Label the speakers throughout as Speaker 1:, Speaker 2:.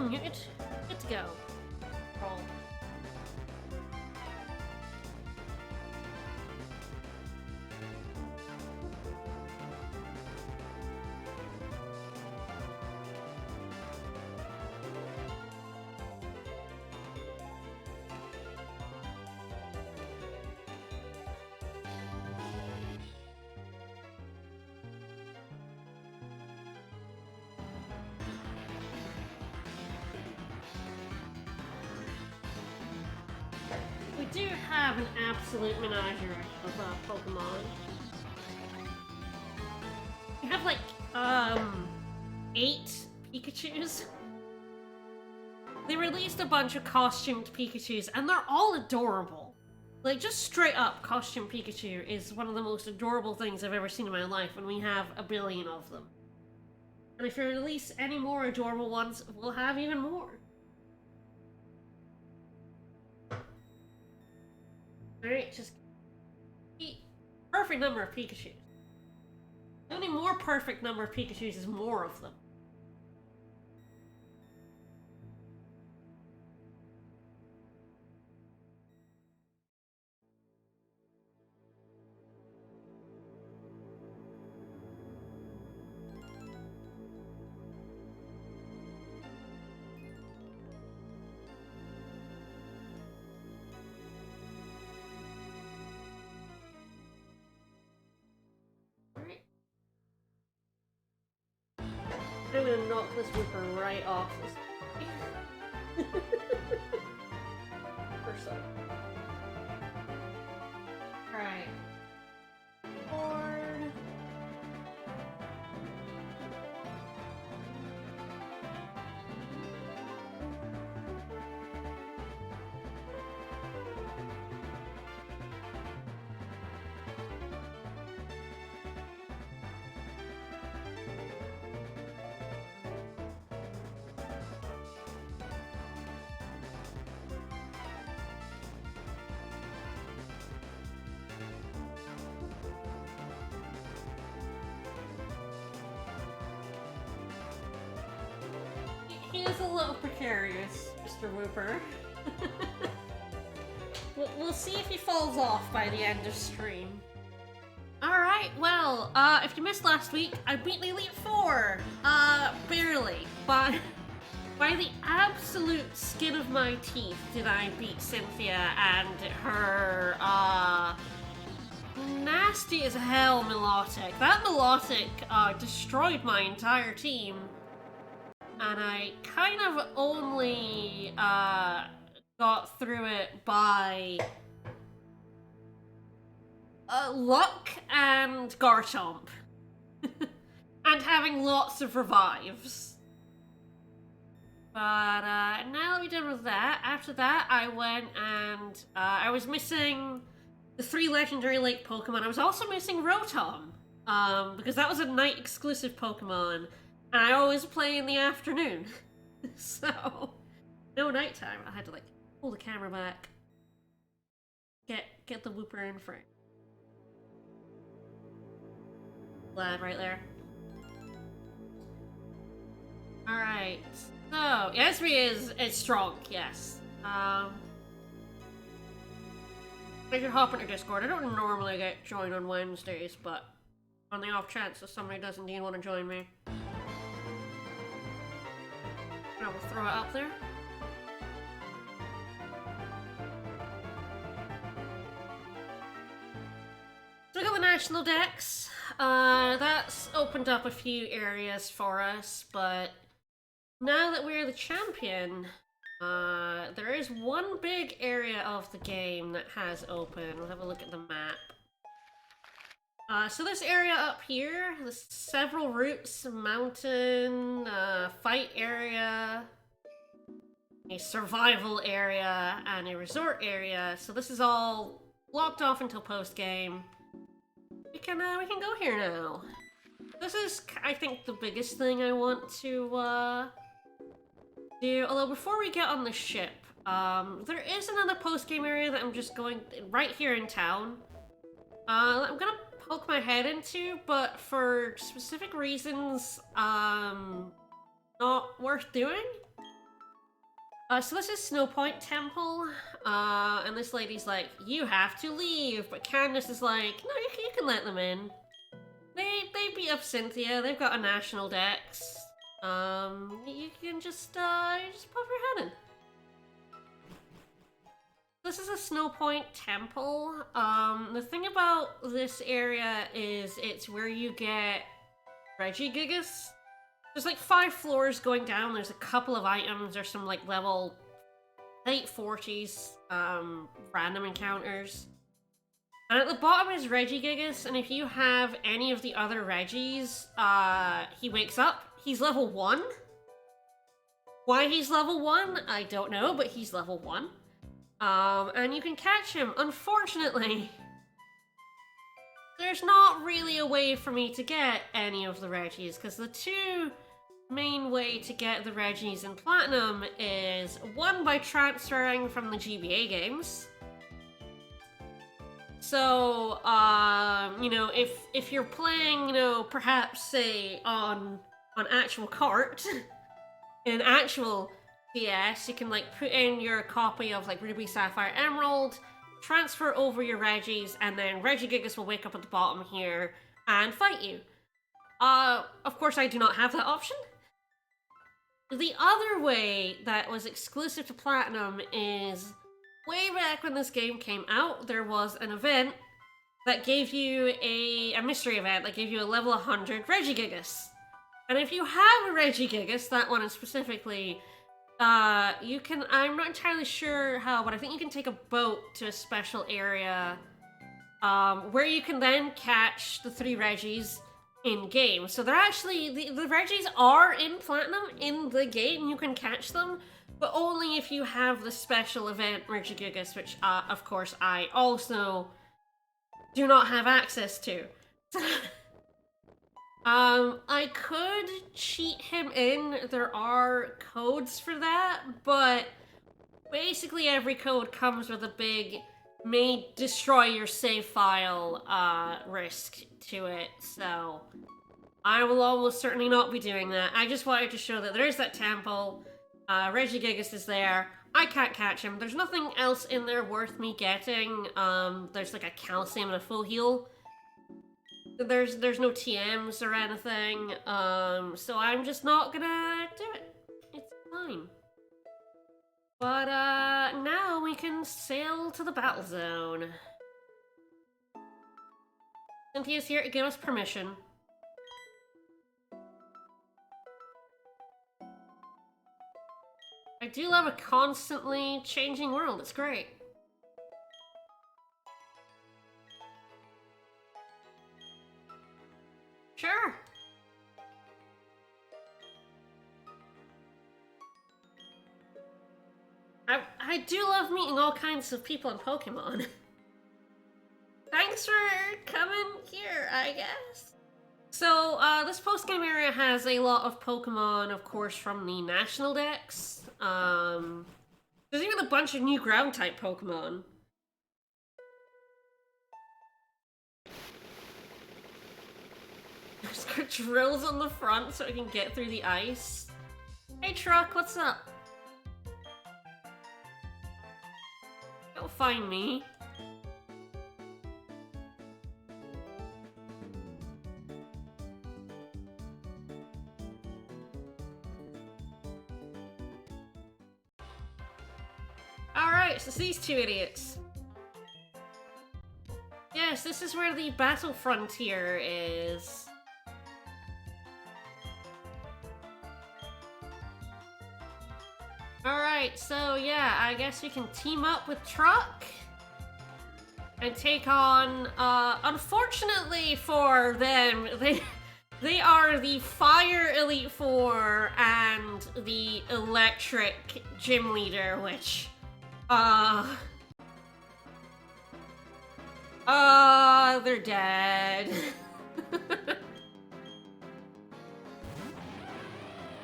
Speaker 1: unmuted. Good to go. Roll. We do have an absolute menagerie of Pokemon. We have like 8 Pikachus. They released a bunch of costumed Pikachus and they're all adorable. Like, just straight up costume Pikachu is one of the most adorable things I've ever seen in my life, and we have a billion of them. And if you release any more adorable ones, we'll have even more. Alright, just perfect number of Pikachus. The only more perfect number of Pikachus is more of them. I'm gonna knock this Wooper right off this. First up. Alright. Board. He is a little precarious, Mr. Wooper. We'll see if he falls off by the end of stream. Alright, well, if you missed last week, I beat the Elite Four! Barely. By the absolute skin of my teeth did I beat Cynthia and her, nasty as hell Melodic. That Melodic, destroyed my entire team. And I kind of only got through it by luck and Garchomp. And having lots of revives. But now that we're done with that, after that I went and I was missing the 3 legendary lake Pokemon. I was also missing Rotom. Because that was a night exclusive Pokemon. And I always play in the afternoon. So, no nighttime. I had to, like, pull the camera back. Get the Wooper in frame. Lad right there. Alright. So, Esri is strong, yes. I could hop into Discord. I don't normally get joined on Wednesdays, but on the off chance that somebody does indeed want to join me. I will throw it up there. So we got the National Dex. That's opened up a few areas for us, but now that we're the champion, there is one big area of the game that has opened. We'll have a look at the map. So this area up here, there's several routes: mountain, fight area, a survival area, and a resort area. So this is all blocked off until post-game. We can go here now. This is, I think, the biggest thing I want to do. Although before we get on the ship, there is another post-game area that I'm just going right here in town. I'm gonna poke my head into, but for specific reasons, not worth doing. So this is Snowpoint Temple, and this lady's like, you have to leave, but Candace is like, no, you can let them in. They beat up Cynthia, they've got a national dex. You can just pop your head in. This is a Snowpoint Temple. The thing about this area is it's where you get Regigigas. There's like 5 floors going down. There's a couple of items. There's some like level 840s random encounters. And at the bottom is Regigigas, and if you have any of the other Regis, he wakes up. He's level 1. Why he's level 1, I don't know, but he's level 1. And you can catch him. Unfortunately, there's not really a way for me to get any of the Regis, because the 2 main way to get the Regis in Platinum is, one, by transferring from the GBA games. So, you know, if you're playing, you know, perhaps, say, on actual cart, in actual DS, you can, like, put in your copy of, like, Ruby, Sapphire, Emerald, transfer over your Regis, and then Regigigas will wake up at the bottom here and fight you. Of course, I do not have that option. The other way that was exclusive to Platinum is, way back when this game came out, there was an event that gave you a mystery event that gave you a level 100 Regigigas. And if you have a Regigigas, that one specifically, you can, I'm not entirely sure how, but I think you can take a boat to a special area, where you can then catch the 3 Regis in-game. So they're actually, the Regis are in Platinum in the game, you can catch them, but only if you have the special event Regigigas, which, of course, I also do not have access to. I could cheat him in, there are codes for that, but basically every code comes with a big may destroy your save file risk to it, so I will almost certainly not be doing that. I just wanted to show that there is that temple, Regigigas is there, I can't catch him, there's nothing else in there worth me getting, there's like a calcium and a full heal. There's no TMs or anything, so I'm just not gonna do it. It's fine. But, now we can sail to the battle zone. Cynthia's here to give us permission. I do love a constantly changing world, it's great. Sure. I do love meeting all kinds of people in Pokemon. Thanks for coming here, I guess. So, this postgame area has a lot of Pokemon, of course, from the National Dex. There's even a bunch of new ground-type Pokemon. There's got drills on the front so I can get through the ice. Hey truck, what's up? Don't find me. Alright, so it's these 2 idiots. Yes, this is where the battle frontier is. Alright, so yeah, I guess we can team up with Truck and take on, unfortunately for them, they are the Fire Elite Four and the Electric Gym Leader, which, they're dead.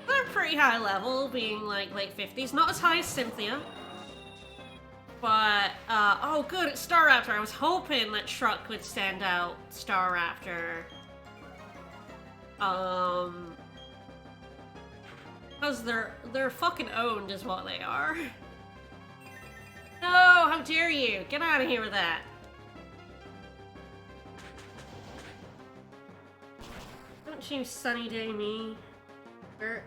Speaker 1: They're pretty high level, being like late 50s. Not as high as Cynthia. But, oh good, it's Staraptor. I was hoping that Truck would stand out Staraptor. Because they're fucking owned is what they are. No, how dare you! Get out of here with that! Don't you sunny day me, jerk.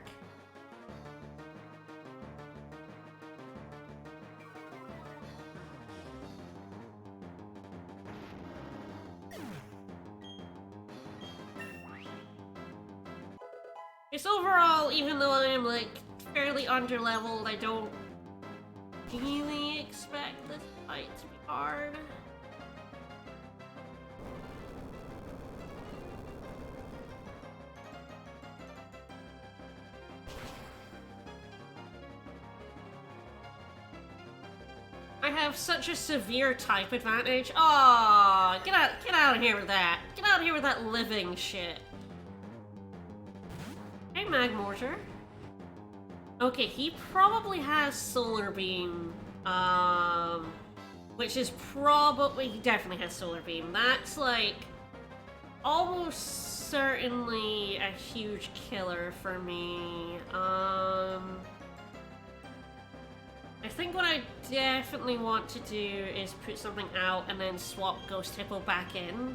Speaker 1: It's overall, even though I am like fairly underleveled, I don't really expect this fight to be hard. I have such a severe type advantage. Aw, get out of here with that. Get out of here with that living shit. Hey, Magmortar. Okay, he probably has Solar Beam. Which is probably... He definitely has Solar Beam. That's, like, almost certainly a huge killer for me. I think what I definitely want to do is put something out and then swap Ghost Hippo back in.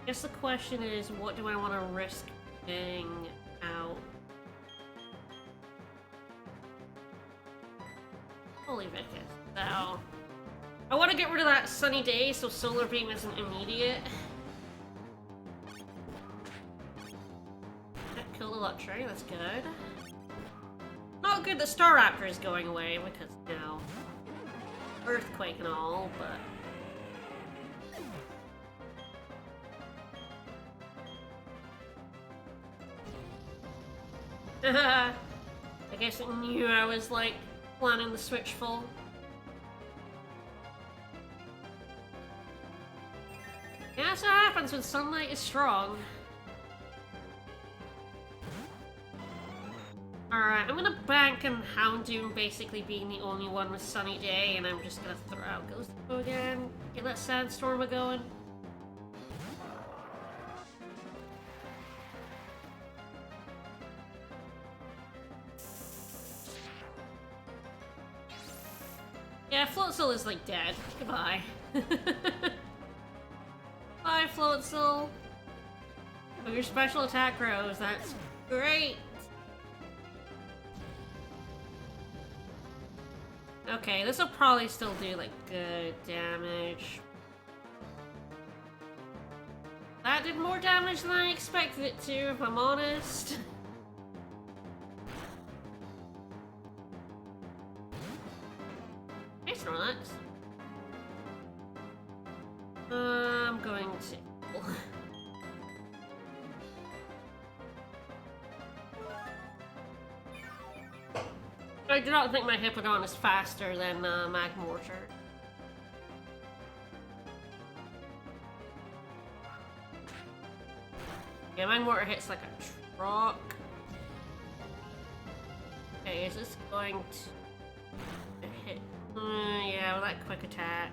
Speaker 1: I guess the question is, what do I want to risk putting out? Holy Vicus. So, I want to get rid of that sunny day so Solar Beam isn't immediate. That killed a Luxury, that's good. Not good that Star Raptor is going away because, you know, Earthquake and all, but... I guess it knew I was, like, planning the switch full. Yeah, that's what happens when sunlight is strong. Alright, I'm gonna bank on Houndoom basically being the only one with Sunny Day, and I'm just gonna throw out Ghost Hippo again, get that Sandstorm a-going. Yeah, Floatzel is like dead. Goodbye. Bye, Floatzel. Oh, your special attack grows, that's great. Okay, this will probably still do, like, good damage. That did more damage than I expected it to, if I'm honest. Hey, Snorlax. I'm going to... I do not think my Hippodon is faster than Magmortar. Yeah, Magmortar hits like a truck. Okay, is this going to hit? Yeah, with that quick attack.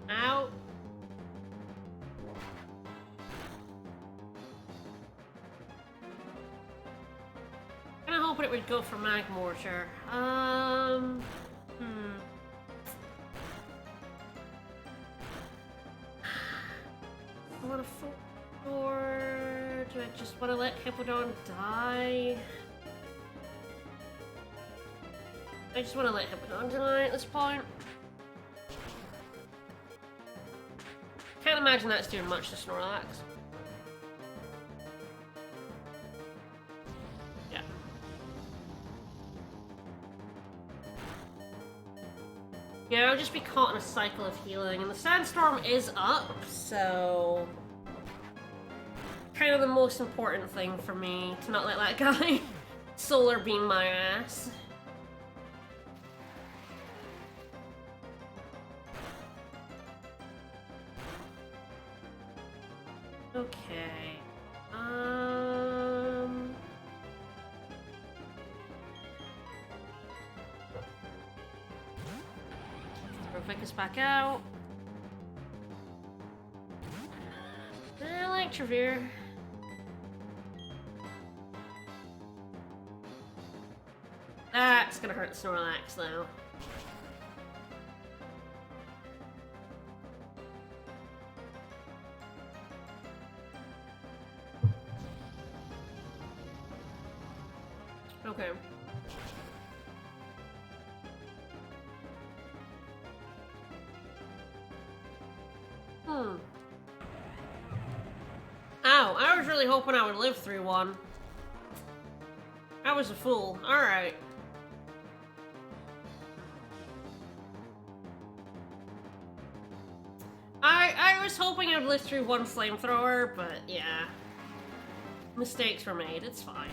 Speaker 1: Ow. Kinda hoping it would go for Magmortar. I want to or do I just want to let Hippodon die? I just want to let Hippodon die at this point. Can't imagine that's doing much to Snorlax. Yeah. Yeah, I'll just be caught in a cycle of healing, and the Sandstorm is up, so... kind of the most important thing for me, to not let that guy Solar Beam my ass. Okay. Throw Vicus back out. I like Trevere. That's gonna hurt the Snorlax, though. Okay. Ow, I was really hoping I would live through one. I was a fool. Alright. I was hoping I'd live through one flamethrower, but yeah. Mistakes were made, it's fine.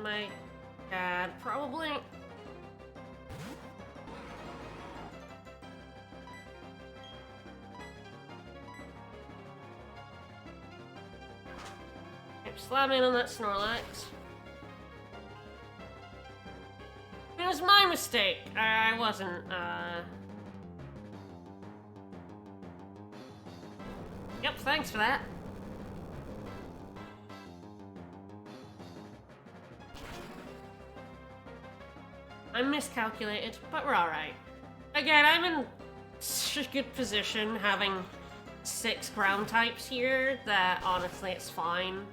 Speaker 1: My dad, probably. Slamming on that Snorlax. It was my mistake. I wasn't, Yep, thanks for that. I miscalculated, but we're alright. Again, I'm in such a good position having 6 ground types here that honestly it's fine.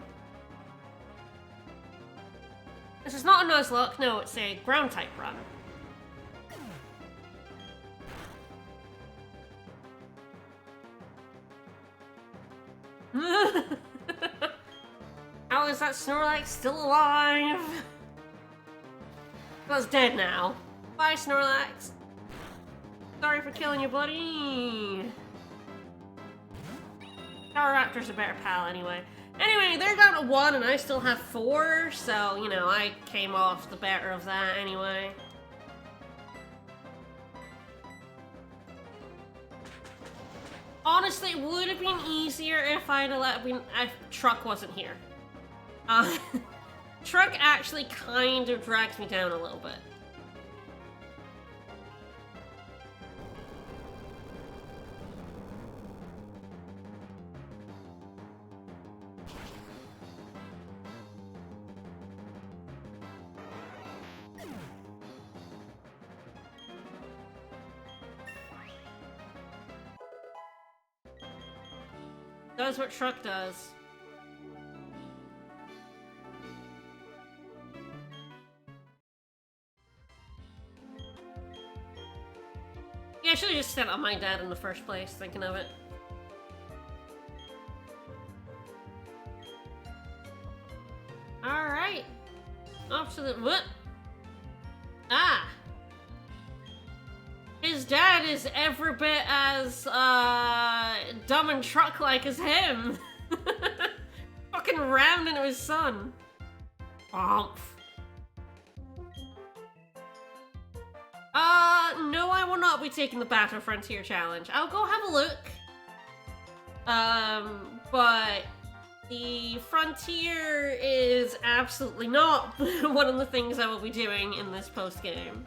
Speaker 1: This is not a Nuzlocke, no, it's a ground type run. How is that Snorlax still alive? Well, it's dead now. Bye, Snorlax. Sorry for killing you, buddy. Power Raptor's a better pal anyway. Anyway, they're down to 1 and I still have 4, so, you know, I came off the better of that anyway. Honestly, it would have been easier if I'd let if Truck wasn't here. Truck actually kind of drags me down a little bit. Does what Truck does. Yeah, I should have just sent on my dad in the first place, thinking of it. Alright. Off to the... What? Ah! His dad is every bit as, dumb and truck-like as him. Fucking rammed into his son. Bomph. No, I will not be taking the Battle Frontier Challenge. I'll go have a look. But the Frontier is absolutely not one of the things I will be doing in this post-game.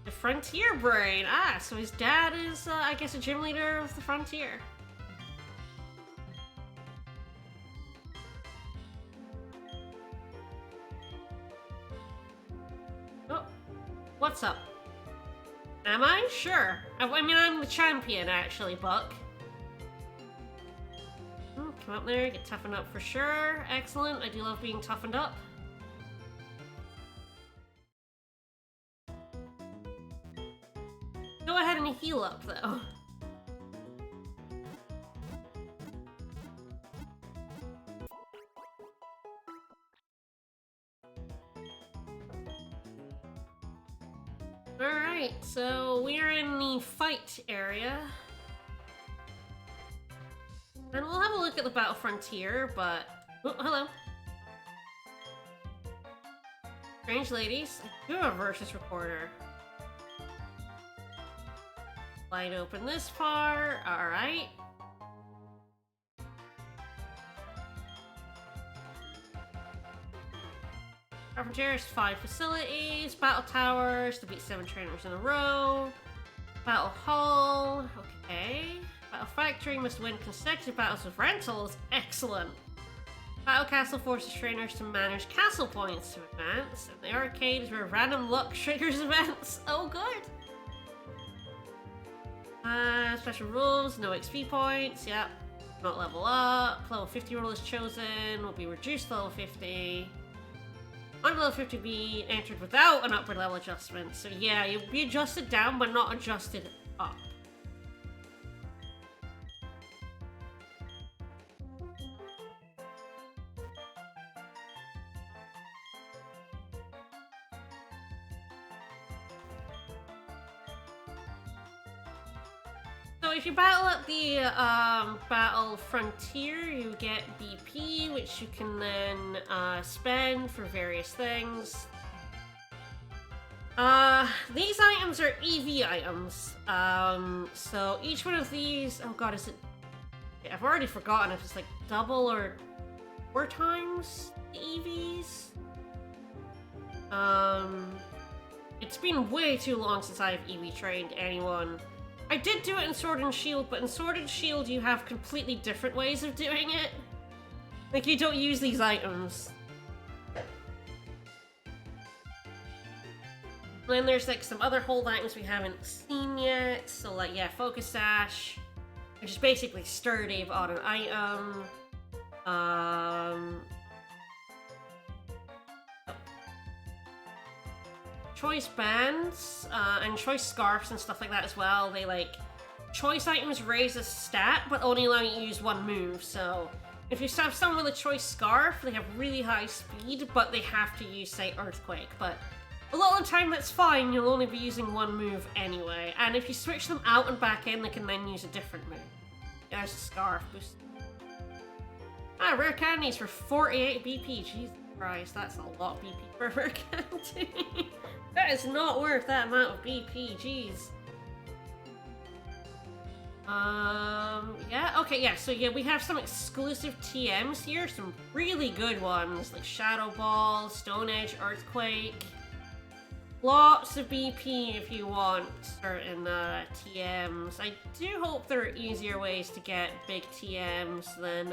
Speaker 1: The Frontier Brain. Ah, so his dad is, I guess, a gym leader of the Frontier. Oh, what's up? Am I? Sure. I mean, I'm the champion, actually, Buck. Come up there, get toughened up for sure. Excellent, I do love being toughened up. Go ahead and heal up, though. Alright, so we're in the fight area. And we'll have a look at the Battle Frontier, but... Oh, hello. Strange ladies. I do have a versus recorder. Slide open this part. Alright. Frontiers, 5 facilities, battle towers to beat 7 trainers in a row. Battle Hall, okay. Battle Factory must win consecutive battles with rentals, excellent. Battle Castle forces trainers to manage castle points to advance, and the arcade is where random luck triggers events. Oh, good. Special rules, no XP points, yep. Not level up, level 50 rule is chosen, will be reduced to level 50. On level 50 be entered without an upward level adjustment. So yeah, you'll be adjusted down, but not adjusted up. So if you battle at the Battle Frontier, you get BP, which you can then spend for various things. These items are EV items. So each one of these, oh god, is it? I've already forgotten if it's like double or 4 times the EVs. It's been way too long since I've EV trained anyone. I did do it in Sword and Shield, but in Sword and Shield you have completely different ways of doing it. Like, you don't use these items. Then there's like some other hold items we haven't seen yet. So like, yeah, Focus Sash, which is basically sturdy on an item. Choice bands and choice scarves and stuff like that as well. They like choice items raise a stat, but only allow you to use 1 move. So if you have someone with a choice scarf, they have really high speed, but they have to use, say, Earthquake. But a lot of the time that's fine. You'll only be using 1 move anyway. And if you switch them out and back in, they can then use a different move. There's a scarf boost. Rare candies for 48 BP. Jesus Christ, that's a lot of BP for a rare candy. That is not worth that amount of BP, jeez. Yeah, okay, yeah, so yeah, we have some exclusive TMs here, some really good ones, like Shadow Ball, Stone Edge, Earthquake. Lots of BP if you want certain TMs. I do hope there are easier ways to get big TMs than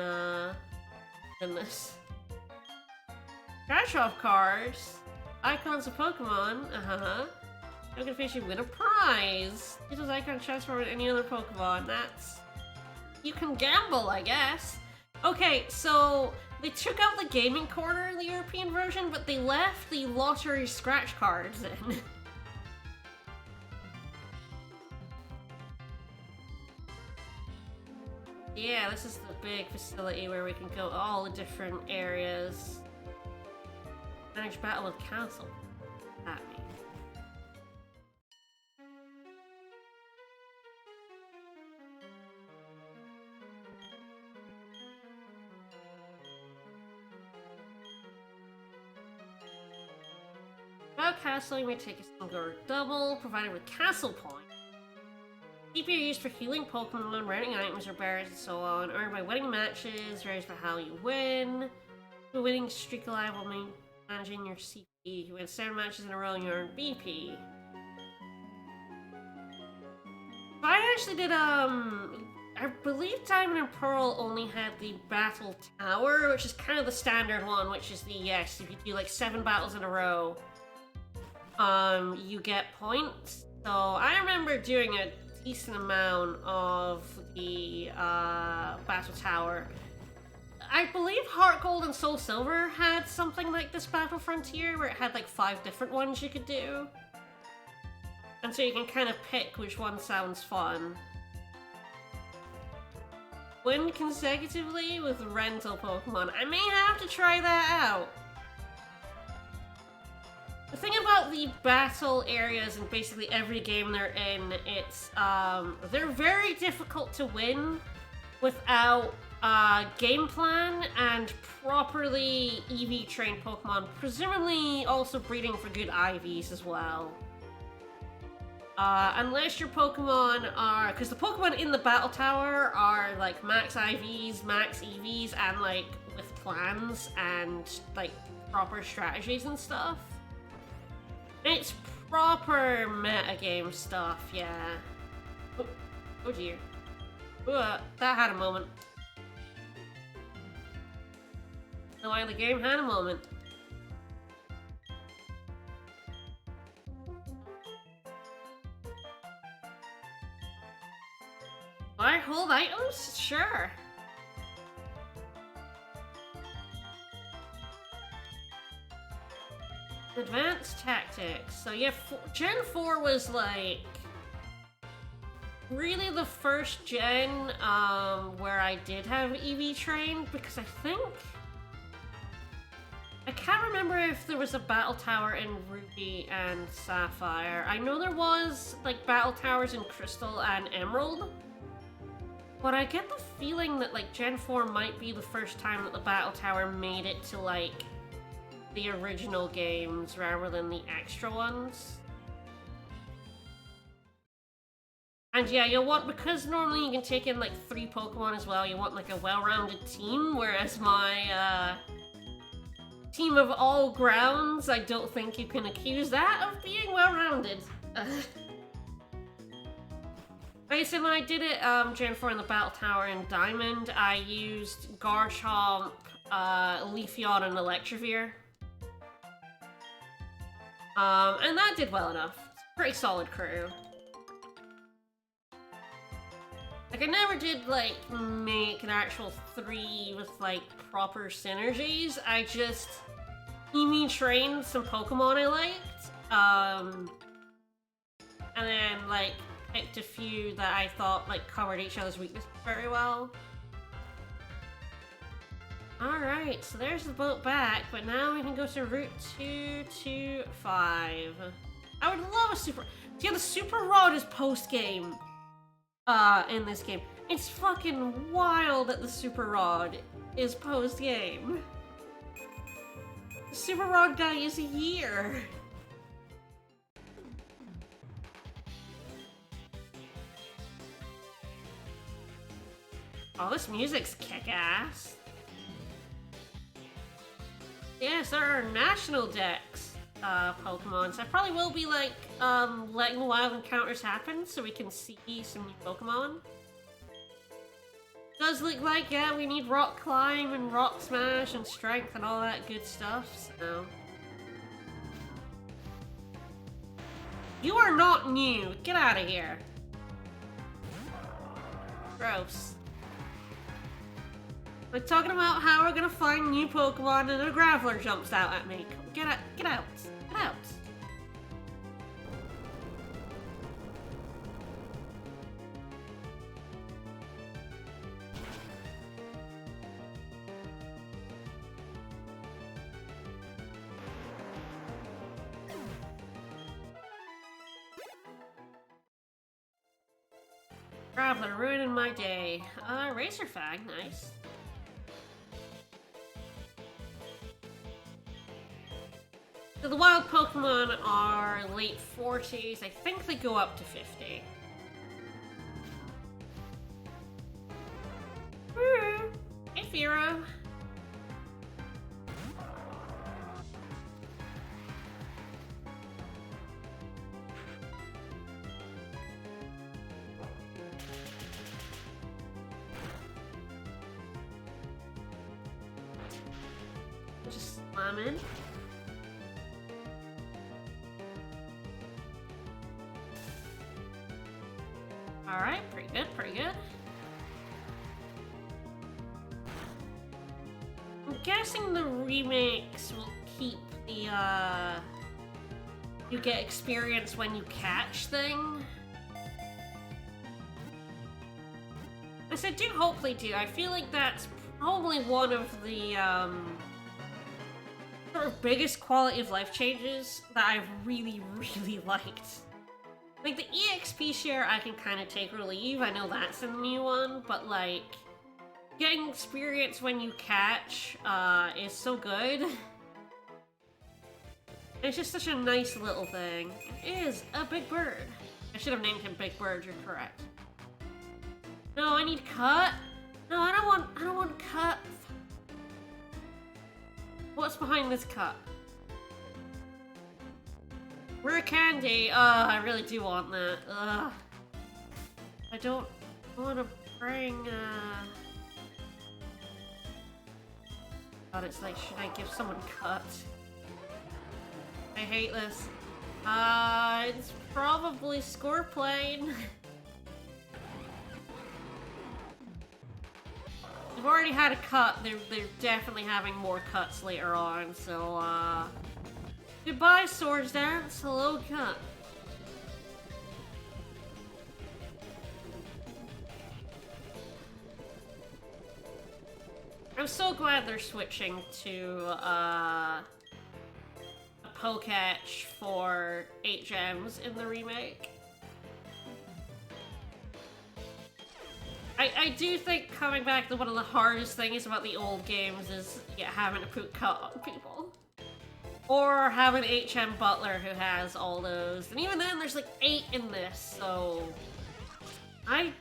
Speaker 1: this. Scratch off cards. Icons of Pokemon, You can officially win a prize. Use those icons transform into any other Pokemon. That's... You can gamble, I guess. Okay, so they took out the gaming corner in the European version, but they left the lottery scratch cards in. Yeah, this is the big facility where we can go to all the different areas. Manage battle with council. At me. Battle castle, you may take a single or double, provided with castle points. Keep your use for healing Pokemon, random items or berries, and so on. Earned by winning matches, varies for how you win. The winning streak alive will mean managing your CP. You win 7 matches in a row and you earn BP. I actually did, I believe Diamond and Pearl only had the Battle Tower, which is kind of the standard one, which is the, yes, if you do like 7 battles in a row, you get points. So I remember doing a decent amount of the, Battle Tower. I believe Heart Gold and Soul Silver had something like this Battle Frontier, where it had like 5 different ones you could do. And so you can kind of pick which one sounds fun. Win consecutively with rental Pokemon. I may have to try that out. The thing about the battle areas in basically every game they're in, it's, they're very difficult to win without game plan and properly EV trained Pokemon, presumably also breeding for good IVs as well. Unless your Pokemon are, because the Pokemon in the Battle Tower are like max IVs, max EVs, and like with plans and like proper strategies and stuff. It's proper metagame stuff, yeah. Oh, oh dear. That had a moment. The way the game had a moment. Do I hold items? Sure. Advanced tactics. So yeah, Gen 4 was like really the first gen where I did have EV train, because I can't remember if there was a battle tower in Ruby and Sapphire. I know there was like battle towers in Crystal and Emerald, but I get the feeling that like Gen 4 might be the first time that the battle tower made it to like the original games rather than the extra ones. And yeah, you'll want, because normally you can take in like 3 Pokemon as well, you want like a well-rounded team, whereas my team of all grounds, I don't think you can accuse that of being well-rounded. Okay, so when I did it, Gen 4 in the Battle Tower in Diamond, I used Garchomp, Leafeon, and Electivire. And that did well enough. It's a pretty solid crew. Like, I never did, like, make an actual 3 with, like, proper synergies. I just EV trained some Pokemon I liked. And then, like, picked a few that I thought, like, covered each other's weaknesses very well. Alright, so there's the boat back, but now we can go to Route 225. I would love a super... Yeah, the Super Rod is post-game. In this game. It's fucking wild that the Super Rod is post-game. The Super Rod guy is a year. Oh, this music's kick-ass. Yes, there are national decks. Pokemon. So I probably will be like letting wild encounters happen so we can see some new Pokemon. Does look like, yeah, we need Rock Climb and Rock Smash and Strength and all that good stuff, so. You are not new. Get out of here. Gross. Like talking about how we're gonna find new Pokemon and a Graveler jumps out at me. Get out. Get out. Get out. Graveler ruining my day. Razor Fang, nice. So the wild Pokemon are late 40s. I think they go up to 50. Hey, Firo. Just slam in. Alright, pretty good, pretty good. I'm guessing the remakes will keep the, you get experience when you catch thing. I said, do hope they do. I feel like that's probably one of the, sort of biggest quality of life changes that I've really, really liked. Like, the EXP share I can kind of take or leave, I know that's a new one, but like, getting experience when you catch, is so good. It's just such a nice little thing. It is a big bird. I should have named him Big Bird, you're correct. No, I need Cut. No, I don't want Cut. What's behind this Cut? Rare candy. I really do want that. Ugh. I don't want to bring, God, it's like, should I give someone cut? I hate this. It's probably Scoreplane. We've already had a cut. They're definitely having more cuts later on, so, goodbye, Swords Dance. Hello, cut. I'm so glad they're switching to, a Poketch for 8 gems in the remake. I do think coming back to one of the hardest things about the old games is having to put cut on people. Or have an HM Butler who has all those. And even then, there's like 8 in this, so... I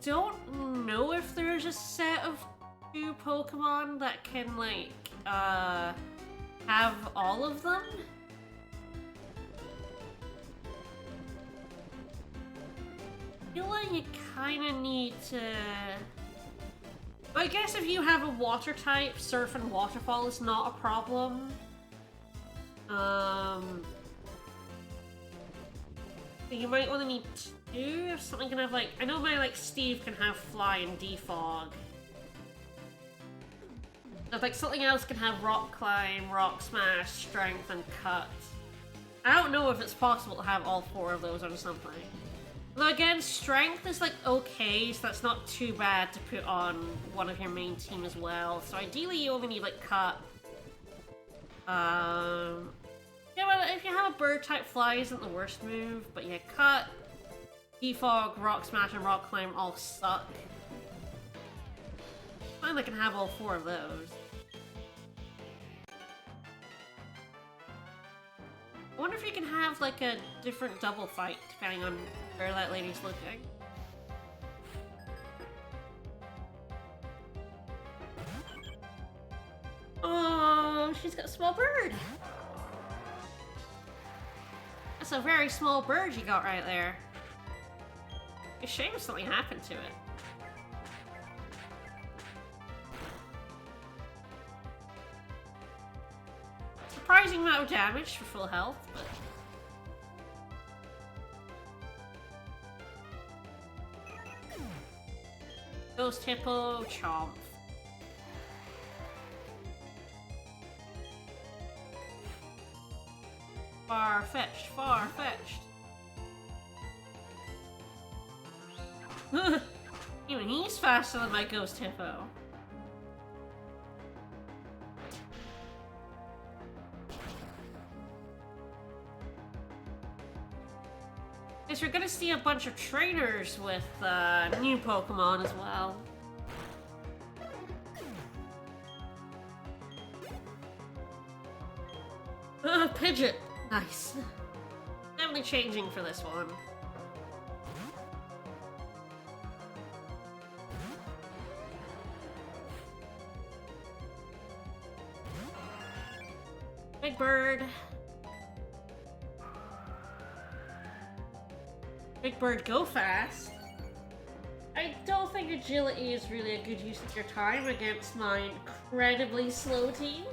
Speaker 1: don't know if there's a set of 2 Pokemon that can, like, have all of them. I feel like you kind of need to... I guess if you have a water type, Surf and Waterfall is not a problem. You might want to need 2 if something can have, like... I know my, like, Steve can have Fly and Defog. If, like, something else can have Rock Climb, Rock Smash, Strength, and Cut. I don't know if it's possible to have all 4 of those on something. Though again, Strength is, like, okay, so that's not too bad to put on one of your main team as well. So ideally you only need, like, Cut. Yeah, well, if you have a Bird-type Fly isn't the worst move, but yeah, Cut, Defog, Rock Smash, and Rock Climb all suck. Fine, I can have all 4 of those. I wonder if you can have, like, a different double fight, depending on where that lady's looking. Oh, she's got a small bird! That's a very small bird you got right there. It's a shame something happened to it. Surprising amount of damage for full health, but... Ghost Hippo, Chomp. Far-fetched, far-fetched. Even he's faster than my Ghost Hippo. Guess we're gonna see a bunch of trainers with new Pokemon as well. Pidgeot! Nice. Definitely changing for this one. Big Bird. Big Bird, go fast. I don't think agility is really a good use of your time against my incredibly slow team.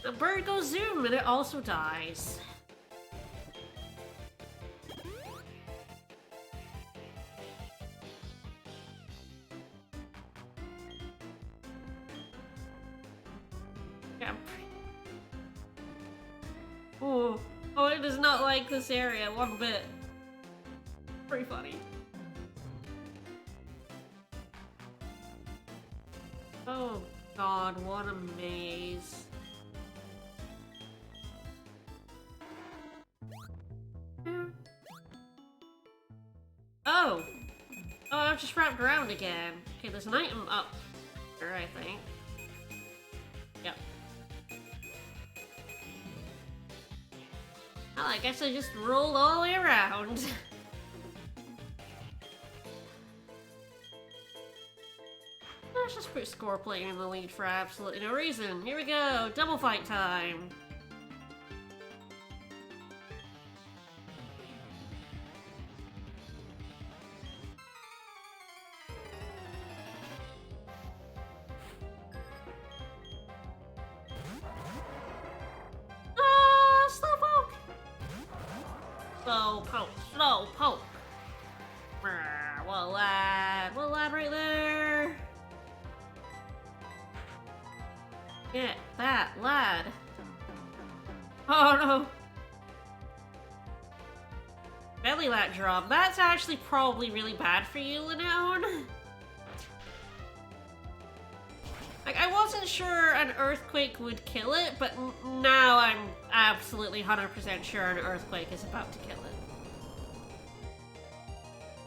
Speaker 1: The bird goes zoom and it also dies. Yeah. Oh, it does not like this area one bit. Pretty funny. Oh god, what a maze. Oh! Oh, I've just wrapped around again. Okay, there's an item up there, I think. Yep. Well, I guess I just rolled all the way around. Let's just put Scorpion in the lead for absolutely no reason. Here we go, double fight time. Slowpoke! Slowpoke. Well, lad right there. Get that, lad. Oh no. Belly lat drop. That's actually probably really bad for you, Linoone. Like, I wasn't sure an earthquake would kill it, but now I'm absolutely 100% sure an earthquake is about to kill it.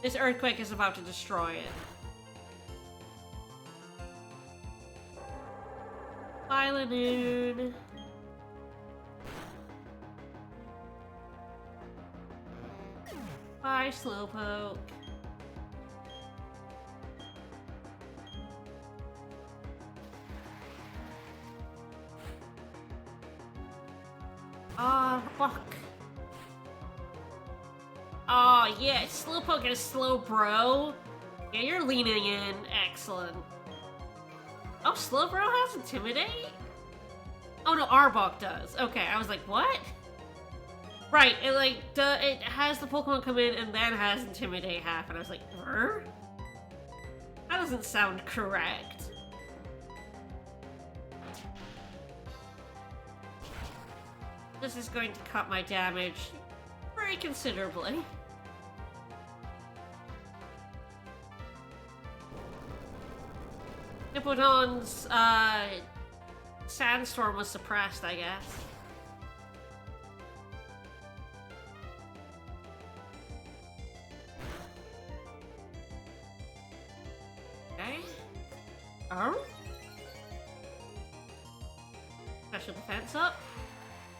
Speaker 1: This earthquake is about to destroy it. Bye, Linoone. Bye, Slowpoke. Oh, fuck. Oh, yeah, Slowpoke is slow, bro. Yeah, you're leaning in. Excellent. Oh, Slowbro has Intimidate? Oh, no, Arbok does. Okay, I was like, what? Right, it has the Pokemon come in and then has Intimidate happen. I was like, that doesn't sound correct. This is going to cut my damage very considerably. Hippowdon's Sandstorm was suppressed, I guess. Okay. Special defense up.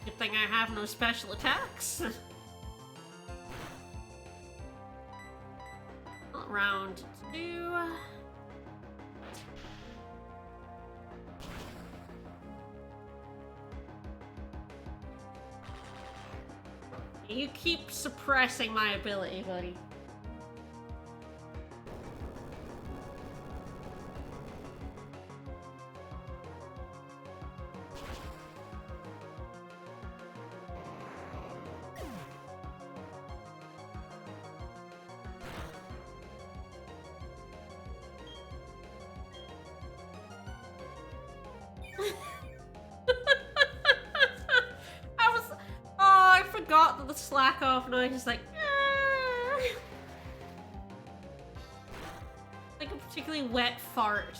Speaker 1: Good thing I have no special attacks. Round 2. You keep suppressing my ability, buddy. That the slack off noise is like like a particularly wet fart.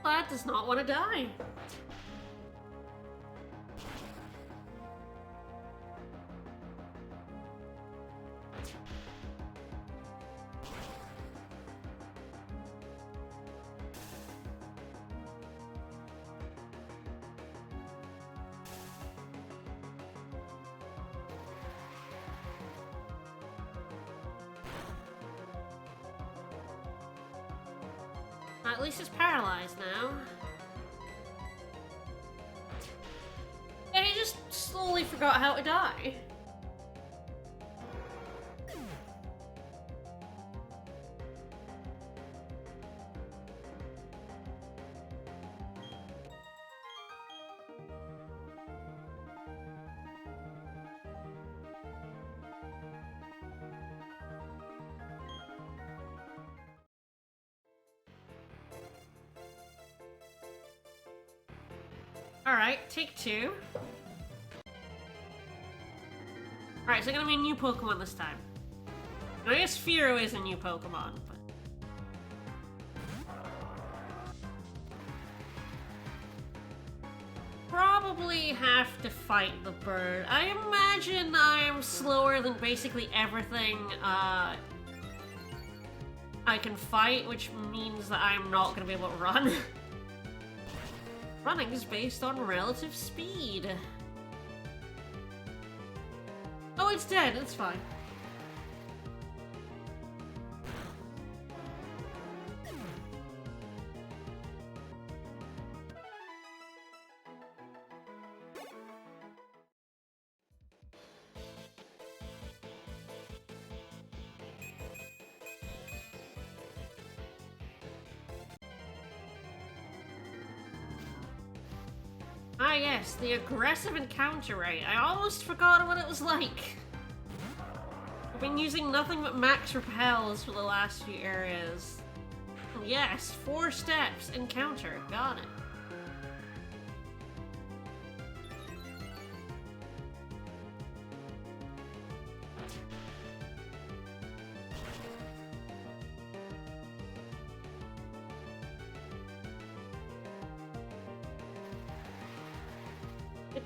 Speaker 1: Plaid does not want to die. At least it's paralyzed now. And he just slowly forgot how to die. Alright, take 2. Alright, so gonna be a new Pokemon this time. I guess Fearow is a new Pokemon, but... Probably have to fight the bird. I imagine I'm slower than basically everything I can fight, which means that I'm not gonna be able to run. Running is based on relative speed. Oh, it's dead. It's fine. Ah yes, the aggressive encounter rate. I almost forgot what it was like. I've been using nothing but max repels for the last few areas. Yes, 4 steps, encounter, got it.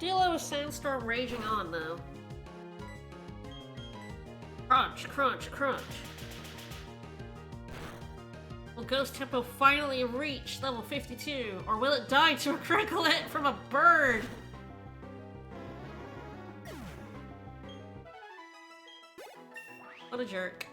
Speaker 1: Dealo is Sandstorm raging on, though. Crunch, crunch, crunch. Will Ghost Tempo finally reach level 52? Or will it die to a critical hit from a bird? What a jerk.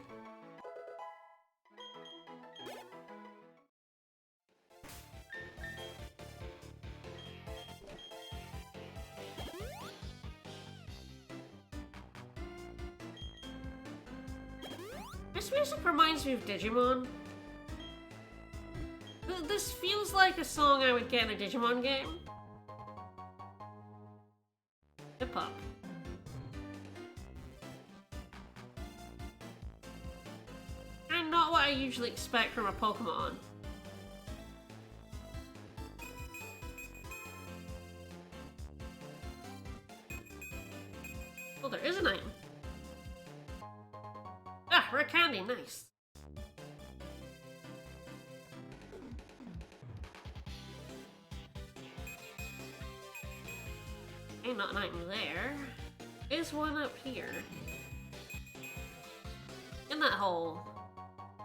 Speaker 1: This music reminds me of Digimon. This feels like a song I would get in a Digimon game. Hip-hop. And not what I usually expect from a Pokemon. Oh, there is an item. Ah, rare candy, nice. Ain't not an item there. Is one up here. In that hole.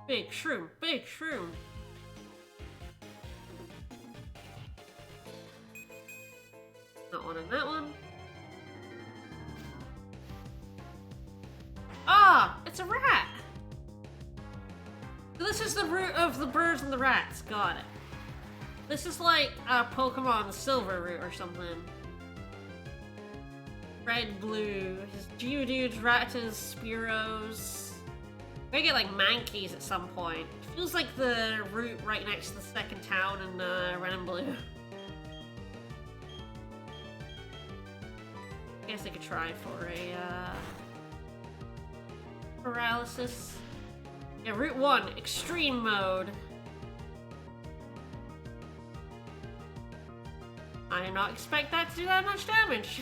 Speaker 1: Big shroom, big shroom. Not one in that one. Ah, it's a rat! This is the route of the birds and the rats, got it. This is like a Pokemon Silver route or something. Red, blue, his Geodudes, Ratttas, Spearows. We're gonna get like Mankeys at some point. Feels like the route right next to the second town in Red and Blue. Guess I could try for a paralysis. Yeah, Route 1, Extreme Mode. I did not expect that to do that much damage.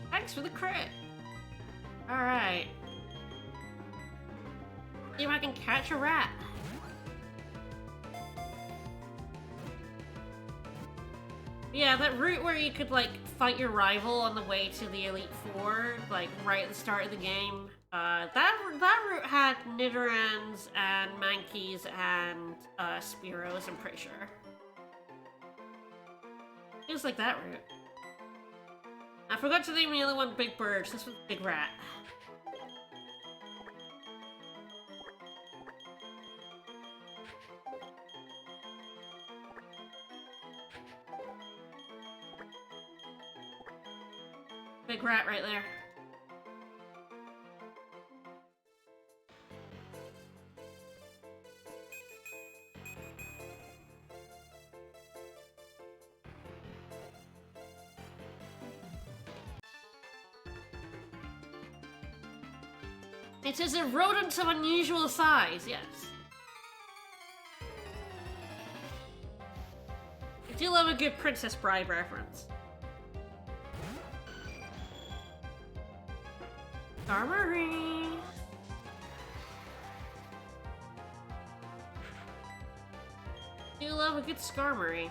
Speaker 1: Thanks for the crit. Alright. See if I can catch a rat. Yeah, that route where you could, like, fight your rival on the way to the Elite Four, like, right at the start of the game. That route had Nidorans and Mankeys and Spearows, I'm pretty sure. Feels like that route. I forgot to name the other one Big Bird, so this was Big Rat. Big rat right there. It is a rodent of unusual size, yes. do love a good Princess Bride reference. Armory. Do love a good Skarmory.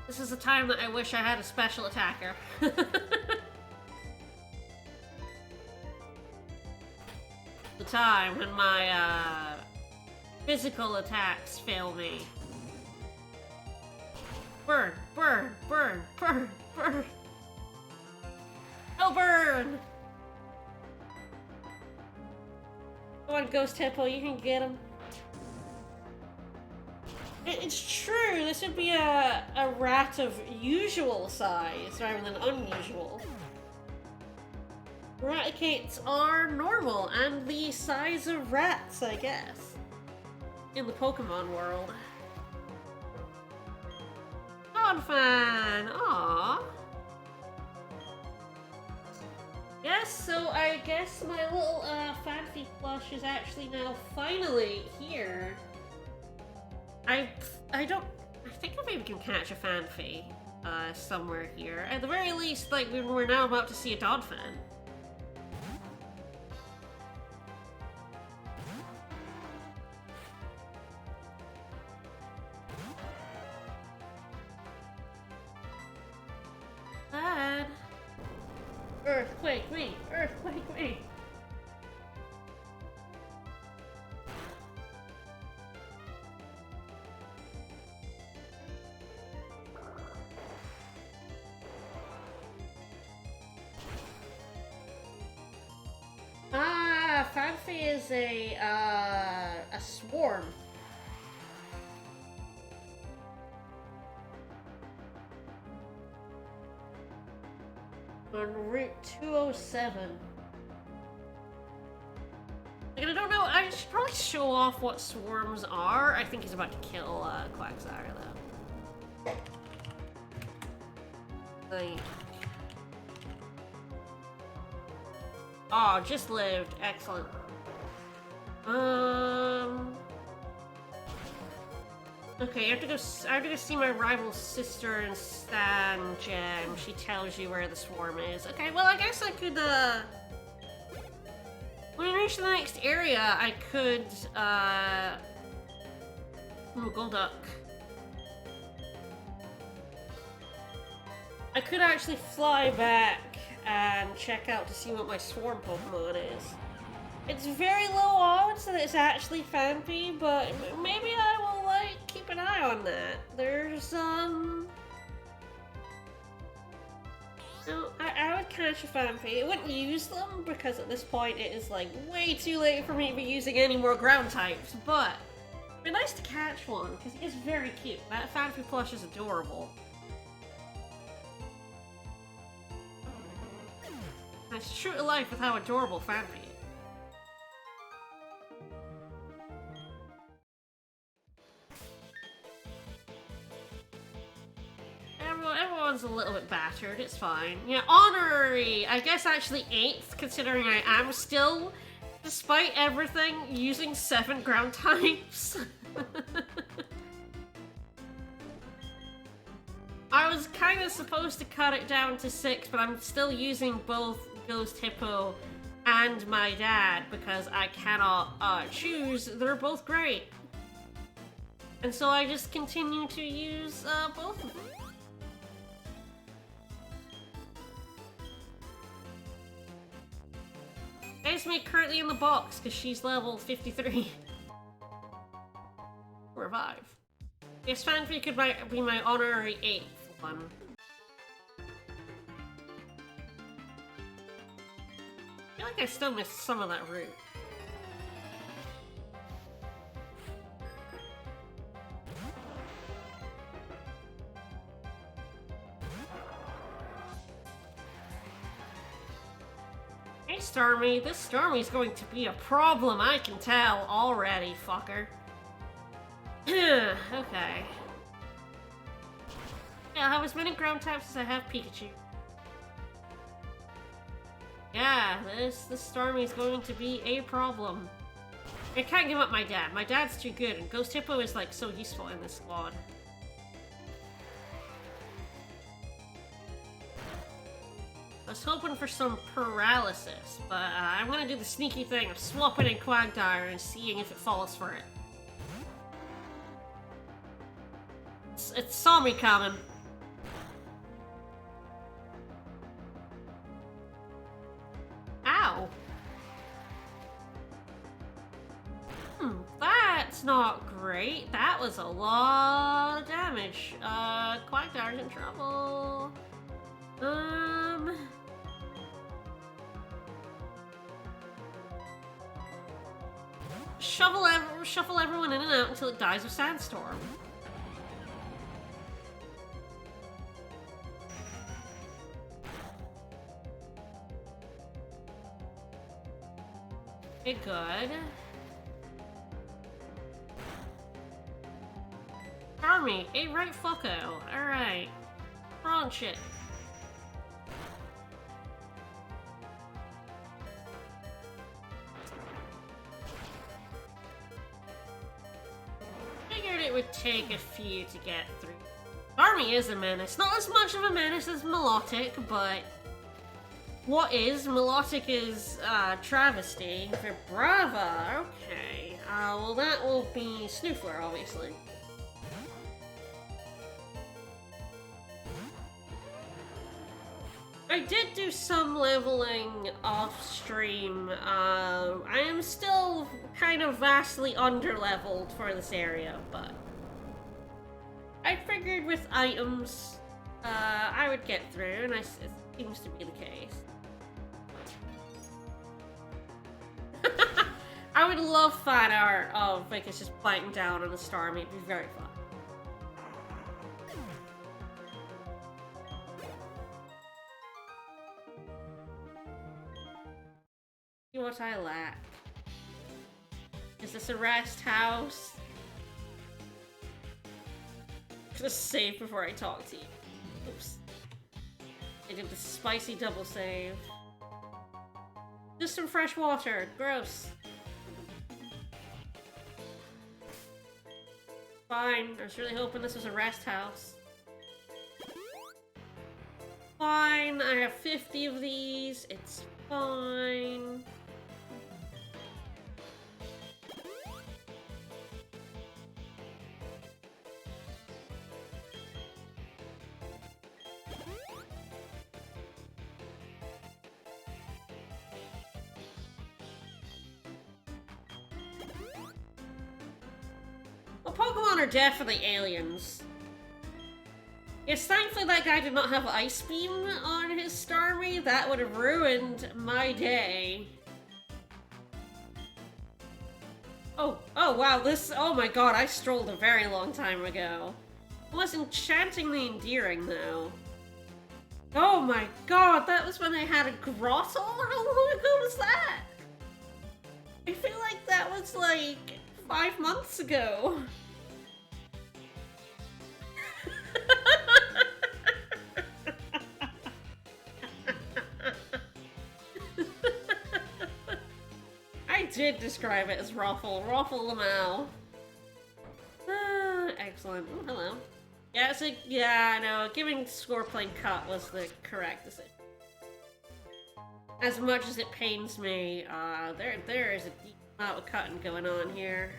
Speaker 1: This is a time that I wish I had a special attacker. The time when my physical attacks fail me. Burn, burn, burn, burn, burn. Oh, burn! Come on, Ghost Hippo, you can get him. It's true, this would be a rat of usual size rather than unusual. Raticates are normal and the size of rats, I guess, in the Pokemon world. Donphan! Aww. Yes, so I guess my little Fanfi plush is actually now finally here. I think I maybe can catch a Fanfi somewhere here. At the very least, like, we're now about to see a Donphan. Dad! Earthquake me! Earthquake me! Fanfi is a swarm. On Route 207. Like, I don't know, I should probably show off what swarms are. I think he's about to kill Quagsire, though. Like... Oh, just lived. Excellent. Okay, I have to go see my rival sister in Stan Gem. She tells you where the swarm is. Okay, well, I guess I could, when I reach the next area, I could, ooh, Golduck. I could actually fly back and check out to see what my swarm Pokemon is. It's very low odds that it's actually Fanfi, but maybe I will, like, keep an eye on that. There's, no, I would catch a Fanfi. I wouldn't use them, because at this point it is, like, way too late for me to be using any more ground types, but it'd be nice to catch one, because it is very cute. That Fanfi plush is adorable. It's true to life with how adorable Fanfi is. Everyone's a little bit battered, it's fine. Yeah, honorary! I guess actually 8th, considering I am still, despite everything, using 7 ground types. I was kind of supposed to cut it down to 6, but I'm still using both Ghost Hippo and my dad because I cannot choose. They're both great. And so I just continue to use both of them. Esme currently in the box because she's level 53. Revive. Yes, Fanfi could be my honorary 8th one. I feel like I still missed some of that route. Hey Starmie, this Starmie's going to be a problem, I can tell already, fucker. Okay. Yeah, I'll have as many ground types as I have Pikachu. Yeah, this Stormy is going to be a problem. I can't give up my dad. My dad's too good, and Ghost Hippo is like so useful in this squad. I was hoping for some paralysis, but I'm gonna do the sneaky thing of swapping in Quagmire and seeing if it falls for it. It saw me coming. Ow. That's not great. That was a lot of damage. Quagmire's in trouble. Shuffle everyone in and out until it dies of Sandstorm. Okay, good. Army, a right fucko. Alright. Wrong shit. Figured it would take a few to get through. Army is a menace. Not as much of a menace as Melodic, but what is? Melodic is Travesty. For Brava, okay. Well that will be Snoofler, obviously. I did do some leveling off stream. I am still kind of vastly under-leveled for this area, but I figured with items, I would get through, and it seems to be the case. I would love fan art of Vicus just biting down on a Starmie. It'd be very fun. What I lack. Is this a rest house? Just save before I talk to you. Oops. I did the spicy double save. Just some fresh water. Gross. Fine. I was really hoping this was a rest house. Fine. I have 50 of these. It's fine. Well, Pokemon are definitely aliens. Yes, thankfully that guy did not have Ice Beam on his Starmie. That would have ruined my day. Oh wow, oh my god, I strolled a very long time ago. It was enchantingly endearing though. Oh my god, that was when I had a Grottle? How long ago was that? I feel like that was like 5 months ago. I did describe it as Ruffle Lamau. Excellent. Oh, hello. Yeah, yeah, no, giving Scorpion cut was the correct decision. As much as it pains me, there is a deep amount of cutting going on here.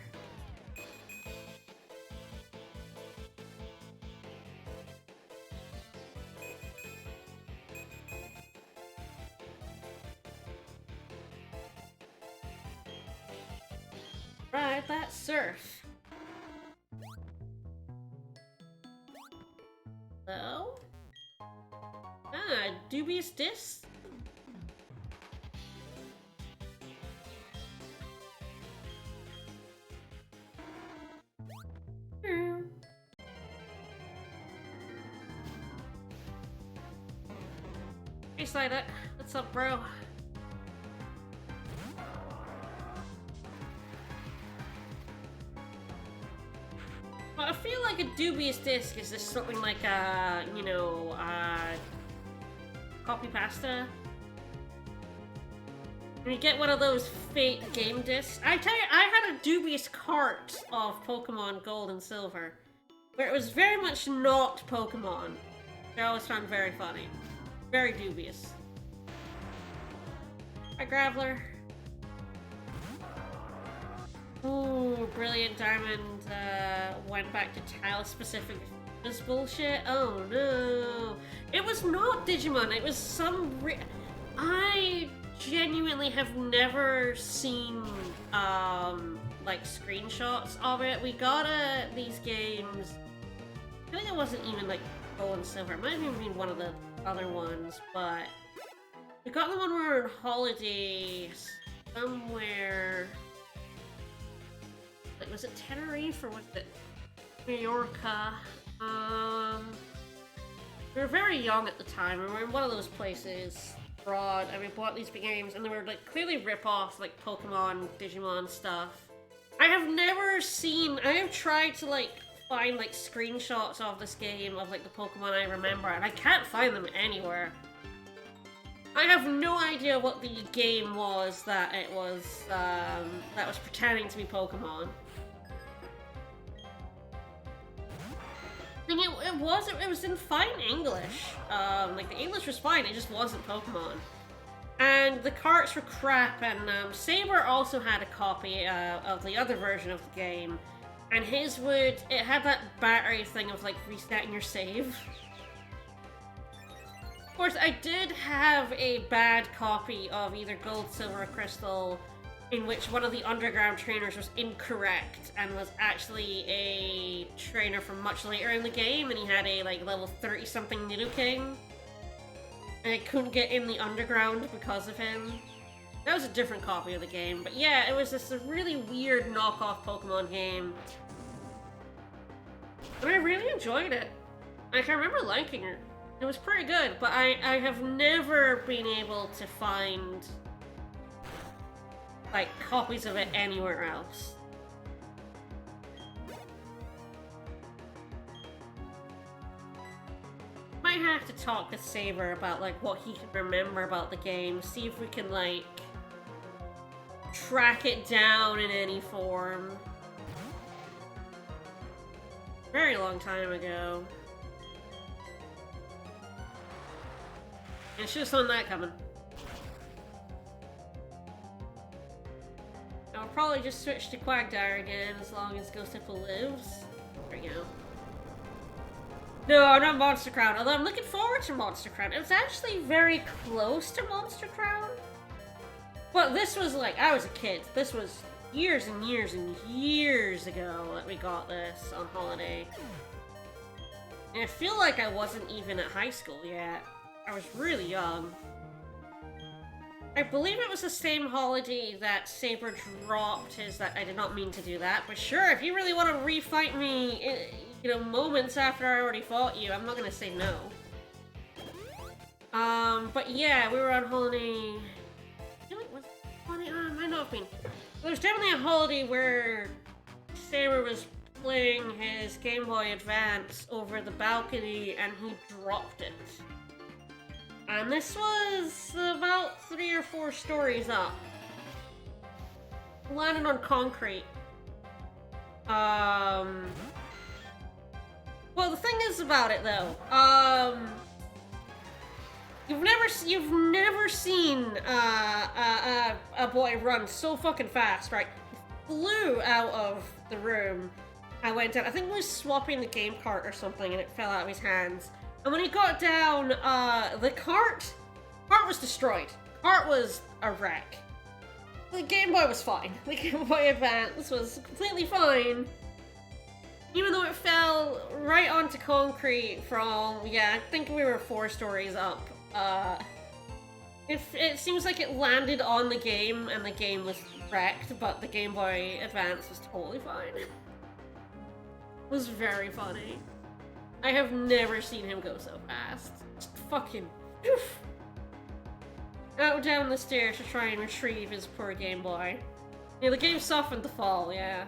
Speaker 1: Right, that's Surf. Hello? Dubious Disc? Hey, Psyduck. What's up, bro? Well, I feel like a dubious disc is just something like copy pasta. You get one of those fake game discs. I tell you, I had a dubious cart of Pokemon Gold and Silver, where it was very much not Pokemon. I always found very funny. Very dubious. Hi, Graveler. Ooh, Brilliant Diamond went back to tile-specific this bullshit. Oh no. It was not Digimon, it was some I genuinely have never seen like screenshots of it. We got these games. I think it wasn't even like Gold and Silver. It might have even been one of the other ones, but we got them when we were on holiday somewhere. Like, was it Tenerife or was it Mallorca? We were very young at the time. We were in one of those places abroad, and we bought these big games, and they were like clearly rip-off like Pokemon, Digimon stuff. I have never seen. I have tried to like find like screenshots of this game of like the Pokemon I remember, and I can't find them anywhere. I have no idea what the game was that it was that was pretending to be Pokemon. I think it was in fine English. Like the English was fine, it just wasn't Pokemon. And the carts were crap, and Saber also had a copy of the other version of the game. And it had that battery thing of like resetting your save. Of course, I did have a bad copy of either Gold, Silver, or Crystal, in which one of the underground trainers was incorrect and was actually a trainer from much later in the game, and he had a like level 30-something Nidoking. And I couldn't get in the underground because of him. That was a different copy of the game, but yeah, it was just a really weird knockoff Pokemon game. And I really enjoyed it. Like, I remember liking it. It was pretty good, but I have never been able to find like copies of it anywhere else. Might have to talk with Saber about like what he can remember about the game, see if we can like track it down in any form. Very long time ago. I should have saw that coming. I'll probably just switch to Quagdire again as long as Ghostipple lives. There we go. No, not Monster Crown, although I'm looking forward to Monster Crown. It was actually very close to Monster Crown. But this was like, I was a kid. This was years and years and years ago that we got this on holiday. And I feel like I wasn't even at high school yet. I was really young. I believe it was the same holiday that Saber dropped his that I did not mean to do that, but sure, if you really want to refight me, you know, moments after I already fought you, I'm not gonna say no. But yeah, we were on holiday. I feel like was it holiday? Might not have been. There was definitely a holiday where Saber was playing his Game Boy Advance over the balcony and he dropped it. And this was about 3 or 4 stories up. Landed on concrete. Well, the thing is about it though, you've never seen a boy run so fucking fast, right? He flew out of the room. I went down. I think he was swapping the game cart or something, and it fell out of his hands. And when he got down, the cart was destroyed. Cart was a wreck. The Game Boy was fine. The Game Boy Advance was completely fine. Even though it fell right onto concrete from, yeah, I think we were 4 stories up. It seems like it landed on the game and the game was wrecked, but the Game Boy Advance was totally fine. It was very funny. I have never seen him go so fast. Just fucking oof. Out down the stairs to try and retrieve his poor Game Boy. Yeah, the game softened the fall, yeah.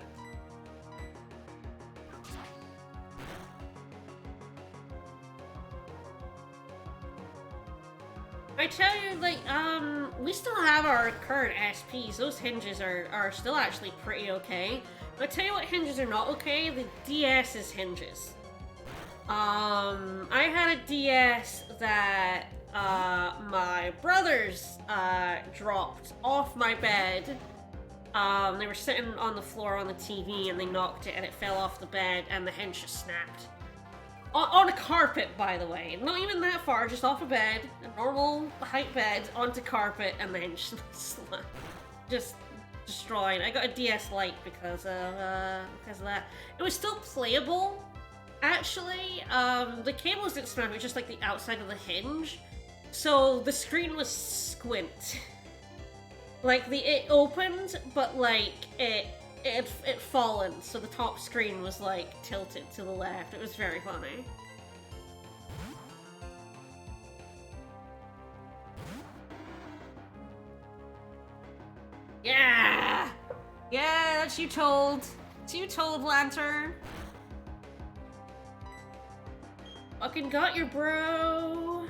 Speaker 1: I tell you, we still have our current SPs. Those hinges are still actually pretty okay. But I tell you what hinges are not okay, the DS's hinges. I had a DS that, my brothers, dropped off my bed. They were sitting on the floor on the TV and they knocked it and it fell off the bed and the hinge just snapped. On a carpet, by the way. Not even that far, just off a bed, a normal height bed, onto carpet, and then just destroyed. I got a DS Lite because of that. It was still playable, actually. The cables didn't snap, it was just like the outside of the hinge. So the screen was squint. Like, it opened, but like, it fallen, so the top screen was like tilted to the left. It was very funny. Yeah! Yeah, that's you told. It's you told, Lantern. Fucking got you, bro.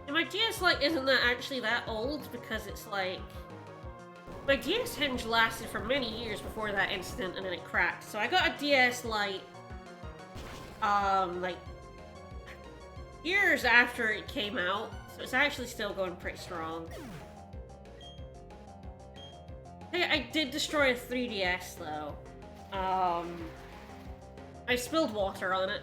Speaker 1: My DS Lite isn't actually that old because it's like... My DS hinge lasted for many years before that incident and then it cracked. So I got a DS Lite, like, years after it came out. So it's actually still going pretty strong. Hey, I did destroy a 3DS though. I spilled water on it.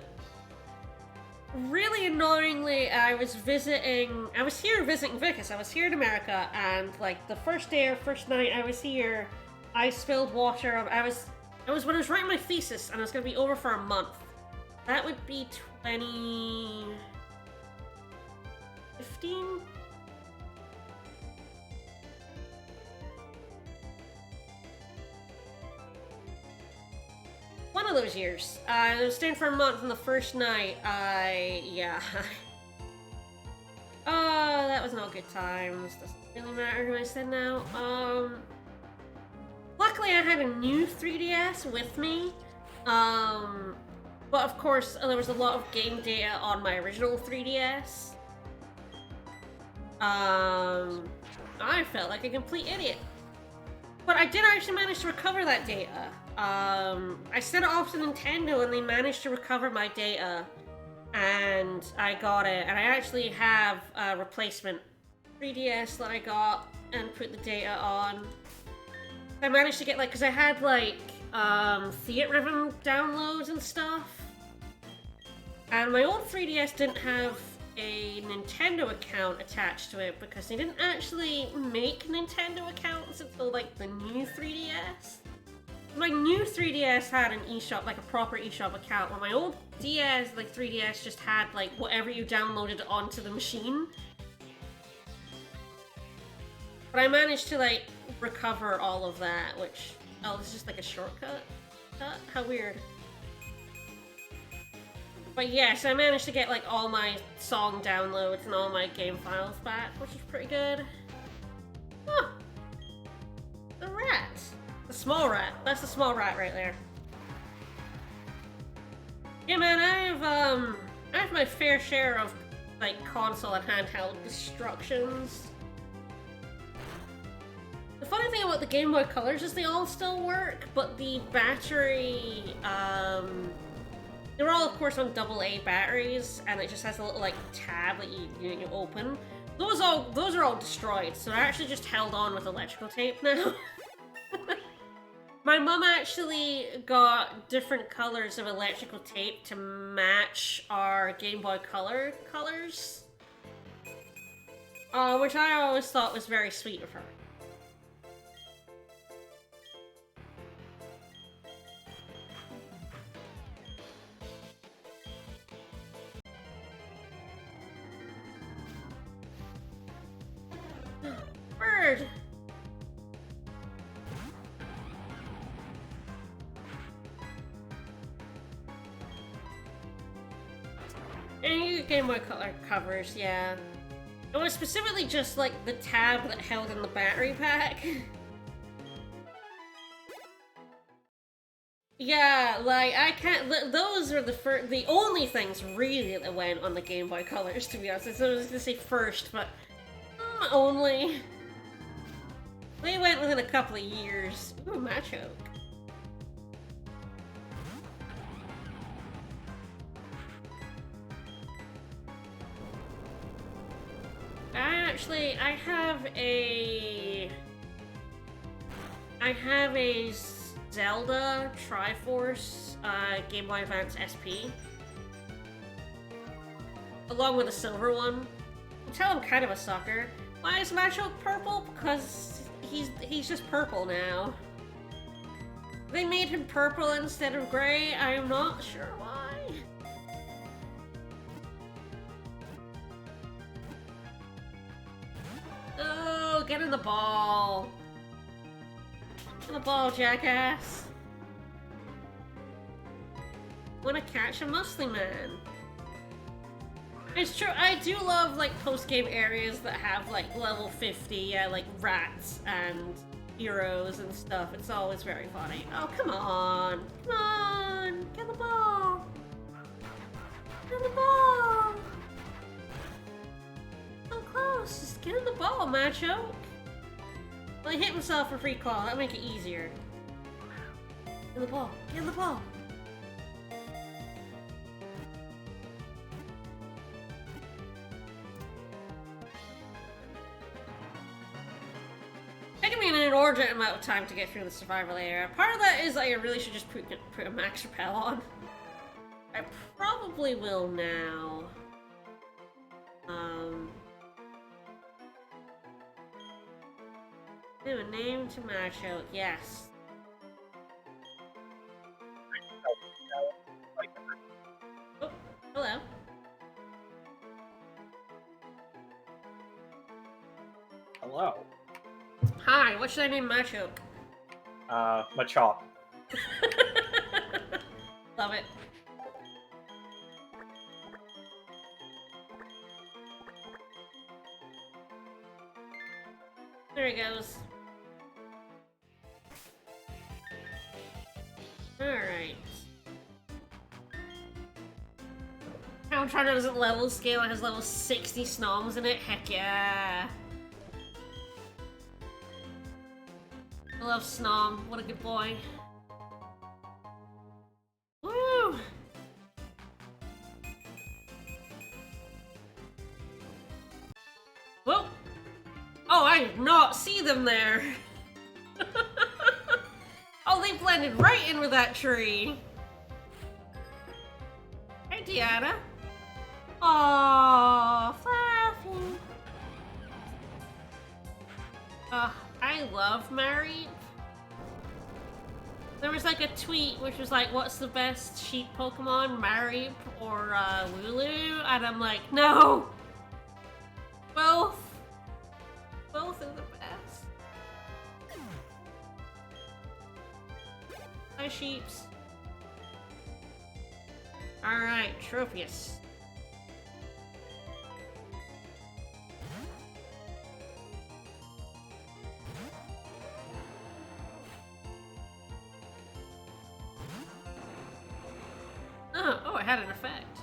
Speaker 1: Really annoyingly, I was here visiting Vicus. I was here in America, and like the first day or first night I was here, I spilled water. It was when I was writing my thesis, and I was gonna be over for a month. That would be 2015? One of those years. I was staying for a month, and the first night, yeah. Oh, that was no good times. Doesn't really matter who I said now. Luckily I had a new 3DS with me. But of course, there was a lot of game data on my original 3DS. I felt like a complete idiot. But I did actually manage to recover that data. I sent it off to Nintendo and they managed to recover my data. And I got it. And I actually have a replacement 3DS that I got and put the data on. I managed to get like, because I had like, Theat Ribbon downloads and stuff. And my old 3DS didn't have a Nintendo account attached to it because they didn't actually make Nintendo accounts until like the new 3DS. My new 3DS had an eShop, like a proper eShop account, while my old DS, like 3DS, just had like whatever you downloaded onto the machine. But I managed to like recover all of that, which, oh, this is just like a shortcut? How weird. But yes, I managed to get like all my song downloads and all my game files back, which is pretty good. Huh. The rat. The small rat. That's the small rat right there. Yeah, man, I have my fair share of like console and handheld destructions. The funny thing about the Game Boy Colors is they all still work, but the battery, they were all, of course, on AA batteries, and it just has a little like tab that you open. Those are all destroyed, so they're actually just held on with electrical tape now. My mom actually got different colors of electrical tape to match our Game Boy Color colors, which I always thought was very sweet of her. Bird! And Game Boy Color covers, yeah. It was specifically just like the tab that held in the battery pack. Yeah, like I can't. Those are the only things really that went on the Game Boy Colors. To be honest, I was gonna say first, but only. They went within a couple of years. Ooh, Machoke. Actually, I have a Zelda Triforce Game Boy Advance SP, along with a silver one. You can tell I'm kind of a sucker. Why is Machoke purple? Because he's just purple now. They made him purple instead of gray. I am not sure why. Oh, get in the ball. Get in the ball, jackass. Wanna catch a muscly man. It's true, I do love, like, post-game areas that have, like, level 50, yeah, like, rats and heroes and stuff. It's always very funny. Oh, come on. Come on. Get the ball. Get the ball. So close. Just get in the ball, Machoke. Well, he hit himself for free claw. That'll make it easier. Get in the ball. Get in the ball. Taking me an inordinate amount of time to get through the survival area. Part of that is I really should just put a max repel on. I probably will now. Do a name to Machoke, yes. Oh, hello.
Speaker 2: Hello.
Speaker 1: Hi, what should I name Machoke?
Speaker 2: Machop.
Speaker 1: Love it. There he goes. Alright. Town Trainer doesn't level scale, it has level 60 Snoms in it. Heck yeah. I love Snom. What a good boy. Woo! Whoa! Oh, I did not see them there! Oh, they blended right in with that tree! Hey, Deanna. Aww, Fluffy. I love Mary. There was like a tweet which was like, what's the best sheep Pokemon, Mareep or Lulu? And I'm like, no! Both! Both are the best. Hi, sheeps. Alright, Tropius. Oh, it had an effect.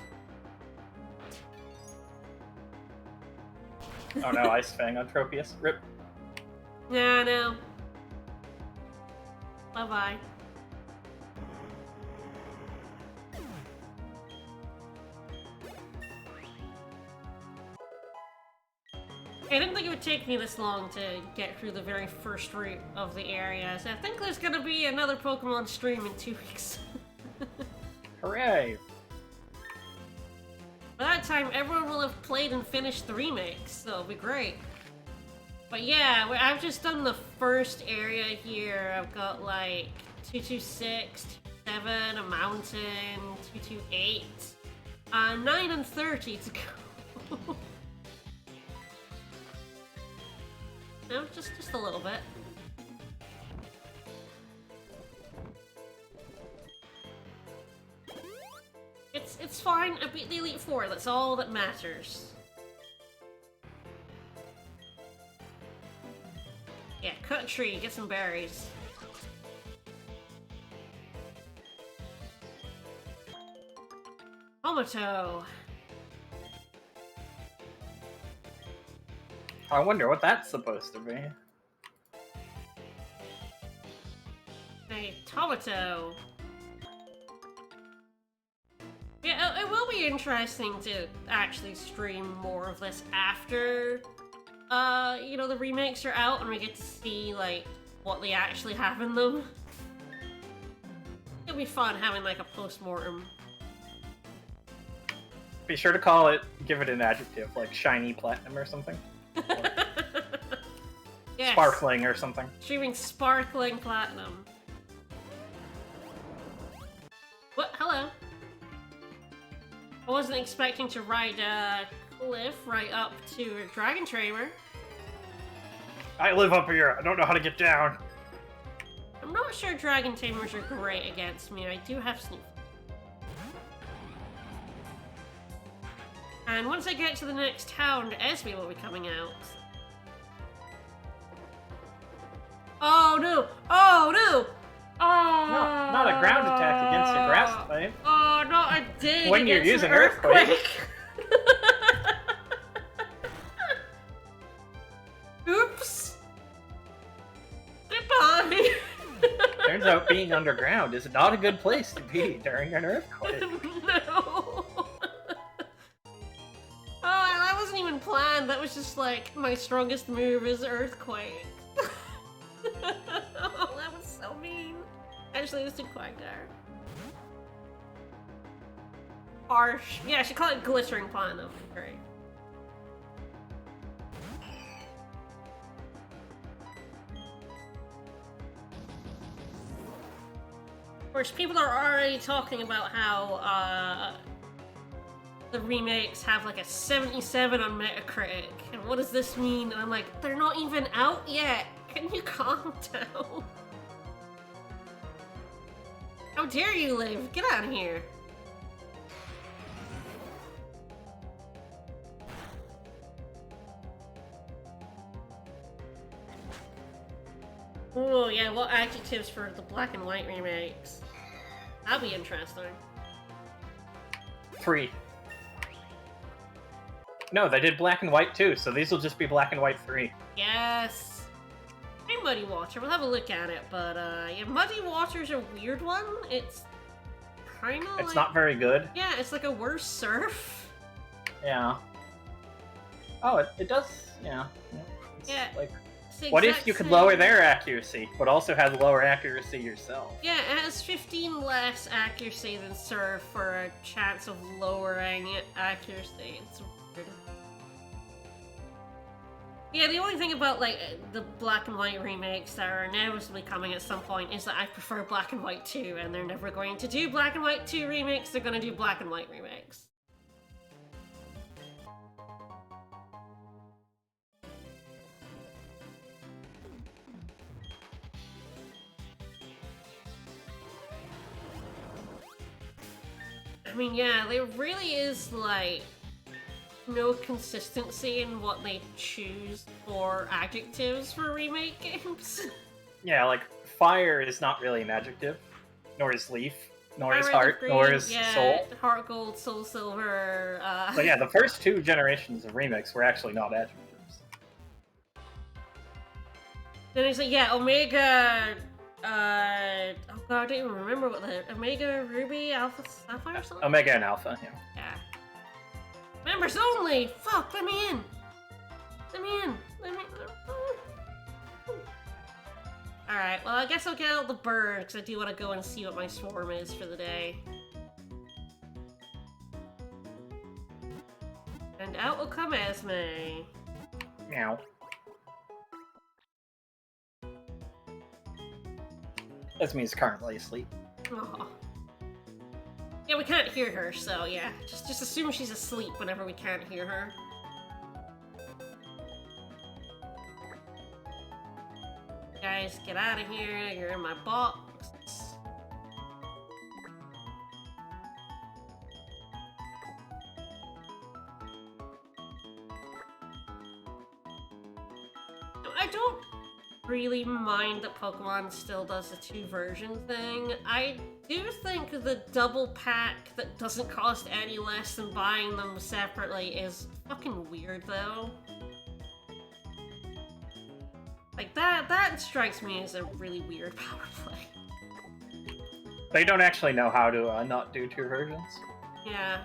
Speaker 2: Oh no, Ice Fang on Tropius. Rip.
Speaker 1: Yeah, I know. Bye-bye. I didn't think it would take me this long to get through the very first route of the area, so I think there's gonna be another Pokemon stream in 2 weeks.
Speaker 2: Hooray!
Speaker 1: By that time, everyone will have played and finished the remakes, so it'll be great. But yeah, I've just done the first area here. I've got like 226, 227, a mountain, 228, 9 and 30 to go. No, just a little bit. It's fine. I beat the Elite Four. That's all that matters. Yeah, cut a tree, get some berries. Tomato.
Speaker 2: I wonder what that's supposed to be.
Speaker 1: A Tomato. Yeah, it will be interesting to actually stream more of this after, you know, the remakes are out and we get to see, like, what they actually have in them. It'll be fun having, like, a post-mortem.
Speaker 2: Be sure to call it, give it an adjective, like shiny platinum or something.
Speaker 1: Yes.
Speaker 2: Sparkling or something.
Speaker 1: Streaming sparkling platinum. What? Hello. I wasn't expecting to ride a cliff right up to a Dragon Trainer.
Speaker 2: I live up here. I don't know how to get down.
Speaker 1: I'm not sure Dragon Tamers are great against me. I do have Sneak. And once I get to the next town, Esme will be coming out. Oh no! Oh no! Oh!
Speaker 2: No, not a ground attack against a grass type.
Speaker 1: Oh, not a dig
Speaker 2: When you're
Speaker 1: against
Speaker 2: using
Speaker 1: an
Speaker 2: Earthquake.
Speaker 1: Oops! Goodbye!
Speaker 2: Turns out being underground is not a good place to be during an earthquake.
Speaker 1: No! Oh, that wasn't even planned. That was just like my strongest move is Earthquake. Oh, that was so mean. Actually, it was too quiet there. Harsh. Yeah, I should call it Glittering Platinum. Great. Of course, people are already talking about how the remakes have like a 77 on Metacritic, and what does this mean? And I'm like, they're not even out yet. Can you calm down? How dare you live? Get out of here. Oh yeah, what adjectives for the black and white remakes? That'll be interesting.
Speaker 2: 3. No, they did black and white too, so these will just be black and white 3.
Speaker 1: Yes. Hey, Muddy Water. We'll have a look at it, but yeah, Muddy Water's a weird one. It's kind of.
Speaker 2: It's not very good.
Speaker 1: Yeah, it's like a worse surf.
Speaker 2: Yeah. Oh, it does. Yeah. It's
Speaker 1: Yeah.
Speaker 2: Like,
Speaker 1: It's the
Speaker 2: what if
Speaker 1: exact
Speaker 2: you could
Speaker 1: same-
Speaker 2: lower their accuracy, but also have lower accuracy yourself?
Speaker 1: Yeah, it has 15 less accuracy than surf for a chance of lowering accuracy. It's weird. Yeah, the only thing about like the black and white remakes that are inevitably coming at some point is that I prefer black and white 2, and they're never going to do black and white 2 remakes, they're gonna do black and white remakes. I mean, yeah, there really is like no consistency in what they choose for adjectives for remake games.
Speaker 2: Yeah, like fire is not really an adjective, nor is leaf, nor is
Speaker 1: Fire
Speaker 2: heart,
Speaker 1: Green,
Speaker 2: nor is
Speaker 1: yeah,
Speaker 2: soul.
Speaker 1: Heart Gold, Soul Silver.
Speaker 2: But yeah, the first 2 generations of remakes were actually not adjectives.
Speaker 1: Then it's like, yeah, Omega. Oh god, I don't even remember what the Omega Ruby Alpha Sapphire or something.
Speaker 2: Omega and Alpha, yeah.
Speaker 1: Yeah. Members only. Fuck, let me in. Let me in. Let me. All right. Well, I guess I'll get out the bird because I do want to go and see what my swarm is for the day. And out will come Esme.
Speaker 2: Meow. Esme's currently asleep.
Speaker 1: Aw. Yeah, we can't hear her, so yeah. Just assume she's asleep whenever we can't hear her. Guys, get out of here. You're in my box. I don't really mind that Pokemon still does the 2 version thing. I do think the double pack that doesn't cost any less than buying them separately is fucking weird, though. Like, that strikes me as a really weird power play.
Speaker 2: They don't actually know how to not do two versions.
Speaker 1: Yeah.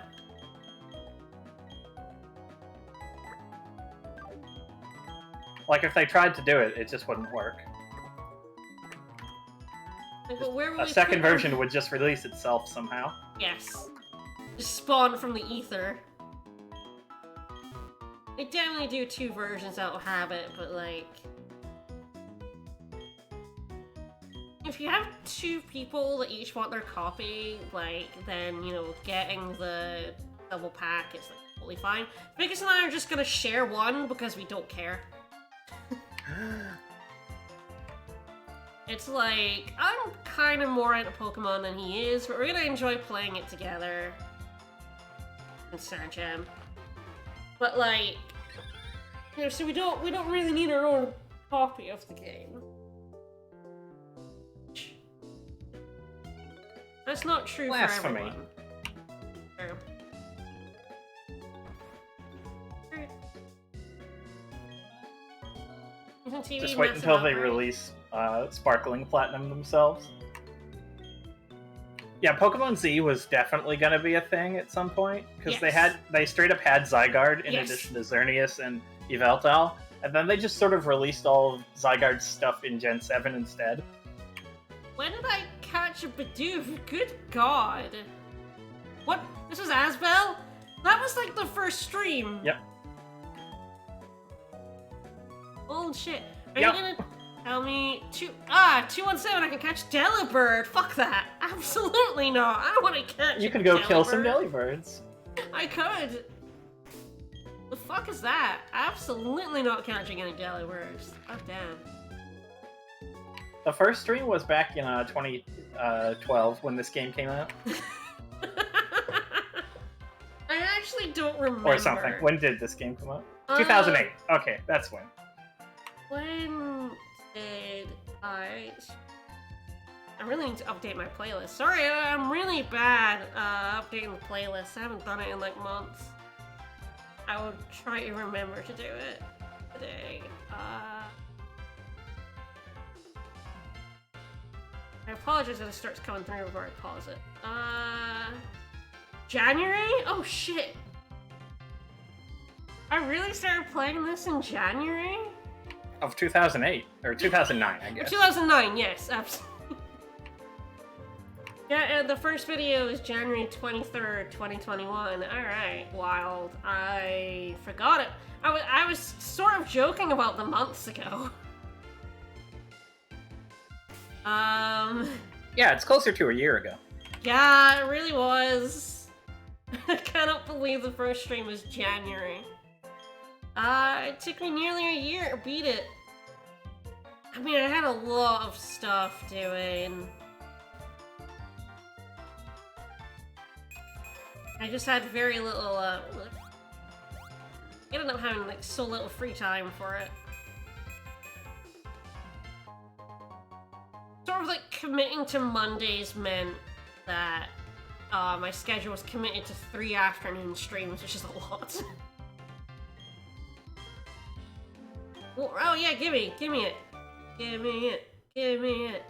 Speaker 2: Like, if they tried to do it, it just wouldn't work.
Speaker 1: Like, but where would
Speaker 2: A
Speaker 1: we
Speaker 2: second
Speaker 1: put them?
Speaker 2: version would just release itself somehow.
Speaker 1: Yes. Just spawn from the ether. They definitely do two versions out of habit, but like... if you have two people that each want their copy, like, then, you know, getting the double pack is, like, totally fine. Vegas and I are just gonna share one because we don't care. It's like, I'm kind of more into Pokemon than he is, but we're gonna enjoy playing it together. In Star Jam. But like, you know, so we don't really need our own copy of the game. That's not true
Speaker 2: Blasphemy.
Speaker 1: for everyone. Sure. Alright. Isn't TV
Speaker 2: Just wait
Speaker 1: messing
Speaker 2: until
Speaker 1: up,
Speaker 2: they
Speaker 1: right?
Speaker 2: release Sparkling Platinum themselves. Yeah, Pokemon Z was definitely going to be a thing at some point, because
Speaker 1: Yes.
Speaker 2: they straight up had Zygarde in
Speaker 1: Yes.
Speaker 2: addition to Xerneas and Yveltal, and then they just sort of released all of Zygarde's stuff in Gen 7 instead.
Speaker 1: When did I catch a Bidoof? Good god. What? This was Asbel? That was like the first stream.
Speaker 2: Yep.
Speaker 1: Oh shit. Are
Speaker 2: Yep.
Speaker 1: you gonna tell me 217 I can catch Delibird? Fuck that. Absolutely not. I don't want to catch
Speaker 2: You
Speaker 1: a
Speaker 2: could go kill some
Speaker 1: Delibird.
Speaker 2: Delibirds.
Speaker 1: I could. The fuck is that? Absolutely not catching any Delibirds. Oh damn.
Speaker 2: The first stream was back in 2012 when this game came out,
Speaker 1: I actually don't remember.
Speaker 2: or something. When did this game come out? 2008. Okay, that's when.
Speaker 1: When did I really need to update my playlist. Sorry, I'm really bad updating the playlist. I haven't done it in like months. I will try to remember to do it today. I apologize if it starts coming through before I pause it. January? Oh shit! I really started playing this in January?
Speaker 2: Of 2008 or 2009, I guess.
Speaker 1: 2009, yes, absolutely. Yeah, the first video is January 23rd, 2021. Alright, wild. I forgot it. I was sort of joking about the months ago.
Speaker 2: Yeah, it's closer to a year ago.
Speaker 1: Yeah, it really was. I cannot believe the first stream was January. It took me nearly a year to beat it. I mean, I had a lot of stuff doing. I just had very little, I ended up having, like, so little free time for it. Sort of, like, committing to Mondays meant that, my schedule was committed to 3 afternoon streams, which is a lot. Well, oh yeah, give me it. Give me it.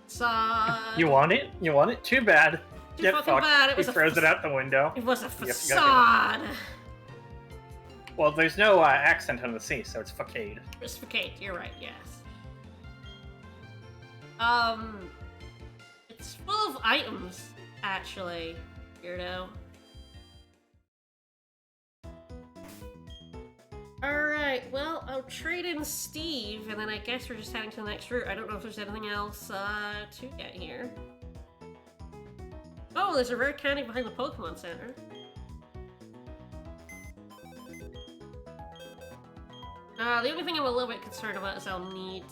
Speaker 1: Facade.
Speaker 2: You want it? You want it? Too bad.
Speaker 1: Too
Speaker 2: Get
Speaker 1: fucking
Speaker 2: fucked.
Speaker 1: bad. It was
Speaker 2: He
Speaker 1: a
Speaker 2: throws it out the window.
Speaker 1: It was a
Speaker 2: You gotta get it.
Speaker 1: facade.
Speaker 2: Well, there's no accent on the C, so it's facade.
Speaker 1: It's facade. You're right. Yes. It's full of items, actually. Weirdo. Alright, well, I'll trade in Steve, and then I guess we're just heading to the next route. I don't know if there's anything else to get here. Oh, there's a rare candy behind the Pokemon Center. The only thing I'm a little bit concerned about is I'll need,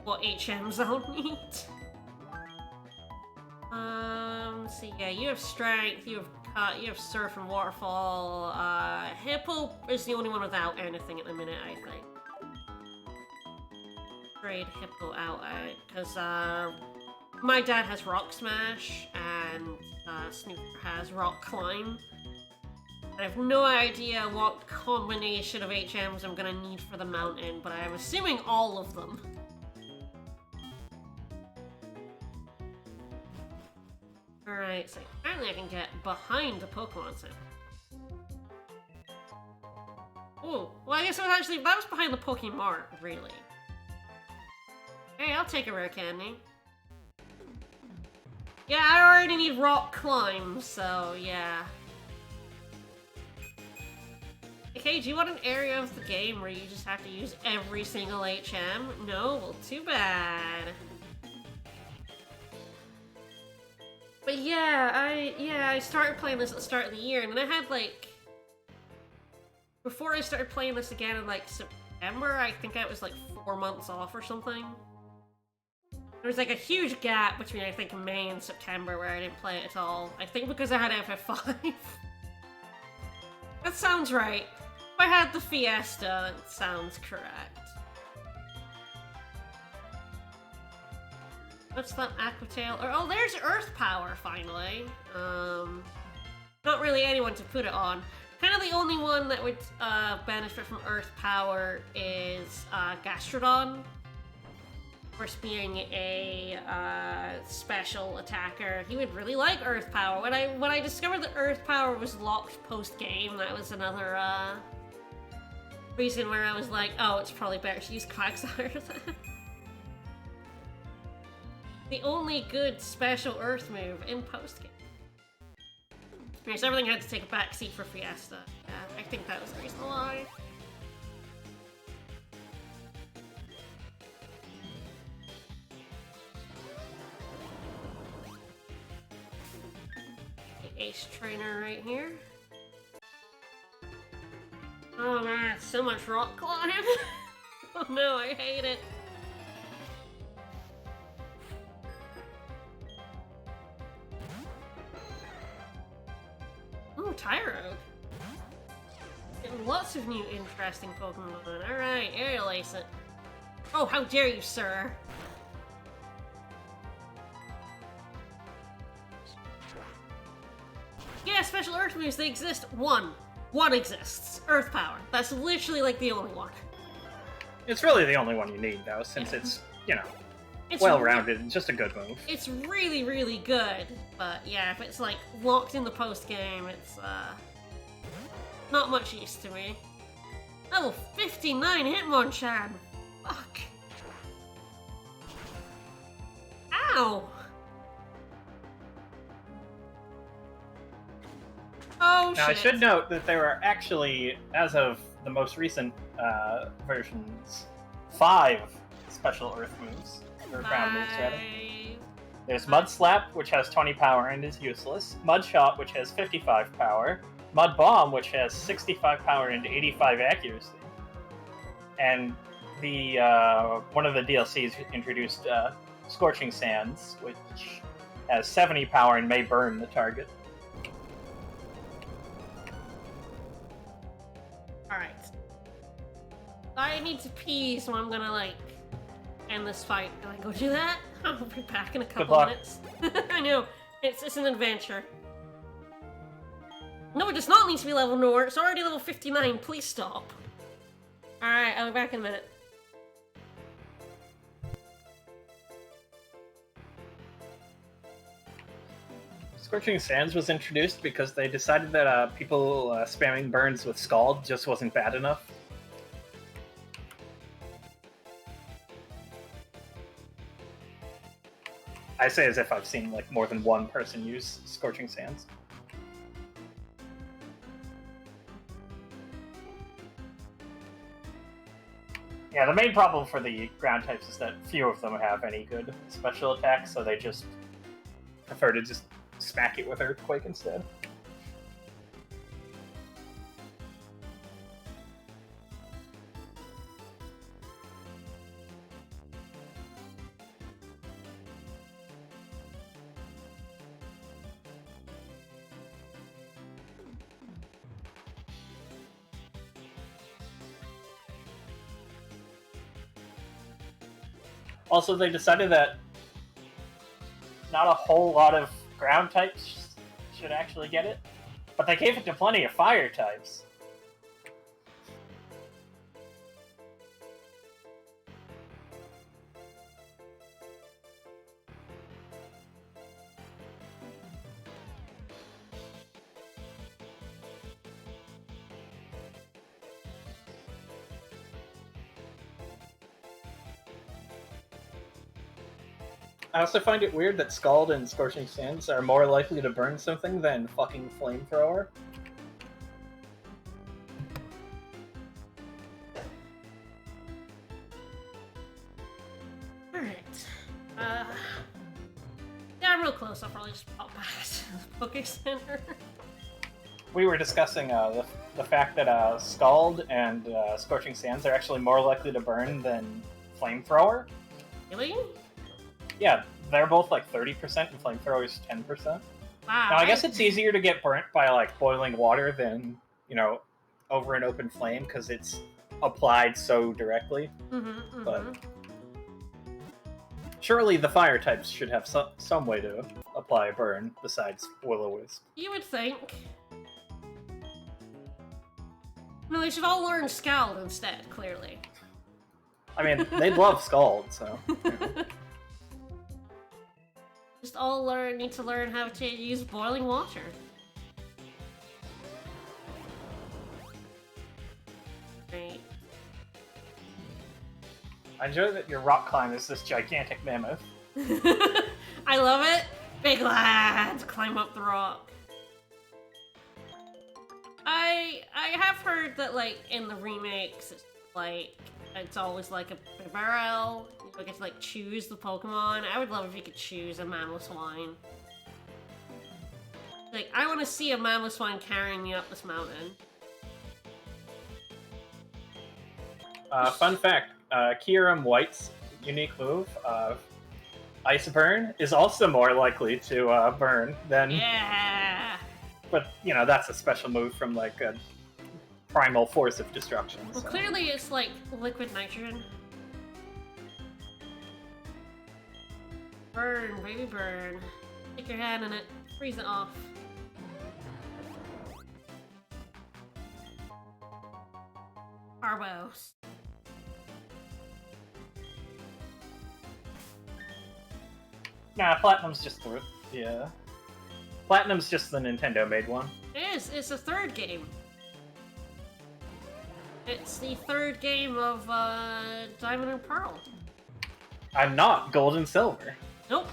Speaker 1: what HMs I'll need. So yeah, you have Strength, you have Cut, you have Surf and Waterfall. Hippo is the only one without anything at the minute, I think. trade Hippo out because my dad has Rock Smash and Snooper has Rock Climb. I have no idea what combination of HMs I'm gonna need for the mountain, but I'm assuming all of them. Alright, so apparently I can get behind the Pokemon Center. Oh, well I guess it was actually, that was behind the Pokemart, really. Hey, I'll take a rare candy. Yeah, I already need Rock Climb, so yeah. Okay, do you want an area of the game where you just have to use every single HM? No? Well, too bad. But yeah, I started playing this at the start of the year, and then I had like... Before I started playing this again in like September, I think I was like 4 months off or something. There was like a huge gap between I think May and September where I didn't play it at all. I think because I had FF5. That sounds right. If I had the Fiesta, that sounds correct. What's that Aquatail? Oh, there's Earth Power, finally. Not really anyone to put it on. Kind of the only one that would benefit from Earth Power is Gastrodon. Of course, being a special attacker, he would really like Earth Power. When I discovered that Earth Power was locked post-game, that was another reason where I was like, oh, it's probably better to use Quagsire then. The only good special Earth move in post-game. Yes, everything had to take a backseat for Fiesta. Yeah, I think that was the reason why. The Ace Trainer right here. Oh man, so much rock climbing. Oh no, I hate it. Ooh, Tyrogue. Getting lots of new interesting Pokemon. Alright, Aerial Ace it. Oh, how dare you, sir! Yeah, special Earth moves, they exist. One exists. Earth Power. That's literally like the only one.
Speaker 2: It's really the only one you need, though, since it's, you know, it's well-rounded and just a good move.
Speaker 1: It's really, really good, but yeah, if it's like locked in the post-game, it's not much use to me. Level 59 Hitmonchan! Fuck. Ow! Oh,
Speaker 2: now,
Speaker 1: shit.
Speaker 2: I should note that there are actually, as of the most recent versions, 5 special Earth moves. Or ground moves, rather. There's Mud Slap, which has 20 power and is useless. Mud Shot, which has 55 power. Mud Bomb, which has 65 power and 85 accuracy. And the one of the DLCs introduced Scorching Sands, which has 70 power and may burn the target.
Speaker 1: Alright. I need to pee, so I'm gonna, like, end this fight. Can I go do that? I'll be back in a couple minutes. I know. It's an adventure. No, it does not need to be level nor. It's already level 59. Please stop. Alright, I'll be back in a minute.
Speaker 2: Scorching Sands was introduced because they decided that people spamming burns with Scald just wasn't bad enough. I say as if I've seen like more than one person use Scorching Sands. Yeah, the main problem for the ground types is that few of them have any good special attacks, so they just prefer to just smack it with Earthquake instead. Also, they decided that not a whole lot of ground types should actually get it, but they gave it to plenty of fire types. I also find it weird that Scald and Scorching Sands are more likely to burn something than fucking Flamethrower.
Speaker 1: Alright. Yeah, I'm real close. I'll probably just pop past the Poké Center.
Speaker 2: We were discussing the fact that Scald and Scorching Sands are actually more likely to burn than Flamethrower.
Speaker 1: Really?
Speaker 2: Yeah, they're both like 30% and Flamethrower's 10%.
Speaker 1: Wow.
Speaker 2: Now, I guess it's easier to get burnt by like boiling water than, you know, over an open flame because it's applied so directly. But surely the fire types should have some way to apply a burn besides Will-O-Wisp.
Speaker 1: You would think. No, they should all learn Scald instead, clearly.
Speaker 2: I mean, they'd love Scald, so. You know.
Speaker 1: Just all need to learn how to use boiling water. Right.
Speaker 2: I enjoy that your rock climb is this gigantic mammoth.
Speaker 1: I love it. Big lads climb up the rock. I have heard that like in the remakes it's always like a barrel. You get to like choose the Pokemon. I would love if you could choose a Mamoswine. Like I want to see a Mamoswine carrying me up this mountain.
Speaker 2: Fun fact, Kyurem White's unique move, Ice Burn, is also more likely to burn than...
Speaker 1: Yeah!
Speaker 2: But, you know, that's a special move from, like, a primal force of destruction.
Speaker 1: Well,
Speaker 2: so.
Speaker 1: clearly it's, like, liquid nitrogen. Burn, baby, burn. Stick your hand in it. Freeze it off. Arbos.
Speaker 2: Nah, Platinum's just the... Yeah. Platinum's just the Nintendo-made one.
Speaker 1: It is. It's the third game. It's the third game of Diamond and Pearl.
Speaker 2: I'm not Gold and Silver.
Speaker 1: Nope.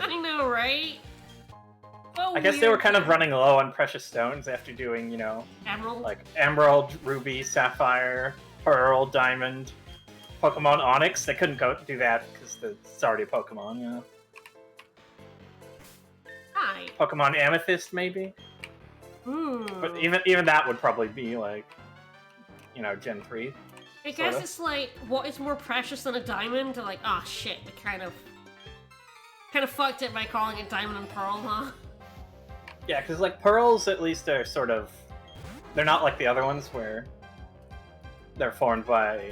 Speaker 1: I know, right? Oh,
Speaker 2: I guess they were kind of running low on precious stones after doing, you know...
Speaker 1: Emerald?
Speaker 2: Like Emerald, Ruby, Sapphire, Pearl, Diamond, Pokemon Onyx. They couldn't go do that because it's already a Pokemon, yeah.
Speaker 1: Hi.
Speaker 2: Pokemon Amethyst, maybe? But even that would probably be, like, you know, Gen 3.
Speaker 1: I guess it's like, what is more precious than a diamond? To like, ah, shit, we kind of fucked it by calling it Diamond and Pearl, huh?
Speaker 2: Yeah, because, like, Pearls at least are sort of... They're not like the other ones where they're formed by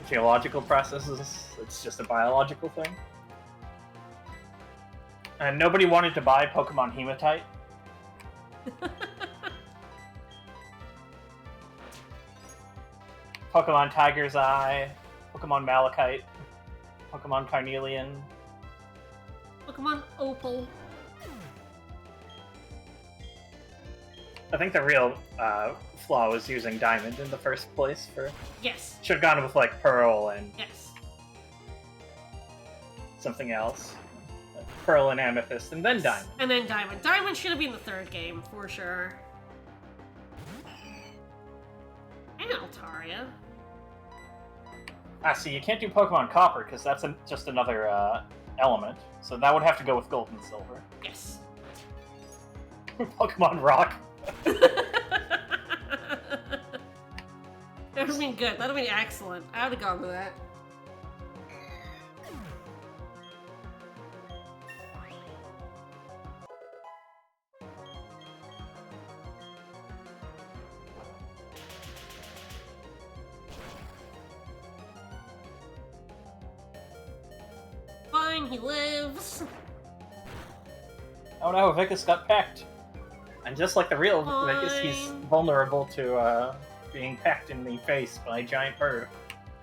Speaker 2: geological processes. It's just a biological thing. And nobody wanted to buy Pokemon Hematite. Pokemon Tiger's Eye, Pokemon Malachite, Pokemon Carnelian.
Speaker 1: Pokemon Opal.
Speaker 2: I think the real flaw was using Diamond in the first place for...
Speaker 1: Yes.
Speaker 2: Should have gone with, like, Pearl and
Speaker 1: Yes.
Speaker 2: something else. Pearl and Amethyst, and then Diamond.
Speaker 1: And then Diamond. Diamond should have been the third game, for sure. And Altaria.
Speaker 2: Ah, see, you can't do Pokemon Copper, because that's just another element. So that would have to go with Gold and Silver.
Speaker 1: Yes.
Speaker 2: Pokemon Rock.
Speaker 1: That would have been good. That would have been excellent. I would have gone with that. fine, he lives.
Speaker 2: Oh no, Vicus got pecked. And just like the real Vicus, he's vulnerable to being pecked in the face by a giant bird.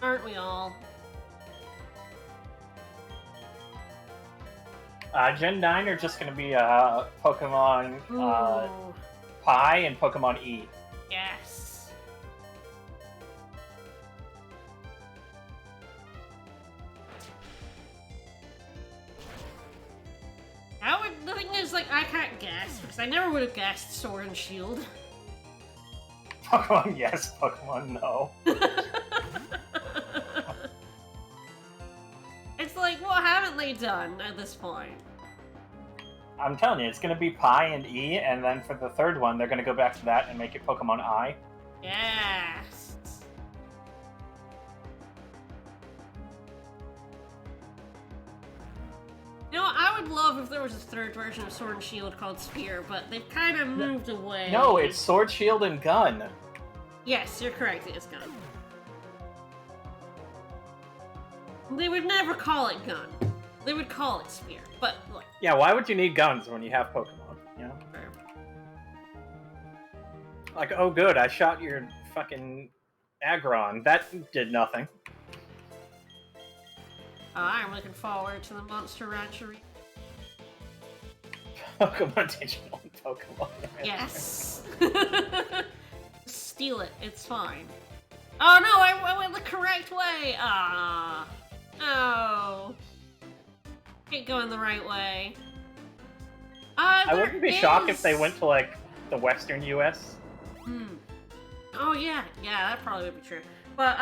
Speaker 1: Aren't we all?
Speaker 2: Gen 9 are just going to be Pokemon Pi and Pokemon E.
Speaker 1: Yes. The thing is, like, I can't guess, because I never would have guessed Sword and Shield.
Speaker 2: Pokemon yes, Pokemon no.
Speaker 1: It's like, what haven't they done at this point?
Speaker 2: I'm telling you, it's going to be Pi and E, and then for the third one, they're going to go back to that and make it Pokemon I.
Speaker 1: Yes. You know, I would love if there was a third version of Sword and Shield called Sphere, but they've kind of moved away.
Speaker 2: No, it's Sword, Shield, and Gun.
Speaker 1: Yes, you're correct, it is Gun. They would never call it Gun. They would call it Sphere, but look.
Speaker 2: Yeah, why would you need guns when you have Pokemon, you know?
Speaker 1: Sure.
Speaker 2: Like, oh good, I shot your fucking Aggron. That did nothing.
Speaker 1: I'm looking forward to the Monster Ranchery.
Speaker 2: Pokemon Digital and Pokemon.
Speaker 1: Yes! Steal it, it's fine. Oh no, I went the correct way! Ah. Oh. Can't go in the right way.
Speaker 2: I wouldn't be shocked if they went to, like, the western US.
Speaker 1: Oh yeah, that probably would be true. But,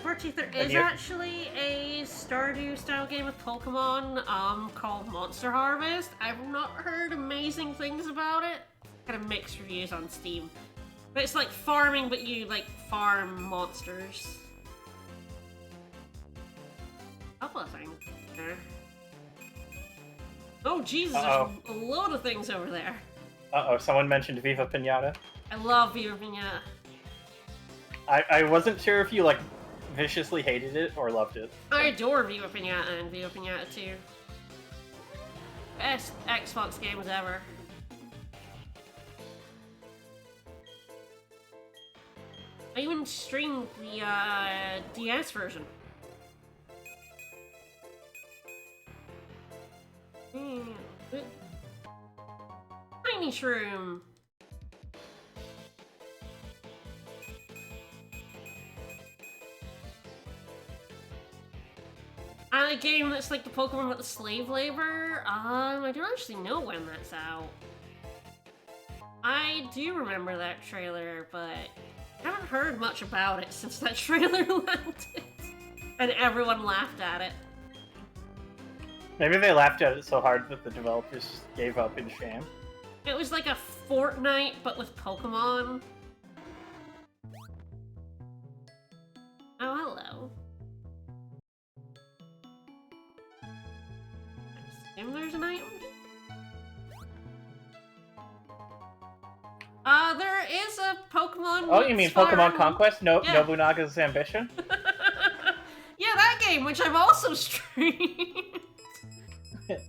Speaker 1: Bertie, there is actually a Stardew-style game with Pokemon, called Monster Harvest. I've not heard amazing things about it. Kind of mixed reviews on Steam. But it's like farming, but you, like, farm monsters. Couple of things there. Oh, Jesus, there's a load of things over there.
Speaker 2: Uh-oh, someone mentioned Viva Pinata.
Speaker 1: I love Viva Pinata.
Speaker 2: I wasn't sure if you, like, viciously hated it or loved it.
Speaker 1: I adore Viva Pinata and Viva Pinata 2. Best Xbox games ever. I even streamed the DS version. Tiny Shroom. A game that's like the Pokemon with the slave labor. I don't actually know when that's out. I do remember that trailer, but I haven't heard much about it since that trailer landed. And everyone laughed at it.
Speaker 2: Maybe they laughed at it so hard that the developers gave up in shame.
Speaker 1: It was like a Fortnite, but with Pokemon. Oh, hello. I assume there's an item. There is a Pokemon.
Speaker 2: Oh, you mean Pokemon Conquest? No,
Speaker 1: yeah.
Speaker 2: Nobunaga's Ambition?
Speaker 1: Yeah, that game, which I've also streamed.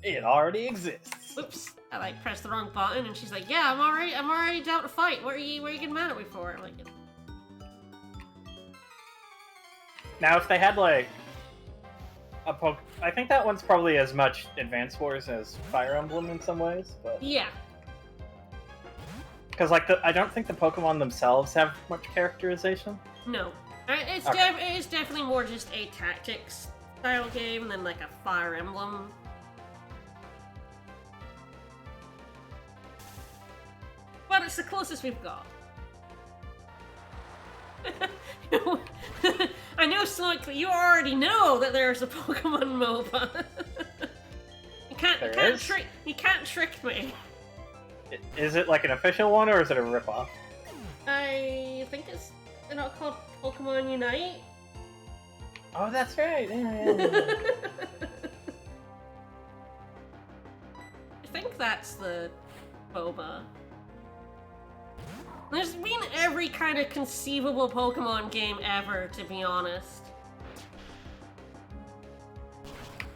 Speaker 2: It already exists.
Speaker 1: Oops, I like pressed the wrong button, and she's like, "Yeah, I'm already down to fight. What are you getting mad at me for?" I'm like,
Speaker 2: now, if they had like I think that one's probably as much Advance Wars as Fire Emblem in some ways, but
Speaker 1: yeah.
Speaker 2: Because like I don't think the Pokemon themselves have much characterization.
Speaker 1: No, it is definitely more just a tactics style game than like a Fire Emblem. But it's the closest we've got. I know, Sonic, that you already know that there's a Pokemon MOBA. You can't trick me.
Speaker 2: Is it like an official one, or is it a ripoff?
Speaker 1: I think it's not called Pokemon Unite.
Speaker 2: Oh, that's right. Yeah.
Speaker 1: I think that's the MOBA. There's been every kind of conceivable Pokemon game ever, to be honest.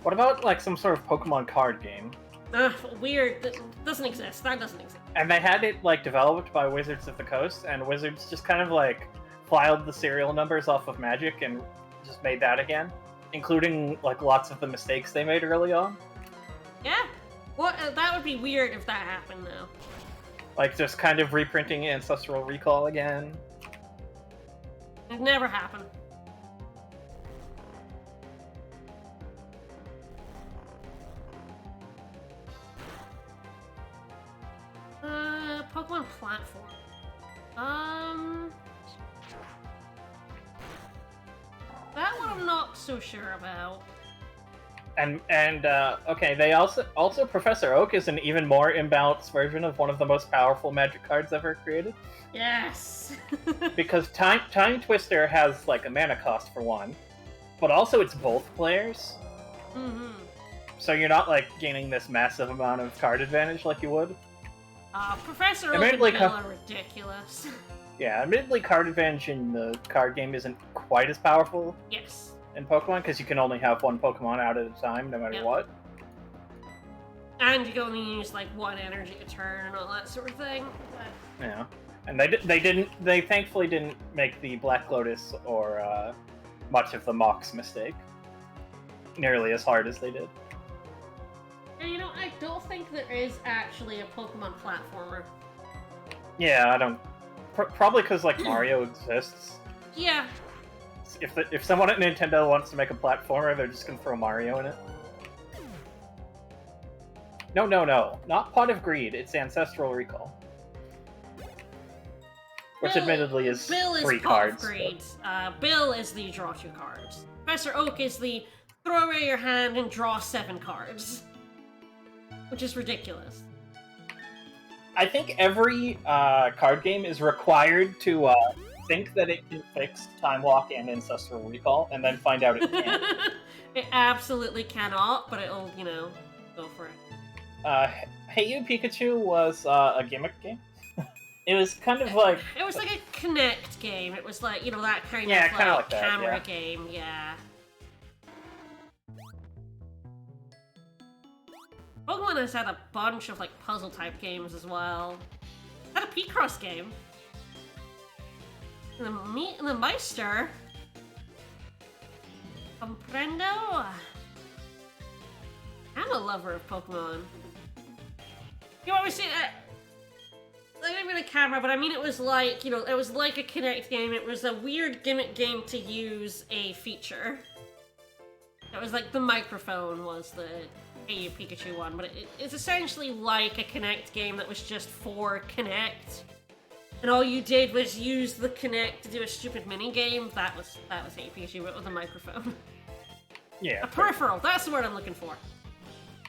Speaker 2: What about like some sort of Pokemon card game?
Speaker 1: Weird. That doesn't exist. That doesn't exist.
Speaker 2: And they had it like developed by Wizards of the Coast, and Wizards just kind of like filed the serial numbers off of Magic and just made that again, including like lots of the mistakes they made early on.
Speaker 1: Yeah. What? That would be weird if that happened, though.
Speaker 2: Like just kind of reprinting Ancestral Recall again.
Speaker 1: It never happened. Pokemon platform. That one I'm not so sure about.
Speaker 2: And okay, they also Professor Oak is an even more imbalanced version of one of the most powerful Magic cards ever created.
Speaker 1: Yes.
Speaker 2: Because Time Twister has like a mana cost for one, but also it's both players.
Speaker 1: Mm-hmm.
Speaker 2: So you're not like gaining this massive amount of card advantage like you would.
Speaker 1: Professor Oak and
Speaker 2: Admittedly,
Speaker 1: Bill are ridiculous.
Speaker 2: Yeah, admittedly, card advantage in the card game isn't quite as powerful
Speaker 1: Yes.
Speaker 2: in Pokemon because you can only have one Pokemon out at a time, no matter what.
Speaker 1: And you can only use like one energy a turn and all that sort of thing. But...
Speaker 2: Yeah, and they thankfully didn't make the Black Lotus or much of the Mox mistake nearly as hard as they did.
Speaker 1: And you know, I don't think there is actually a Pokemon platformer.
Speaker 2: Yeah, I don't. Probably because like Mario exists.
Speaker 1: Yeah.
Speaker 2: If someone at Nintendo wants to make a platformer, they're just gonna throw Mario in it. No, not Pot of Greed. It's Ancestral Recall, which admittedly is
Speaker 1: Bill is
Speaker 2: 3
Speaker 1: Pot
Speaker 2: cards.
Speaker 1: Of Greed. Bill is the draw 2 cards. Professor Oak is the throw away your hand and draw 7 cards, which is ridiculous.
Speaker 2: I think every card game is required to think that it can fix Time Lock and Ancestral Recall, and then find out it can't.
Speaker 1: It absolutely cannot, but it'll, you know, go for it.
Speaker 2: Hey You Pikachu was a gimmick game. It was kind of like...
Speaker 1: It was like a Connect game. It was like, you know, that kind of
Speaker 2: like that,
Speaker 1: camera
Speaker 2: yeah.
Speaker 1: game, yeah. Pokemon has had a bunch of like puzzle type games as well. Had a Picross game. And the Meister. Comprendo. I'm a lover of Pokemon. You always see that. I didn't mean a camera, but I mean it was like, you know, it was like a Kinect game. It was a weird gimmick game to use a feature. It was like the microphone was the Hey You Pikachu one, but it's essentially like a Kinect game that was just for Kinect. And all you did was use the Kinect to do a stupid mini game. That was Hey You Pikachu, but with a microphone.
Speaker 2: Yeah.
Speaker 1: A peripheral, that's the word I'm looking for.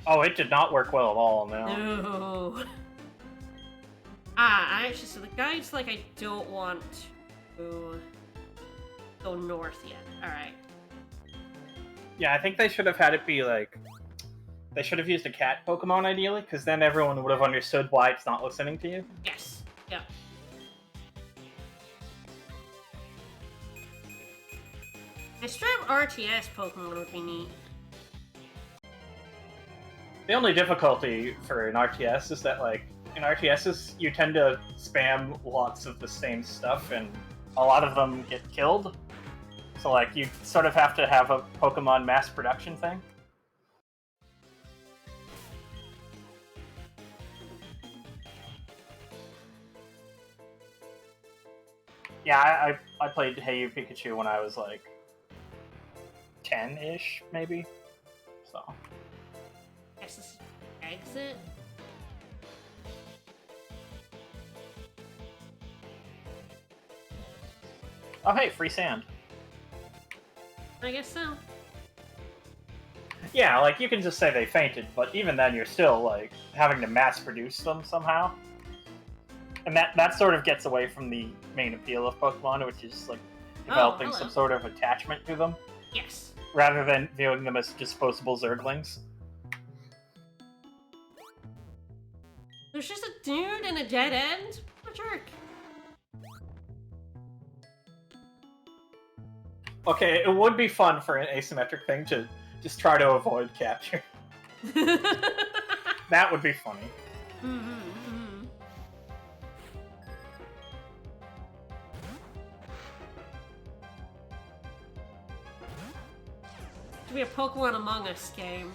Speaker 2: Oh, it did not work well at all, no.
Speaker 1: No. Actually, so the guide's like I don't want to go north yet. Alright.
Speaker 2: Yeah, I think they should have had it be like... They should have used a cat Pokemon, ideally, because then everyone would have understood why it's not listening to you.
Speaker 1: Yes. Yeah. A strip RTS Pokemon would be neat.
Speaker 2: The only difficulty for an RTS is that, like, in RTSs, you tend to spam lots of the same stuff, and a lot of them get killed. So, like, you sort of have to have a Pokemon mass production thing. Yeah, I played Hey You Pikachu when I was, like, 10-ish, maybe. So.
Speaker 1: Guess this is exit.
Speaker 2: Oh, hey, free sand.
Speaker 1: I guess so.
Speaker 2: Yeah, like, you can just say they fainted, but even then you're still, like, having to mass-produce them somehow. And that sort of gets away from the main appeal of Pokemon, which is, like, developing some sort of attachment to them.
Speaker 1: Yes.
Speaker 2: Rather than viewing them as disposable Zerglings.
Speaker 1: There's just a dude in a dead end? What a jerk.
Speaker 2: Okay, it would be fun for an asymmetric thing to Just try to avoid capture. That would be funny.
Speaker 1: To be a Pokemon Among Us game.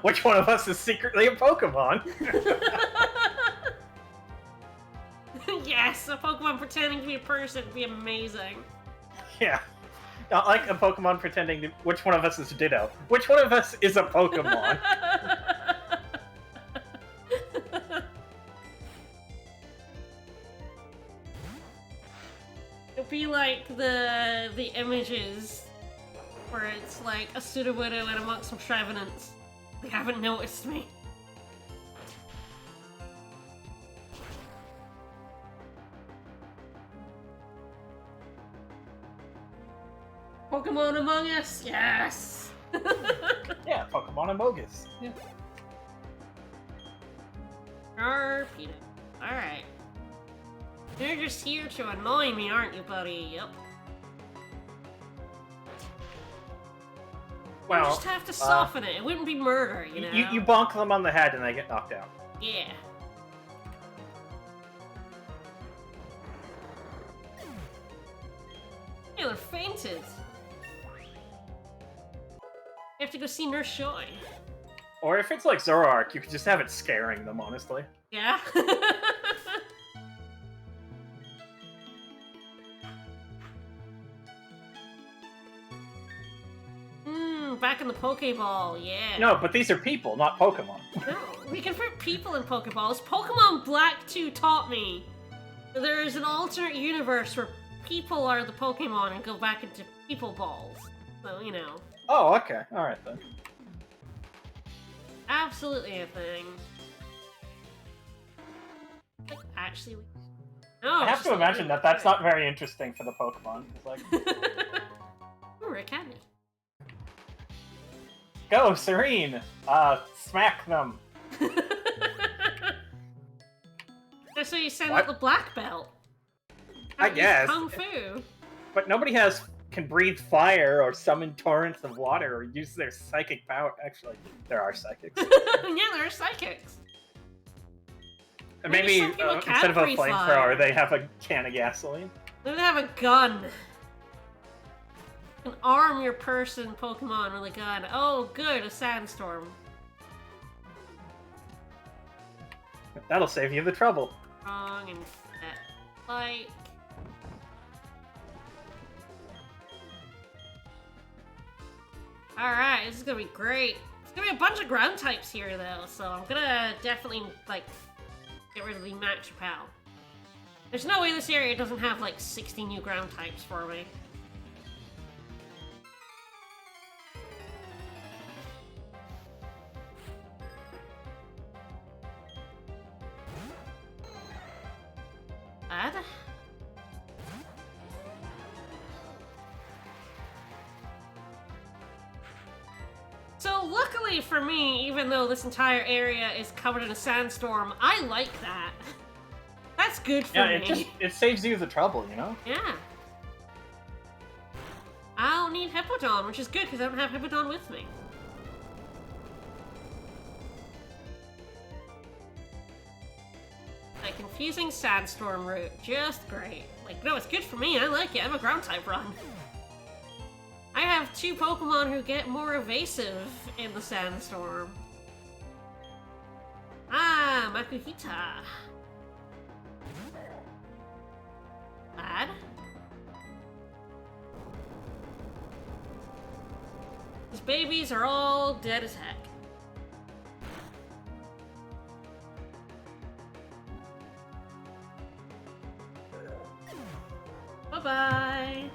Speaker 2: Which one of us is secretly a Pokemon?
Speaker 1: Yes, a Pokemon pretending to be a person would be amazing.
Speaker 2: Yeah. Not like a Pokemon pretending to... Which one of us is Ditto? Which one of us is a Pokemon?
Speaker 1: It'd be like the images where it's like a Sudowoodo and amongst some Trevenants. They haven't noticed me. Pokemon Among Us, yes!
Speaker 2: Yeah, Pokemon Amogus. Yeah.
Speaker 1: Torpedo. Alright. You're just here to annoy me, aren't you, buddy? Yep.
Speaker 2: Well,
Speaker 1: you just have to soften it. It wouldn't be murder, you know?
Speaker 2: You bonk them on the head and they get knocked out.
Speaker 1: Yeah. Yeah, they're fainted. You have to go see Nurse Joy.
Speaker 2: Or if it's like Zoroark, you could just have it scaring them, honestly.
Speaker 1: Yeah? Back in the Pokeball, yeah.
Speaker 2: No, but these are people, not Pokemon.
Speaker 1: No, we can put people in Pokeballs. Pokemon Black 2 taught me there is an alternate universe where people are the Pokemon and go back into people balls. So, you know.
Speaker 2: Oh, okay. Alright then.
Speaker 1: Absolutely a thing. Like, actually, no,
Speaker 2: I have to imagine that that's not very interesting for the Pokemon. It's like,
Speaker 1: Ooh, Rick Candy.
Speaker 2: go, Serene! Smack them!
Speaker 1: That's why you send out the black belt.
Speaker 2: I guess.
Speaker 1: Kung Fu.
Speaker 2: But nobody can breathe fire or summon torrents of water or use their psychic power. Actually, there are psychics.
Speaker 1: Yeah, there are psychics.
Speaker 2: And maybe instead of a flamethrower, they have a can of gasoline.
Speaker 1: They have a gun. You can arm your person Pokemon with a gun. Oh, good, a sandstorm.
Speaker 2: That'll save you the trouble.
Speaker 1: Wrong and set. Like. Alright, this is gonna be great. There's gonna be a bunch of ground types here, though, so I'm gonna definitely, like, get rid of the Max Repel. There's no way this area doesn't have, like, 60 new ground types for me. Add? So luckily for me, even though this entire area is covered in a sandstorm, I like that. That's good for me.
Speaker 2: It saves you the trouble, you know?
Speaker 1: Yeah. I don't need Hippodon, which is good because I don't have Hippodon with me. A confusing sandstorm route, just great. Like, no, it's good for me, I like it, I'm a ground type run. I have 2 Pokemon who get more evasive in the sandstorm. Ah, Makuhita. Bad. These babies are all dead as heck. Bye-bye.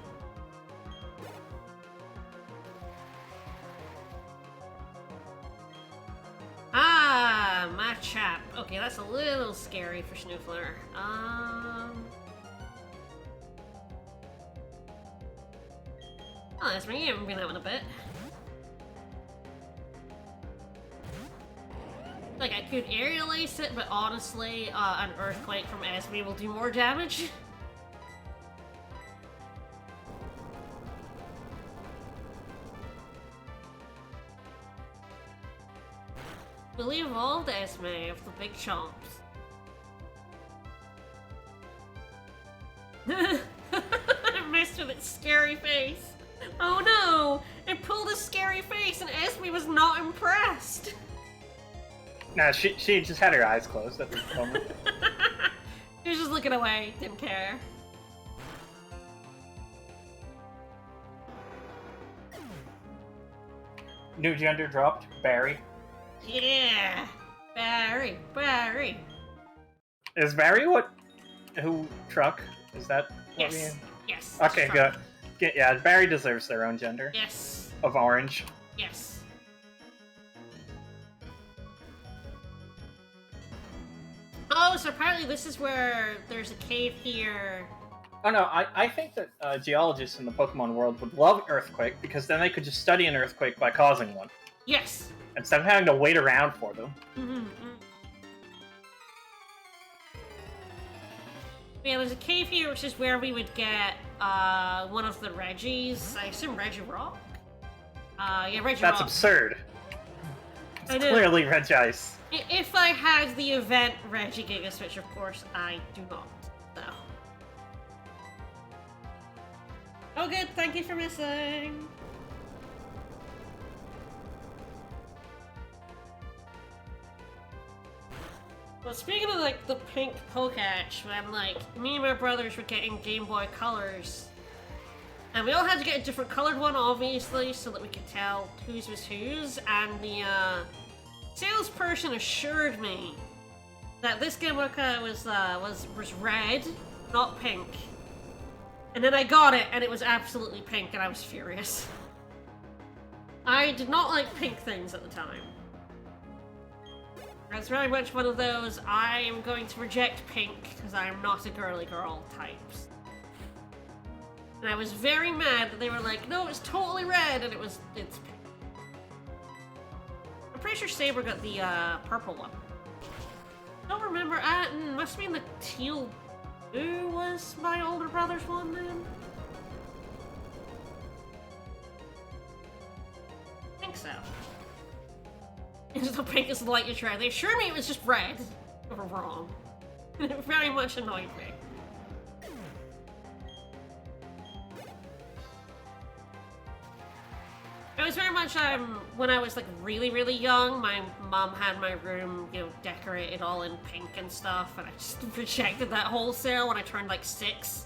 Speaker 1: Ah, my chap. Okay, that's a little scary for Schnoofler. Oh, that's me. I haven't been out in a bit. Like, I could aerial ace it, but honestly, an Earthquake from Esme will do more damage. fully evolved Esme of the big chomps. I messed with its scary face. Oh no! It pulled a scary face and Esme was not impressed.
Speaker 2: Nah, she just had her eyes closed at the moment.
Speaker 1: She was just looking away, didn't care.
Speaker 2: New gender dropped. Barry.
Speaker 1: Yeah! Barry! Barry!
Speaker 2: Is Barry who truck? Is that what
Speaker 1: Yes. Yes.
Speaker 2: Okay,
Speaker 1: sure.
Speaker 2: good. Yeah, Barry deserves their own gender.
Speaker 1: Yes.
Speaker 2: Of orange.
Speaker 1: Yes. Oh, so apparently this is where there's a cave here.
Speaker 2: Oh no, I think that geologists in the Pokemon world would love Earthquake because then they could just study an earthquake by causing one.
Speaker 1: Yes.
Speaker 2: Instead of having to wait around for them.
Speaker 1: Yeah, there's a cave here, which is where we would get one of the Reggies. I assume Regirock? Yeah, Regirock.
Speaker 2: That's absurd. It's clearly Regice.
Speaker 1: If I had the event Regigigas, which of course I do not, so. Oh good, thank you for missing. Well, speaking of, like, the pink Pokach, when, like, me and my brothers were getting Game Boy Colors, and we all had to get a different colored one, obviously, so that we could tell whose was whose, and the, salesperson assured me that this Game Boy Color was red, not pink. And then I got it, and it was absolutely pink, and I was furious. I did not like pink things at the time. It's very much one of those, I am going to reject pink because I am not a girly girl types. And I was very mad that they were like, no, it's totally red, and it's pink. I'm pretty sure Saber got the purple one. I don't remember, must have been the teal blue was my older brother's one then? I think so. It's the pinkest light you try. They assured me it was just red. They were wrong. And it very much annoyed me. It was very much, when I was, like, really, really young, my mom had my room, you know, decorated all in pink and stuff, and I just rejected that wholesale when I turned, like, 6,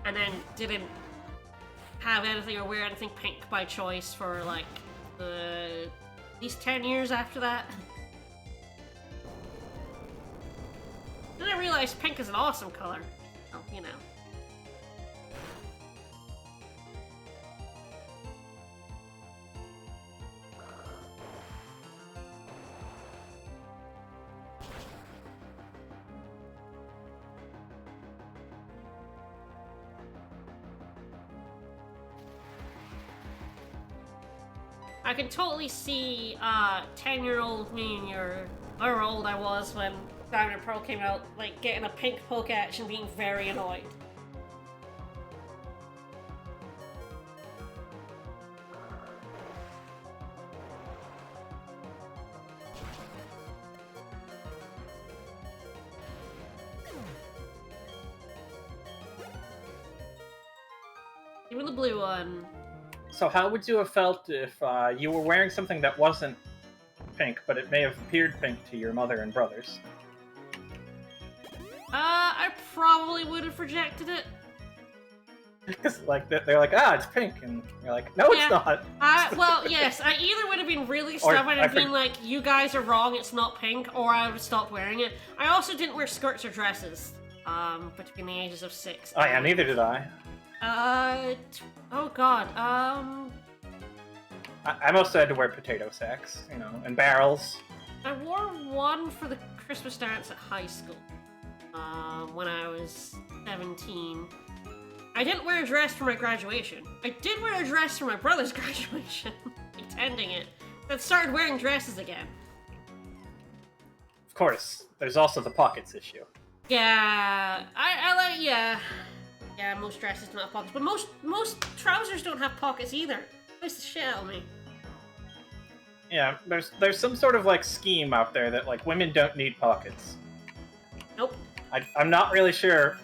Speaker 1: and then didn't have anything or wear anything pink by choice for, like, at least 10 years after that. Then I realized pink is an awesome color. Oh, you know. I can totally see 10-year-old me and however old I was when Diamond and Pearl came out, like getting a pink Pokach and being very annoyed. Even the blue one.
Speaker 2: So how would you have felt if you were wearing something that wasn't pink, but it may have appeared pink to your mother and brothers?
Speaker 1: I probably would have rejected it.
Speaker 2: Because, like, they're like, it's pink, and you're like, no,
Speaker 1: Yeah.
Speaker 2: it's not.
Speaker 1: Well, yes, I either would have been really stubborn and been like, you guys are wrong, it's not pink, or I would have stopped wearing it. I also didn't wear skirts or dresses, between the ages of 6.
Speaker 2: Oh yeah, neither did I.
Speaker 1: Oh god,
Speaker 2: I mostly had to wear potato sacks, you know, and barrels.
Speaker 1: I wore one for the Christmas dance at high school, when I was 17. I didn't wear a dress for my graduation. I did wear a dress for my brother's graduation, attending it, but started wearing dresses again.
Speaker 2: Of course, there's also the pockets issue.
Speaker 1: Yeah, I like, yeah, most dresses don't have pockets, but most trousers don't have pockets either. Nice the shit out of me.
Speaker 2: Yeah, there's some sort of like scheme out there that like women don't need pockets.
Speaker 1: Nope.
Speaker 2: I'm not really sure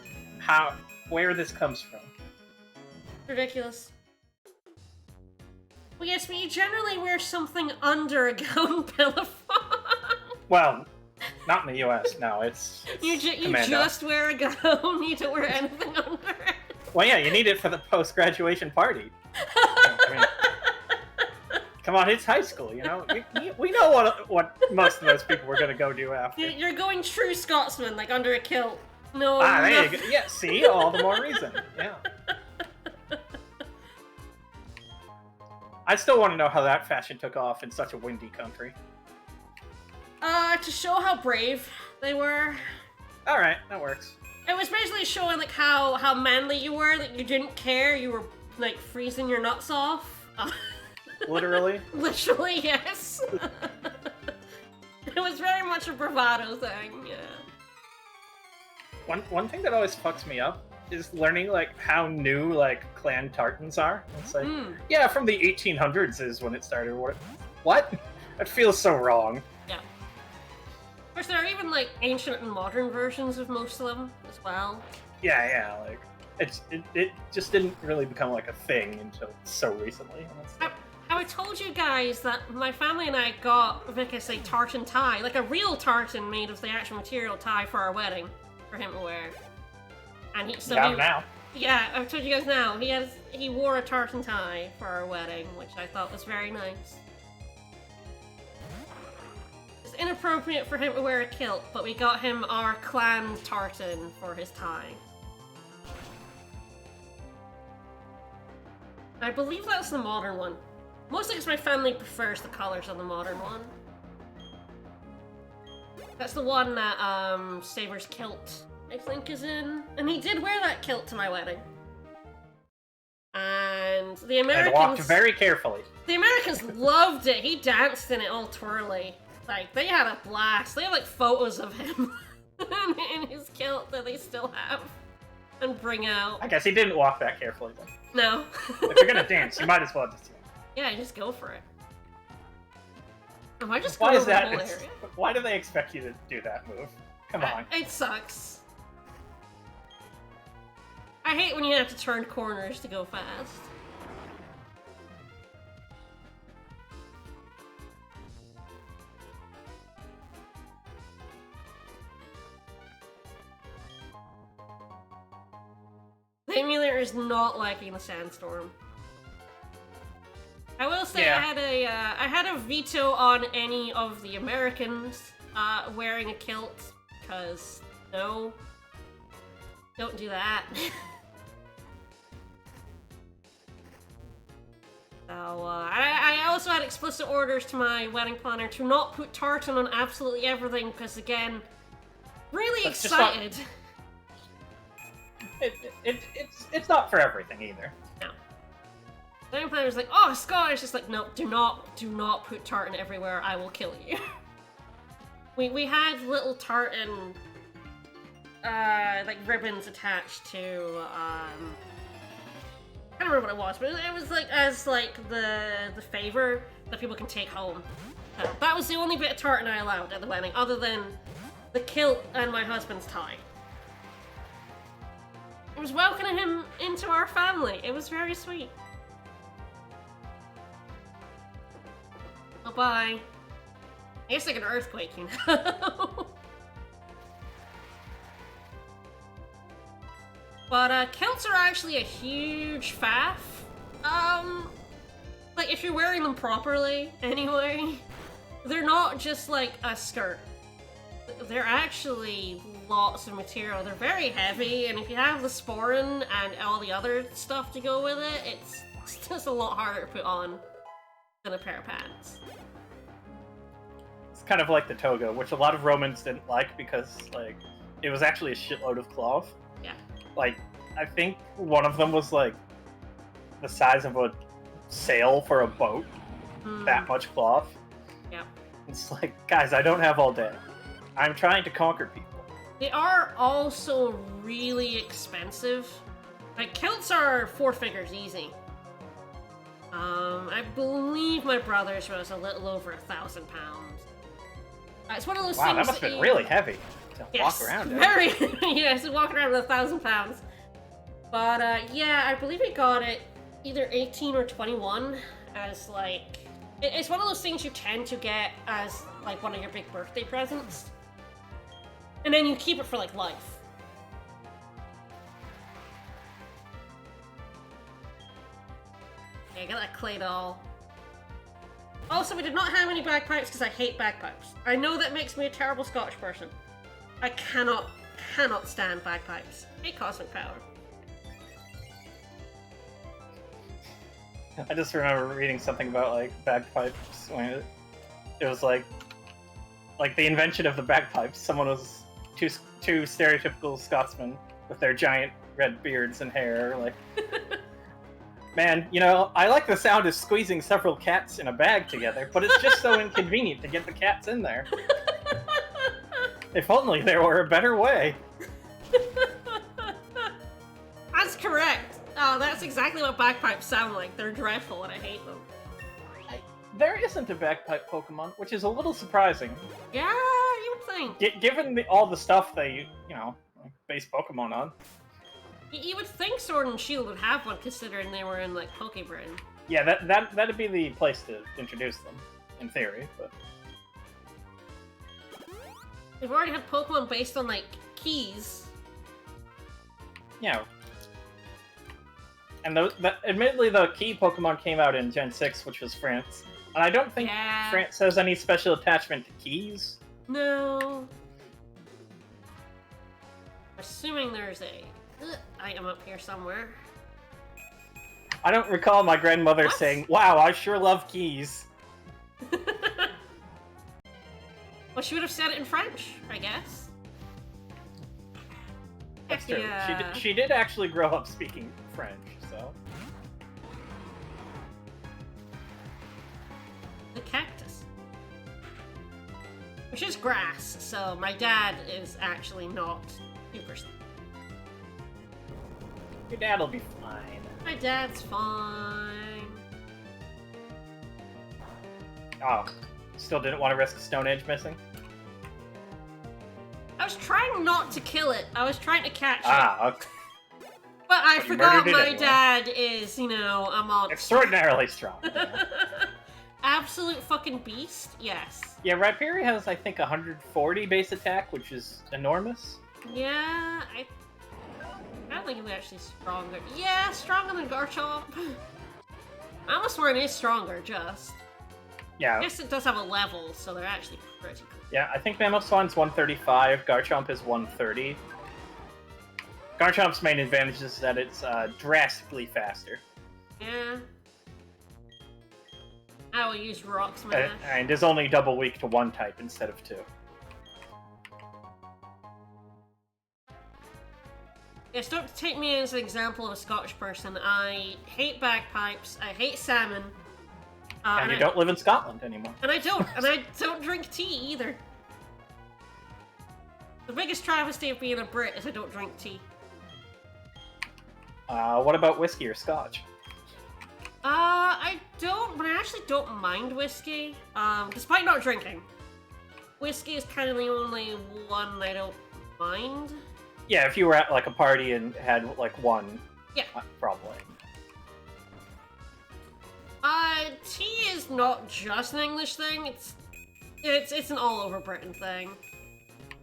Speaker 2: where this comes from.
Speaker 1: Ridiculous. Well, yes, but you generally wear something under a gown, Pilafon.
Speaker 2: Well, not in the U.S. No, it's
Speaker 1: You
Speaker 2: commando.
Speaker 1: just wear a gown. You don't wear anything under it.
Speaker 2: Well, yeah, you need it for the post-graduation party. I mean, come on, it's high school, you know? We know what most of those people were going to go do after.
Speaker 1: You're going true Scotsman, like under a kilt. No,
Speaker 2: there you go. Yeah, see? All the more reason. Yeah. I still want to know how that fashion took off in such a windy country.
Speaker 1: To show how brave they were.
Speaker 2: Alright, that works.
Speaker 1: It was basically showing like how manly you were, that you didn't care, you were like freezing your nuts off.
Speaker 2: Literally?
Speaker 1: Literally, yes. It was very much a bravado thing, yeah.
Speaker 2: One thing that always fucks me up is learning like how new like clan tartans are. It's like, yeah, from the 1800s is when it started. What? That feels so wrong.
Speaker 1: Yeah. Of course, there are even like ancient and modern versions of most of them as well.
Speaker 2: Yeah, like it just didn't really become like a thing until so recently.
Speaker 1: I told you guys that my family and I got Vicus a tartan tie, like a real tartan made of the actual material tie for our wedding, for him to wear. And
Speaker 2: now.
Speaker 1: Yeah, I've told you guys now. He wore a tartan tie for our wedding, which I thought was very nice. It's inappropriate for him to wear a kilt, but we got him our clan tartan for his tie. I believe that's the modern one. Mostly because my family prefers the colors on the modern one. That's the one that Saber's kilt, I think, is in. And he did wear that kilt to my wedding. And the Americans...
Speaker 2: And walked very carefully.
Speaker 1: The Americans loved it. He danced in it all twirly. Like, they had a blast. They have, like, photos of him in his kilt that they still have and bring out.
Speaker 2: I guess he didn't walk that carefully, then.
Speaker 1: No.
Speaker 2: If you're gonna dance, you might as well just...
Speaker 1: Yeah, just go for it. Am I just
Speaker 2: Why
Speaker 1: going
Speaker 2: is
Speaker 1: over
Speaker 2: that?
Speaker 1: the whole area?
Speaker 2: Why do they expect you to do that move? Come on.
Speaker 1: It sucks. I hate when you have to turn corners to go fast. The emulator is not liking the sandstorm. I will say
Speaker 2: Yeah.
Speaker 1: I had a veto on any of the Americans wearing a kilt, because no, don't do that. So I also had explicit orders to my wedding planner to not put tartan on absolutely everything, because again, really
Speaker 2: That's just
Speaker 1: excited.
Speaker 2: It's not for everything either.
Speaker 1: No. The wedding planner was like, "Oh, Scottish." Just like, no, do not put tartan everywhere. I will kill you. we had little tartan like ribbons attached to I don't remember what it was, but it was like as like the favor that people can take home. That was the only bit of tartan I allowed at the wedding, other than the kilt and my husband's tie. It was welcoming him into our family. It was very sweet. Bye-bye. I guess like an earthquake, you know? But kilts are actually a huge faff. Like if you're wearing them properly, anyway, they're not just like a skirt. They're actually lots of material. They're very heavy, and if you have the sporran and all the other stuff to go with it, it's just a lot harder to put on than a pair of pants.
Speaker 2: It's kind of like the toga, which a lot of Romans didn't like because, like, it was actually a shitload of cloth.
Speaker 1: Yeah.
Speaker 2: Like, I think one of them was, like, the size of a sail for a boat. That much cloth.
Speaker 1: Yeah.
Speaker 2: It's like, guys, I don't have all day. I'm trying to conquer people.
Speaker 1: They are also really expensive. Like, kilts are 4 figures easy. I believe my brother's was a little over 1,000 pounds. It's one of those
Speaker 2: wow,
Speaker 1: things
Speaker 2: that must have been really heavy to walk around in.
Speaker 1: Very, yes, walking around with 1,000 pounds. But yeah, I believe he got it either 18 or 21 as like, it's one of those things you tend to get as like one of your big birthday presents. And then you keep it for like life. Okay, I got that clay doll. Also, we did not have any bagpipes because I hate bagpipes. I know that makes me a terrible Scottish person. I cannot stand bagpipes. Hey, cosmic power.
Speaker 2: I just remember reading something about like bagpipes when it was like the invention of the bagpipes. Someone was two stereotypical Scotsmen with their giant red beards and hair, like, man, you know, I like the sound of squeezing several cats in a bag together, but it's just so inconvenient to get the cats in there. If only there were a better way.
Speaker 1: That's correct. Oh, that's exactly what bagpipes sound like. They're dreadful and I hate them.
Speaker 2: There isn't a bagpipe Pokemon, which is a little surprising.
Speaker 1: Yeah, you would think.
Speaker 2: Given all the stuff they, you know, base Pokemon on.
Speaker 1: You would think Sword and Shield would have one, considering they were in like Pokebrain.
Speaker 2: Yeah, that'd be the place to introduce them, in theory. But
Speaker 1: They've already had Pokemon based on like keys.
Speaker 2: Yeah. And admittedly, the key Pokemon came out in Gen 6, which was France. And I don't think France has any special attachment to keys.
Speaker 1: No. Assuming there's a item up here somewhere.
Speaker 2: I don't recall my grandmother saying, "Wow, I sure love keys."
Speaker 1: Well, she would have said it in French, I guess.
Speaker 2: That's true.
Speaker 1: Yeah.
Speaker 2: She did actually grow up speaking French, so.
Speaker 1: The cactus. Which is grass, so my dad is actually not super.
Speaker 2: Your dad'll be fine.
Speaker 1: My dad's fine.
Speaker 2: Oh, still didn't want to risk Stone Age missing?
Speaker 1: I was trying not to kill it. I was trying to catch it.
Speaker 2: Okay.
Speaker 1: But I
Speaker 2: But you
Speaker 1: forgot
Speaker 2: murdered it
Speaker 1: my
Speaker 2: anyway.
Speaker 1: dad is, you know, a monster.
Speaker 2: Extraordinarily strong. Yeah.
Speaker 1: Absolute fucking beast, yes.
Speaker 2: Yeah, Rhyperior has, I think, 140 base attack, which is enormous.
Speaker 1: Yeah, I don't think he's actually stronger. Yeah, stronger than Garchomp. I almost swear it is stronger, just.
Speaker 2: Yeah.
Speaker 1: I guess it does have a level, so they're actually pretty cool.
Speaker 2: Yeah, I think Mamoswan's 135, Garchomp is 130. Garchomp's main advantage is that it's drastically faster.
Speaker 1: Yeah. I will use Rock Smash.
Speaker 2: And is only double weak to one type instead of two.
Speaker 1: Yes, don't take me as an example of a Scottish person. I hate bagpipes, I hate salmon.
Speaker 2: And you don't live in Scotland anymore.
Speaker 1: And I don't drink tea either. The biggest travesty of being a Brit is I don't drink tea.
Speaker 2: What about whiskey or scotch?
Speaker 1: I don't, but I actually don't mind whiskey, despite not drinking. Whiskey is kind of the only one I don't mind.
Speaker 2: Yeah, if you were at like a party and had like one,
Speaker 1: yeah,
Speaker 2: probably.
Speaker 1: Tea is not just an English thing. It's an all over Britain thing.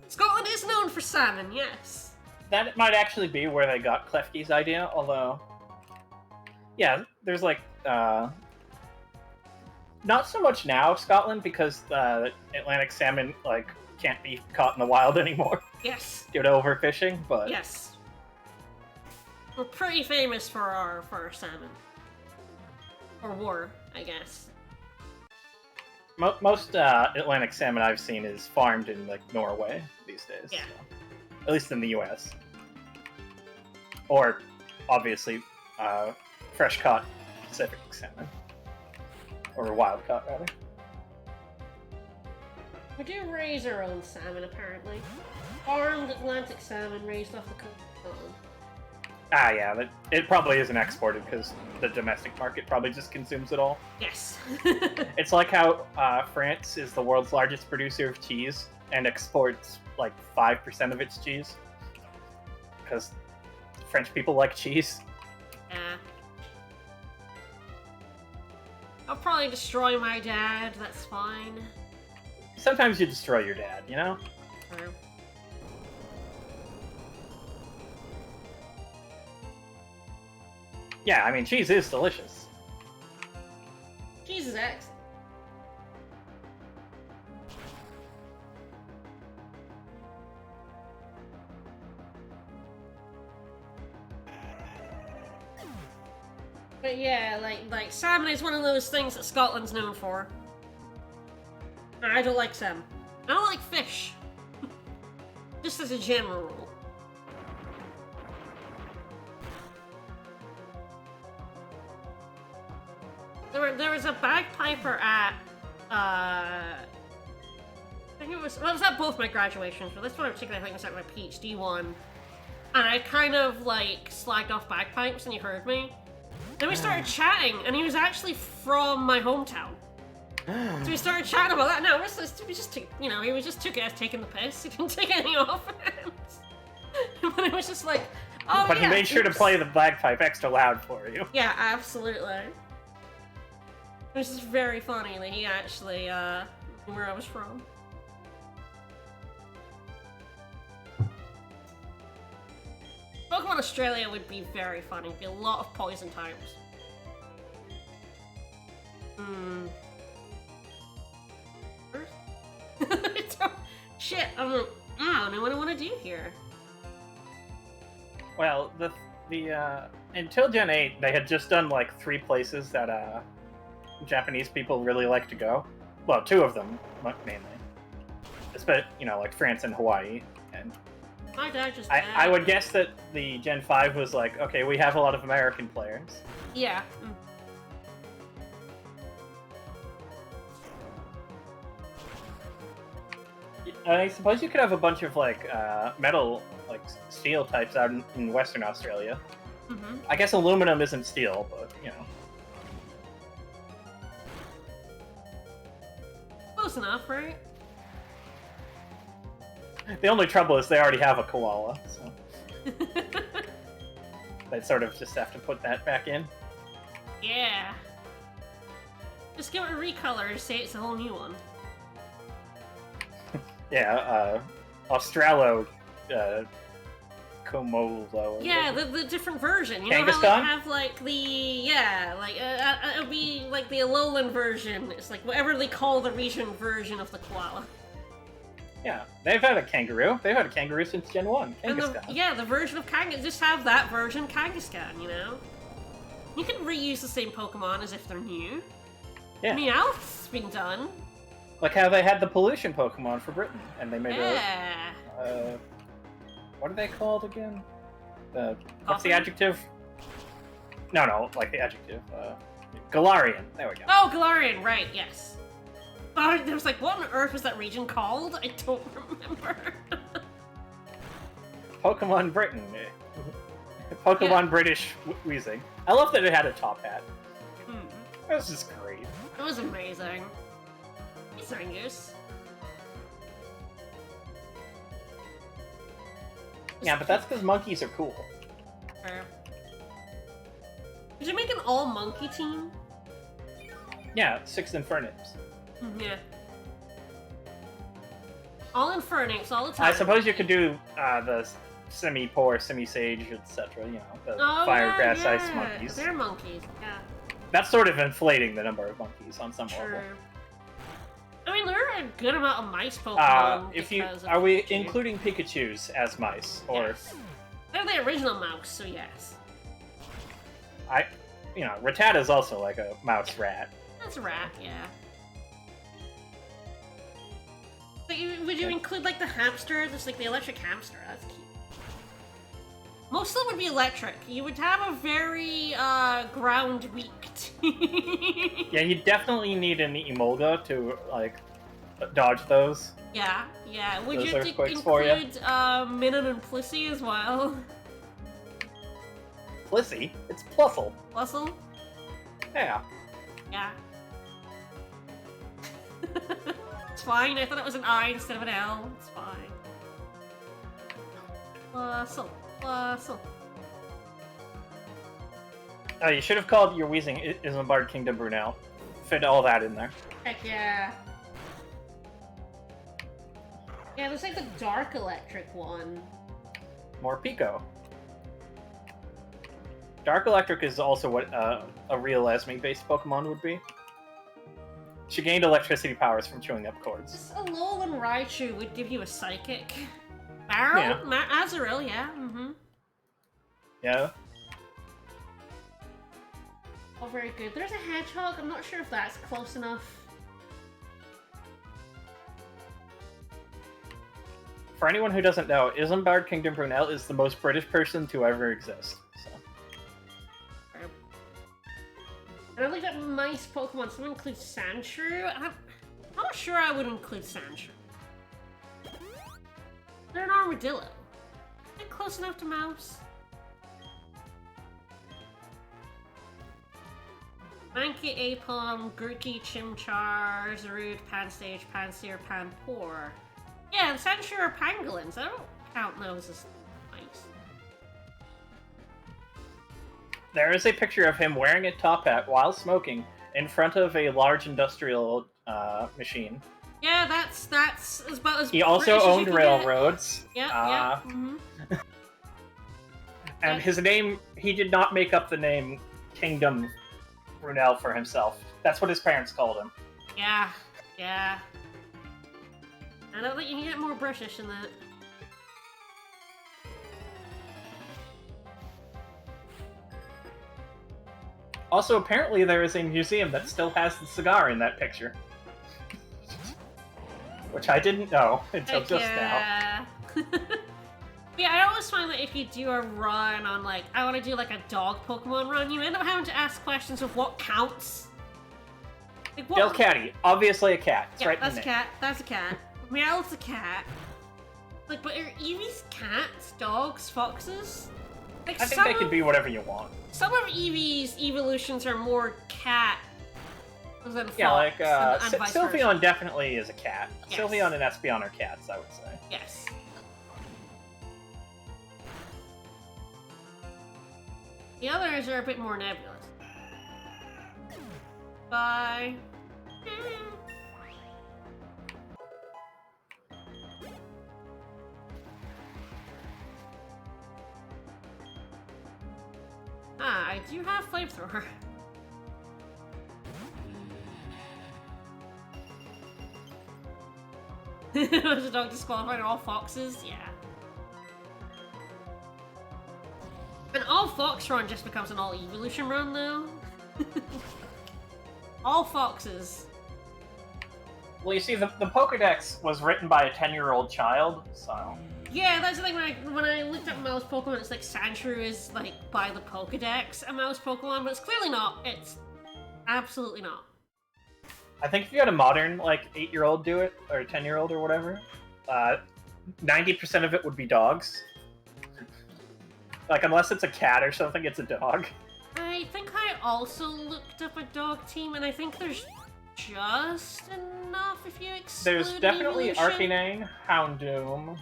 Speaker 1: Scotland is known for salmon, yes.
Speaker 2: That might actually be where they got Klefki's idea, although, yeah, there's like not so much now Scotland because the Atlantic salmon like can't be caught in the wild anymore.
Speaker 1: Yes.
Speaker 2: Due to overfishing, but
Speaker 1: yes, we're pretty famous for our salmon. Or war, I guess.
Speaker 2: Most Atlantic salmon I've seen is farmed in like Norway these days.
Speaker 1: Yeah.
Speaker 2: So. At least in the U.S. Or, obviously, fresh caught Pacific salmon. Or wild caught, rather.
Speaker 1: We do raise our own salmon, apparently. Farmed Atlantic salmon raised off the coast of Scotland.
Speaker 2: Ah, yeah, but it probably isn't exported because the domestic market probably just consumes it all.
Speaker 1: Yes.
Speaker 2: It's like how France is the world's largest producer of cheese and exports like 5% of its cheese because French people like cheese.
Speaker 1: Yeah. I'll probably destroy my dad, that's fine.
Speaker 2: Sometimes you destroy your dad, you know?
Speaker 1: True.
Speaker 2: Yeah, I mean, cheese is delicious.
Speaker 1: Cheese is excellent. But yeah, like salmon is one of those things that Scotland's known for. I don't like salmon. I don't like fish. Just as a general rule. There was a bagpiper at I think it was at both my graduations, but this one in particular I think was at my PhD one. And I kind of like slagged off bagpipes and he heard me. Then we started chatting and he was actually from my hometown. So we started chatting about that. No, we just took, you know, he was just took it as taking the piss. He didn't take anything off it. But it was just like, oh
Speaker 2: but
Speaker 1: yeah,
Speaker 2: he made sure to play the bagpipe extra loud for you.
Speaker 1: Yeah, absolutely. Which is very funny that he actually knew where I was from. Pokemon Australia would be very funny. It'd be a lot of poison types. Shit, I don't know what I want to do here.
Speaker 2: Well, until Gen 8, they had just done like 3 places that Japanese people really like to go. Well, 2 of them mainly. But you know, like France and Hawaii. And
Speaker 1: My dad just.
Speaker 2: I would guess that the Gen 5 was like, okay, we have a lot of American players.
Speaker 1: Yeah.
Speaker 2: I suppose you could have a bunch of like metal, like steel types out in Western Australia.
Speaker 1: Mm-hmm.
Speaker 2: I guess aluminum isn't steel, but you know.
Speaker 1: Close enough, right?
Speaker 2: The only trouble is they already have a koala, so they sort of just have to put that back in.
Speaker 1: Yeah. Just give it a recolor and say it's a whole new one.
Speaker 2: Yeah, Australo, Komolo.
Speaker 1: Yeah, the different version. You know how
Speaker 2: Kangaskhan?
Speaker 1: they have like it'll be like the Alolan version. It's like whatever they call the region version of the koala.
Speaker 2: Yeah, they've had a kangaroo. They've had a kangaroo since Gen 1. Kangaskhan.
Speaker 1: The version of Kangaskhan, just have that version Kangaskhan, you know? You can reuse the same Pokemon as if they're new.
Speaker 2: Yeah.
Speaker 1: Meowth's been done.
Speaker 2: Like how they had the pollution Pokemon for Britain, and they made
Speaker 1: Yeah.
Speaker 2: what are they called again? What's
Speaker 1: Coffin?
Speaker 2: the adjective? No, like the adjective. Galarian. There we go.
Speaker 1: Oh, Galarian, right, yes. Oh, there was like, what on earth was that region called? I don't remember.
Speaker 2: Pokemon Britain. Pokemon British wheezing. I love that it had a top hat. That was just great.
Speaker 1: It was amazing. It's Angus.
Speaker 2: Yeah, but that's because monkeys are cool.
Speaker 1: Fair. Did you make an all-monkey team?
Speaker 2: Yeah, 6 Infernaps.
Speaker 1: Yeah. All Infernaps, all the time.
Speaker 2: I suppose you could do the semi-poor, semi-sage, etc. You know, the fire, grass, ice monkeys.
Speaker 1: They're monkeys, yeah.
Speaker 2: That's sort of inflating the number of monkeys on some level.
Speaker 1: I mean, there are a good amount of mice Pokemon.
Speaker 2: Are we including Pikachus as mice, or?
Speaker 1: Yes. They're the original mouse, so yes.
Speaker 2: Rattata's also like a mouse rat.
Speaker 1: That's a rat, yeah. But would you include like the hamster, just like the electric hamster? That's cute. Most of them would be electric. You would have a very ground weak team.
Speaker 2: Yeah, you definitely need an Emolga to like dodge those.
Speaker 1: Yeah. Would
Speaker 2: Those
Speaker 1: you
Speaker 2: earthquakes for ya.
Speaker 1: include Minun and Plissy as well?
Speaker 2: Plissy. It's Pluffle.
Speaker 1: Puzzle?
Speaker 2: Yeah.
Speaker 1: Yeah. It's fine. I thought it was an I instead of an L. It's fine. Puzzle. Puzzle.
Speaker 2: Oh, you should have called your Wheezing Isambard Kingdom Brunel. Fit all that in there.
Speaker 1: Heck yeah. Yeah, there's like the dark electric one.
Speaker 2: More Pico. Dark Electric is also what a real Esme-based Pokemon would be. She gained electricity powers from chewing up cords.
Speaker 1: Just a Alolan Raichu would give you a psychic. Barrel?
Speaker 2: Yeah.
Speaker 1: Azurill, yeah. Mm-hmm.
Speaker 2: Yeah.
Speaker 1: Oh, very good. There's a Hedgehog. I'm not sure if that's close enough.
Speaker 2: For anyone who doesn't know, Isambard Kingdom Brunel is the most British person to ever exist. So.
Speaker 1: And I looked at mice Pokemon. Some include Sandshrew. I'm not sure I would include Sandshrew. They're an armadillo. Is it close enough to mouse? Mankey, Apom, Grookey, Chimchar, Zarude, Pansage, Pansear, Panpour. Yeah, the Sandshrew are pangolins. I don't count those as mice.
Speaker 2: There is a picture of him wearing a top hat while smoking in front of a large industrial machine.
Speaker 1: Yeah, that's about as.
Speaker 2: He also
Speaker 1: British as you
Speaker 2: owned
Speaker 1: can
Speaker 2: railroads.
Speaker 1: get. Yeah. Mm-hmm.
Speaker 2: And his name, he did not make up the name Kingdom Brunel for himself. That's what his parents called him.
Speaker 1: Yeah. I don't think you can get more British than that.
Speaker 2: Also, apparently there is a museum that still has the cigar in that picture. Which I didn't know until
Speaker 1: Heck
Speaker 2: just
Speaker 1: yeah.
Speaker 2: now.
Speaker 1: Yeah, I always find that if you do a run on, like, I want to do, like, a dog Pokemon run, you end up having to ask questions of what counts. Like, what...
Speaker 2: Delcatty, obviously a cat. It's
Speaker 1: Yeah,
Speaker 2: right in
Speaker 1: that's
Speaker 2: the
Speaker 1: a
Speaker 2: name.
Speaker 1: cat. That's a cat. Meowth's a cat. Like, but are Eevees cats, dogs, foxes? Like,
Speaker 2: I think they can be whatever you want.
Speaker 1: Some of Eevee's evolutions are more cat than fox.
Speaker 2: Yeah, like,
Speaker 1: and vice versa.
Speaker 2: Sylveon definitely is a cat.
Speaker 1: Yes.
Speaker 2: Sylveon and Espeon are cats, I would say.
Speaker 1: Yes. The others are a bit more nebulous. Bye. Ah, I do have flamethrower. Was the dog disqualified all foxes? Yeah. An all fox run just becomes an all evolution run though. All foxes.
Speaker 2: Well, you see, the Pokedex was written by a 10-year-old child, so...
Speaker 1: Yeah, that's the thing, when I looked at mouse Pokemon, it's like Sandshrew is, like, by the Pokedex a mouse Pokemon, but it's clearly not. It's absolutely not.
Speaker 2: I think if you had a modern, like, 8-year-old do it, or 10-year-old or whatever, 90% of it would be dogs. Like, unless it's a cat or something, it's a dog.
Speaker 1: I think I also looked up a dog team, and I think there's just enough if you exclude
Speaker 2: There's definitely
Speaker 1: evolution.
Speaker 2: Arcanine, Houndoom,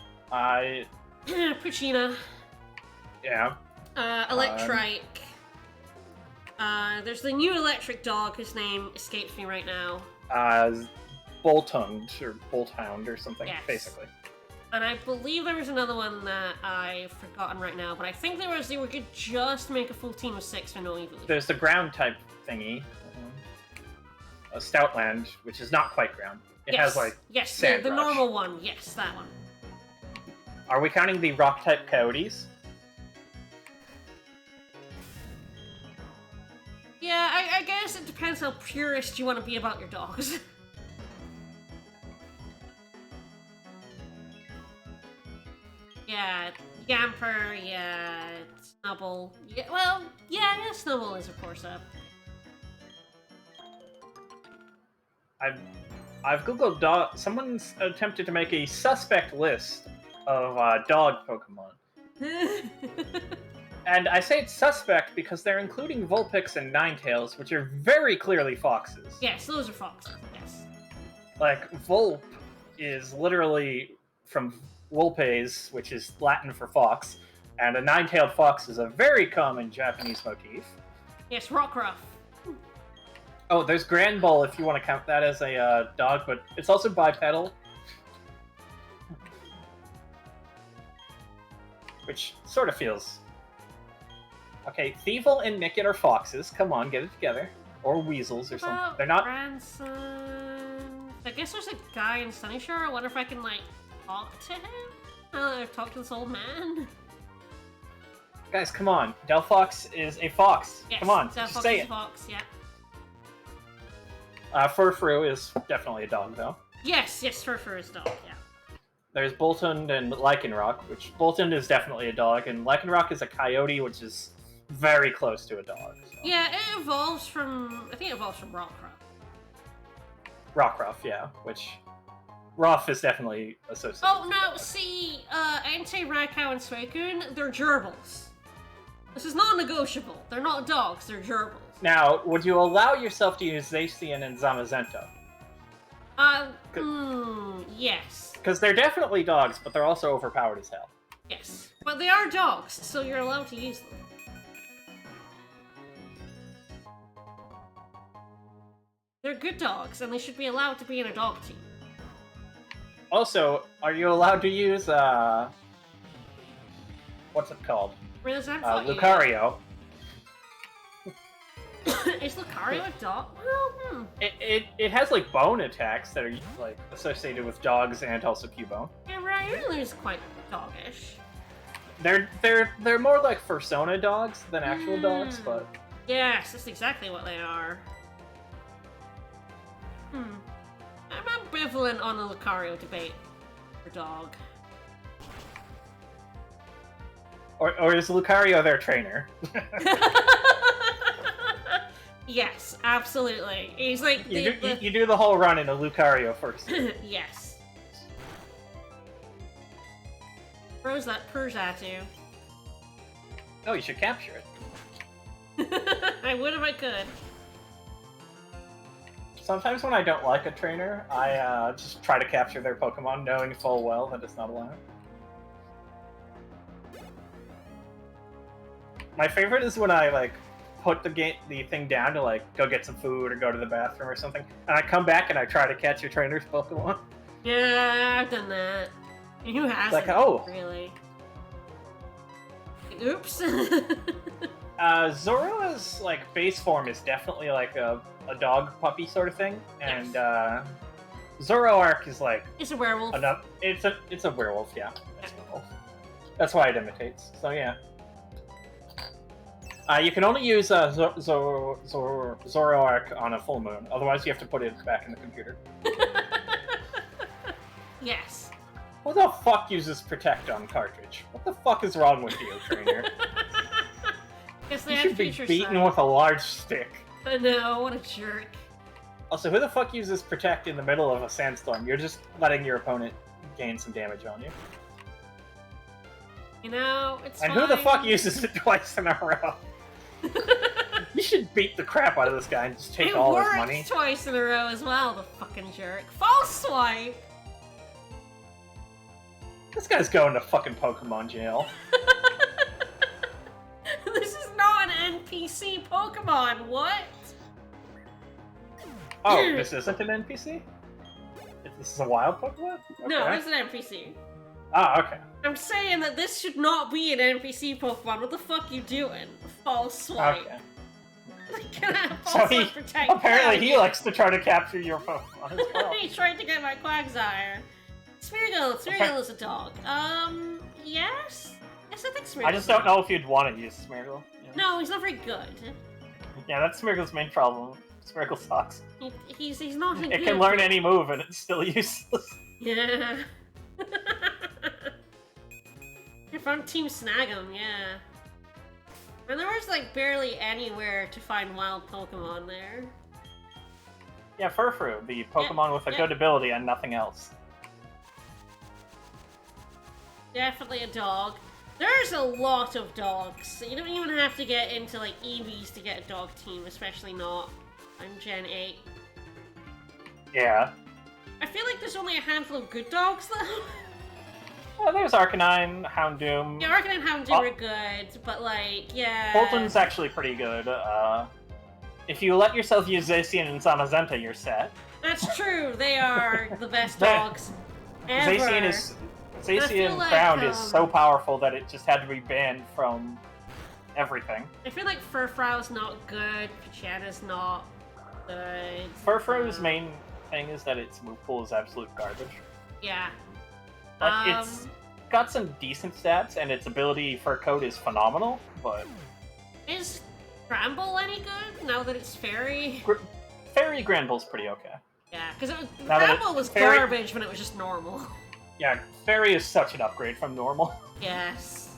Speaker 1: Puccina.
Speaker 2: yeah.
Speaker 1: Electrike. There's the new electric dog whose name escapes me right now.
Speaker 2: Boltund, or Bolthound, or something,
Speaker 1: Yes.
Speaker 2: basically.
Speaker 1: And I believe there was another one that I've forgotten right now, but I think they could just make a full team of 6 for no evolution.
Speaker 2: There's the ground type thingy. A Stoutland, which is not quite ground. It has, like,
Speaker 1: yes,
Speaker 2: sand
Speaker 1: the
Speaker 2: rush.
Speaker 1: normal one. Yes, that one.
Speaker 2: Are we counting the rock type coyotes?
Speaker 1: Yeah, I guess it depends how purist you want to be about your dogs. Yeah, Yamper, yeah, Snubble. Yeah, well, yeah, Snubble is of course up.
Speaker 2: I've googled dog. Someone's attempted to make a suspect list of dog Pokemon, And I say it's suspect because they're including Vulpix and Ninetales, which are very clearly foxes.
Speaker 1: Yes, those are foxes, yes.
Speaker 2: Like, Vulp is literally from Vulpes, which is Latin for fox, and a nine-tailed fox is a very common Japanese motif.
Speaker 1: Yes, Rockruff.
Speaker 2: Oh, there's Grand Bull if you want to count that as a dog, but it's also bipedal. Which sort of feels... Okay, Thievul and Nickit are foxes. Come on, get it together. Or weasels or something. They're not...
Speaker 1: Grandson... I guess there's a guy in Sunnysure. I wonder if I can, like, talk to him? Talk to this old man?
Speaker 2: Guys, come on. Delphox is a fox.
Speaker 1: Yes,
Speaker 2: come on,
Speaker 1: Delphox
Speaker 2: just say
Speaker 1: is
Speaker 2: it.
Speaker 1: A fox, yeah.
Speaker 2: Furfru is definitely a dog, though.
Speaker 1: Yes, Furfur is a dog, yeah.
Speaker 2: There's Boltund and Lycanroc, which Boltund is definitely a dog, and Lycanroc is a coyote, which is very close to a dog. So.
Speaker 1: Yeah, it evolves from... I think it evolves from Rockruff.
Speaker 2: Rockruff, yeah, which... Ruff is definitely associated
Speaker 1: Oh,
Speaker 2: with
Speaker 1: no,
Speaker 2: that.
Speaker 1: see, Entei, Raikau, and Suicune, they're gerbils. This is non-negotiable. They're not dogs, they're gerbils.
Speaker 2: Now, would you allow yourself to use Zacian and Zamazenta?
Speaker 1: Yes.
Speaker 2: Because they're definitely dogs, but they're also overpowered as hell.
Speaker 1: Yes. But they are dogs, so you're allowed to use them. They're good dogs, and they should be allowed to be in a dog team.
Speaker 2: Also, are you allowed to use, what's it called? Lucario.
Speaker 1: Is Lucario a dog? Well,
Speaker 2: It has, like, bone attacks that are, like, associated with dogs and also Cubone.
Speaker 1: Yeah, Ryunu's quite doggish.
Speaker 2: They're more like Persona dogs than actual dogs, but...
Speaker 1: Yes, that's exactly what they are. I'm ambivalent on the Lucario debate for dog.
Speaker 2: Or is Lucario their trainer?
Speaker 1: Yes, absolutely. He's like
Speaker 2: you do the whole run in a Lucario first.
Speaker 1: Yes. Throws that Persiatu.
Speaker 2: Oh, you should capture it.
Speaker 1: I would if I could.
Speaker 2: Sometimes when I don't like a trainer, I just try to capture their Pokemon, knowing full well that it's not allowed. My favorite is when I, like, put the thing down to, like, go get some food or go to the bathroom or something, and I come back and I try to catch your trainer's Pokemon.
Speaker 1: Yeah, I've done that. Who hasn't,
Speaker 2: like, oh.
Speaker 1: really? Oops.
Speaker 2: Zoroa's, like, base form is definitely, like, a dog puppy sort of thing, and, Zoroark is, like...
Speaker 1: It's a werewolf.
Speaker 2: It's a werewolf, yeah. It's a werewolf. That's why it imitates, so yeah. You can only use Zoroark on a full moon, otherwise you have to put it back in the computer.
Speaker 1: Yes.
Speaker 2: Who the fuck uses Protect on cartridge? What the fuck is wrong with you, trainer? You should be beaten with a large stick.
Speaker 1: I know, what a jerk.
Speaker 2: Also, who the fuck uses Protect in the middle of a sandstorm? You're just letting your opponent gain some damage on you.
Speaker 1: You know, it's
Speaker 2: And
Speaker 1: fine.
Speaker 2: who the fuck uses it twice in a row? You should beat the crap out of this guy and just take all his money.
Speaker 1: It worked twice in a row as well, the fucking jerk. False swipe!
Speaker 2: This guy's going to fucking Pokemon jail.
Speaker 1: This is not an NPC Pokemon, what?
Speaker 2: Oh, this isn't an NPC? This is a wild Pokemon? Okay.
Speaker 1: No, it's an NPC.
Speaker 2: Ah, okay.
Speaker 1: I'm saying that this should not be an NPC Pokemon. What the fuck you doing? False swipe.
Speaker 2: Okay.
Speaker 1: Can I have
Speaker 2: So
Speaker 1: false
Speaker 2: he,
Speaker 1: swipe protect?
Speaker 2: apparently he likes to try to capture your Pokemon as well.
Speaker 1: He tried to get my Quagsire. Smeargle is a dog. Yes? Yes, I think Smeargle.
Speaker 2: I just don't know if you'd want to use Smeargle. Yeah.
Speaker 1: No, he's not very good.
Speaker 2: Yeah, that's Smeargle's main problem. Smeargle sucks.
Speaker 1: He's not a
Speaker 2: It
Speaker 1: good
Speaker 2: can learn any move and it's still useless.
Speaker 1: Yeah. If I'm Team Snag'em, yeah. And there was like barely anywhere to find wild Pokemon there.
Speaker 2: Yeah, Furfru, the Pokemon with a good ability and nothing else.
Speaker 1: Definitely a dog. There's a lot of dogs. You don't even have to get into like EVs to get a dog team, especially not on Gen 8.
Speaker 2: Yeah.
Speaker 1: I feel like there's only a handful of good dogs though.
Speaker 2: Well, there's Arcanine, Houndoom.
Speaker 1: Yeah, Arcanine and Houndoom are good, but like, yeah.
Speaker 2: Bolton's actually pretty good. If you let yourself use Zacian and Zamazenta, you're set.
Speaker 1: That's true. They are the best dogs ever.
Speaker 2: Zacian
Speaker 1: like,
Speaker 2: Crown is so powerful that it just had to be banned from everything.
Speaker 1: I feel like Furfrow's not good. Pichana's not good.
Speaker 2: Furfrow's main thing is that its move pool is absolute garbage.
Speaker 1: Yeah.
Speaker 2: Like, it's got some decent stats, and its ability for code is phenomenal, but...
Speaker 1: Is Granbull any good, now that it's Fairy?
Speaker 2: Fairy Granbull's pretty okay.
Speaker 1: Yeah, because Granbull was garbage when it was just normal.
Speaker 2: Yeah, Fairy is such an upgrade from normal.
Speaker 1: Yes.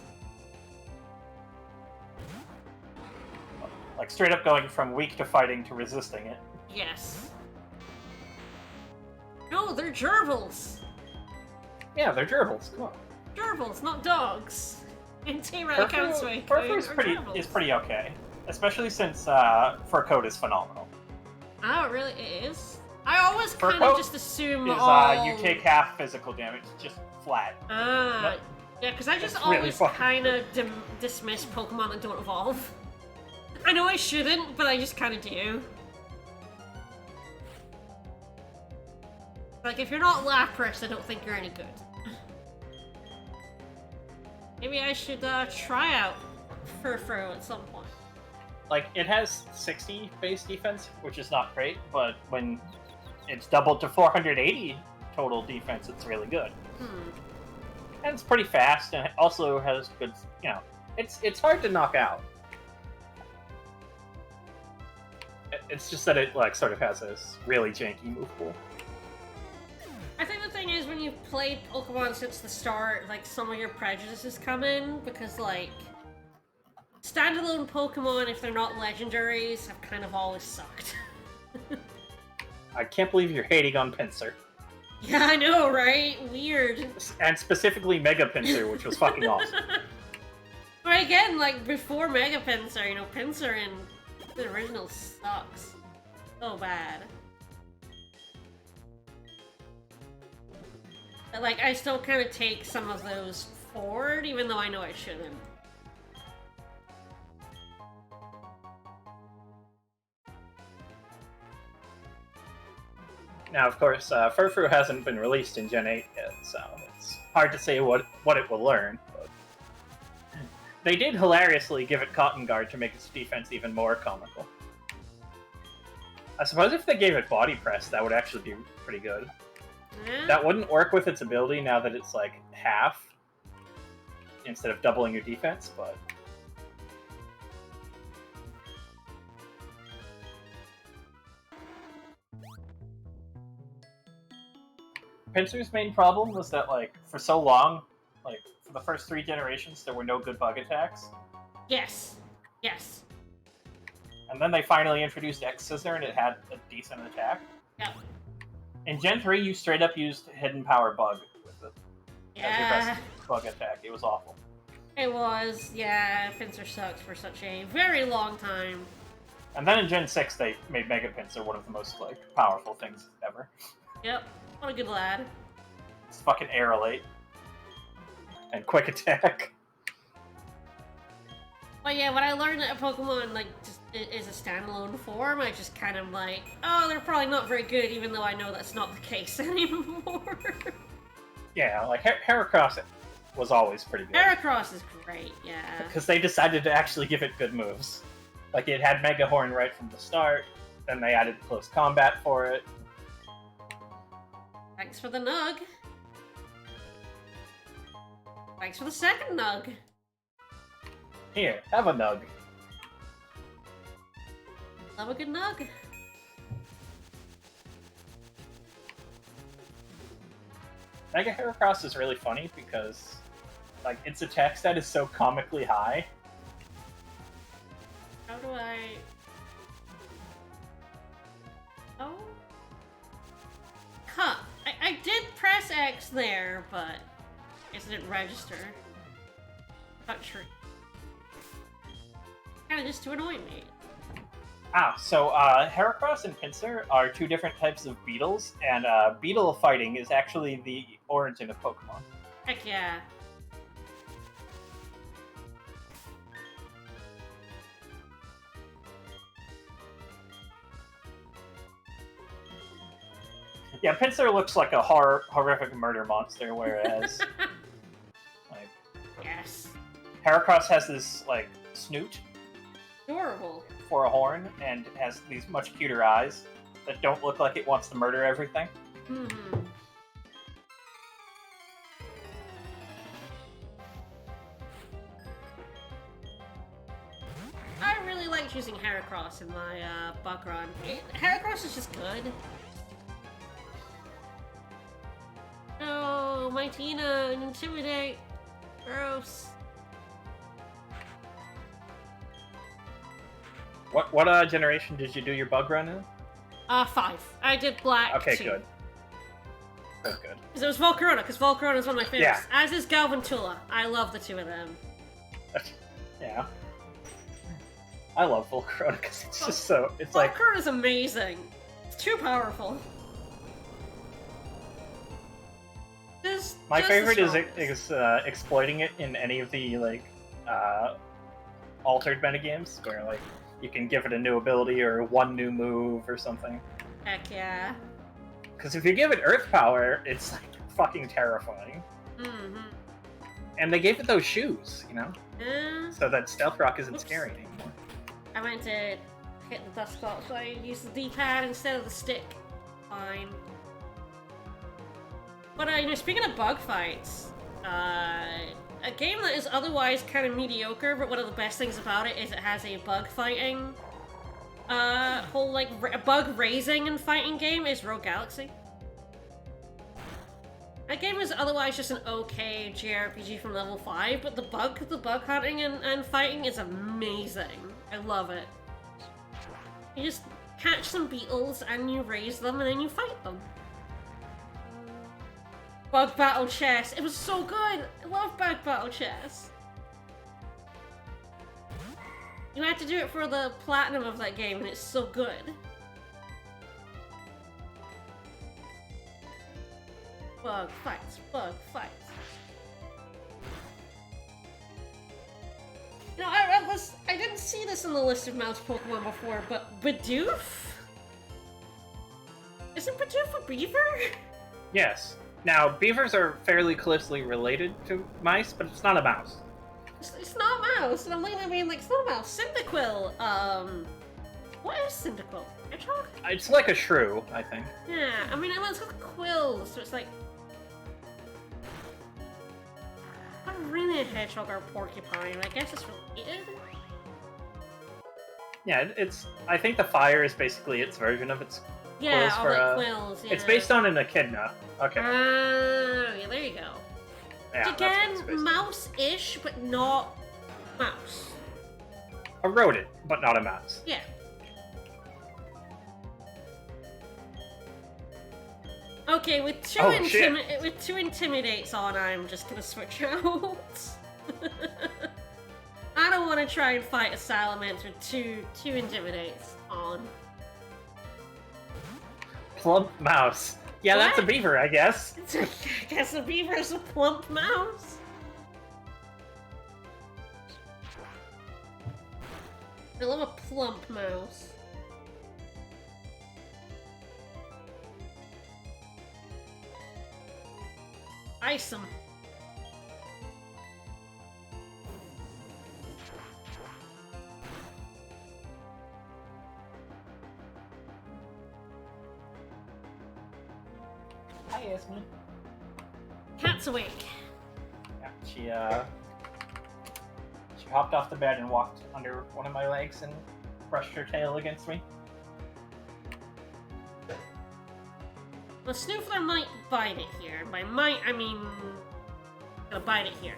Speaker 2: Like, straight up going from weak to fighting to resisting it.
Speaker 1: Yes. No, they're gerbils!
Speaker 2: Yeah, they're gerbils, come on.
Speaker 1: Gerbils, not dogs. In T-Rat
Speaker 2: Furfrou is pretty okay. Especially since Fur Coat is phenomenal.
Speaker 1: Oh, really? It is? I always
Speaker 2: Fur
Speaker 1: kind of
Speaker 2: Coat
Speaker 1: just assume
Speaker 2: you take half physical damage, just flat.
Speaker 1: Ah. Yeah, because I just always kind of dismiss Pokemon that don't evolve. I know I shouldn't, but I just kind of do. Like, if you're not Lapras, I don't think you're any good. Maybe I should try out Furfrou at some point.
Speaker 2: Like, it has 60 base defense, which is not great, but when it's doubled to 480 total defense, it's really good. And it's pretty fast, and it also has good, it's hard to knock out. It's just that it, like, sort of has this really janky move pool.
Speaker 1: I think the thing is, when you've played Pokemon since the start, like, some of your prejudices come in, because, like, standalone Pokemon, if they're not legendaries, have kind of always sucked.
Speaker 2: I can't believe you're hating on Pinsir.
Speaker 1: Yeah, I know, right? Weird.
Speaker 2: And specifically Mega Pinsir, which was fucking awesome.
Speaker 1: But again, like, before Mega Pinsir, Pinsir in the original sucks. So bad. But, like, I still kind of take some of those forward, even though I know I shouldn't.
Speaker 2: Now, of course, Furfrou hasn't been released in Gen 8 yet, so it's hard to say what it will learn. But they did hilariously give it Cotton Guard to make its defense even more comical. I suppose if they gave it Body Press, that would actually be pretty good.
Speaker 1: Yeah.
Speaker 2: That wouldn't work with its ability now that it's, like, half instead of doubling your defense, but... Pinsir's main problem was that, like, for so long, like, for the first 3 generations, there were no good bug attacks.
Speaker 1: Yes. Yes.
Speaker 2: And then they finally introduced X-Scissor, and it had a decent attack.
Speaker 1: Yep.
Speaker 2: In Gen 3, you straight up used Hidden Power Bug with it as your best bug attack. It was awful.
Speaker 1: It was, yeah. Pinsir sucked for such a very long time.
Speaker 2: And then in Gen 6, they made Mega Pinsir one of the most, like, powerful things ever.
Speaker 1: Yep. What a good lad.
Speaker 2: It's fucking Aerolate. And Quick Attack.
Speaker 1: But yeah, when I learned that a Pokemon, like, just is a standalone form, I just kind of like, oh, they're probably not very good, even though I know that's not the case anymore.
Speaker 2: Yeah, like, Heracross was always pretty good.
Speaker 1: Heracross is great, yeah.
Speaker 2: Because they decided to actually give it good moves. Like, it had Mega Horn right from the start, then they added Close Combat for it.
Speaker 1: Thanks for the Nug. Thanks for the second Nug.
Speaker 2: Here, have a Nug.
Speaker 1: Love a good Nug.
Speaker 2: Mega Heracross is really funny because, like, its attack stat is so comically high.
Speaker 1: How do I... Oh? Huh. I did press X there, but I guess it didn't register. Country. Kinda just to annoy me.
Speaker 2: So Heracross and Pinsir are two different types of beetles, and beetle fighting is actually the origin of Pokemon.
Speaker 1: Heck yeah.
Speaker 2: Yeah, Pinsir looks like a horrific murder monster, whereas like
Speaker 1: Yes.
Speaker 2: Heracross has this like snoot
Speaker 1: Adorable.
Speaker 2: for a horn, and has these much cuter eyes that don't look like it wants to murder everything.
Speaker 1: Hmm. I really like using Heracross in my bug run. Heracross is just good. Oh, my Tina, intimidate. Gross.
Speaker 2: What generation did you do your bug run in?
Speaker 1: 5. I did black.
Speaker 2: Okay,
Speaker 1: 2.
Speaker 2: good. Good.
Speaker 1: Because it was Volcarona, because Volcarona is one of my favorites.
Speaker 2: Yeah.
Speaker 1: As is Galvantula. I love the two of them.
Speaker 2: Yeah. I love Volcarona because it's just so. It's like.
Speaker 1: Volcarona's amazing. It's too powerful.
Speaker 2: My favorite is exploiting it in any of the like altered metagames where like you can give it a new ability or one new move or something.
Speaker 1: Heck yeah.
Speaker 2: Because if you give it Earth Power, it's like fucking terrifying.
Speaker 1: Mm-hmm.
Speaker 2: And they gave it those shoes, you know, so that Stealth Rock isn't scary anymore.
Speaker 1: I meant to hit the Dusclops, so I used the D-pad instead of the stick. Fine. But you know, speaking of bug fights, a game that is otherwise kind of mediocre, but one of the best things about it is it has a bug fighting, whole like bug raising and fighting game is Rogue Galaxy. That game is otherwise just an okay JRPG from level 5, but the bug hunting and fighting is amazing. I love it. You just catch some beetles and you raise them and then you fight them. Bug Battle Chess. It was so good. I love Bug Battle Chess. You had to do it for the platinum of that game, and it's so good. Bug fights. Bug fights. You know, I didn't see this in the list of mouse Pokemon before, but Bidoof? Isn't Bidoof a beaver?
Speaker 2: Yes. Now, beavers are fairly closely related to mice, but it's not a mouse.
Speaker 1: It's not a mouse, and I'm looking at me like, it's not a mouse. Cyndaquil, what is Cyndaquil? Hedgehog?
Speaker 2: It's like a shrew, I think.
Speaker 1: Yeah, I mean, it's got quills, so it's like... Not really a hedgehog or a porcupine, I guess it's related?
Speaker 2: Yeah, it's... I think the fire is basically its version of its
Speaker 1: yeah,
Speaker 2: quills
Speaker 1: all
Speaker 2: for
Speaker 1: the quills, yeah.
Speaker 2: It's based on an echidna. Okay.
Speaker 1: Yeah, there you go.
Speaker 2: Yeah,
Speaker 1: again, mouse-ish, but not mouse.
Speaker 2: A rodent, but not a mouse.
Speaker 1: Yeah. Okay, with two intimidates on, I'm just gonna switch out. I don't want to try and fight a Salamence with two intimidates on.
Speaker 2: Plump mouse. Yeah,
Speaker 1: What?
Speaker 2: that's a beaver, I guess.
Speaker 1: I guess a beaver is a plump mouse. I love a plump mouse. Ice 'em.
Speaker 2: Hi, Yasmin.
Speaker 1: Cat's awake.
Speaker 2: Yeah, she hopped off the bed and walked under one of my legs and brushed her tail against me.
Speaker 1: Well, Snoofler might bite it here. By might, I mean... gonna bite it here.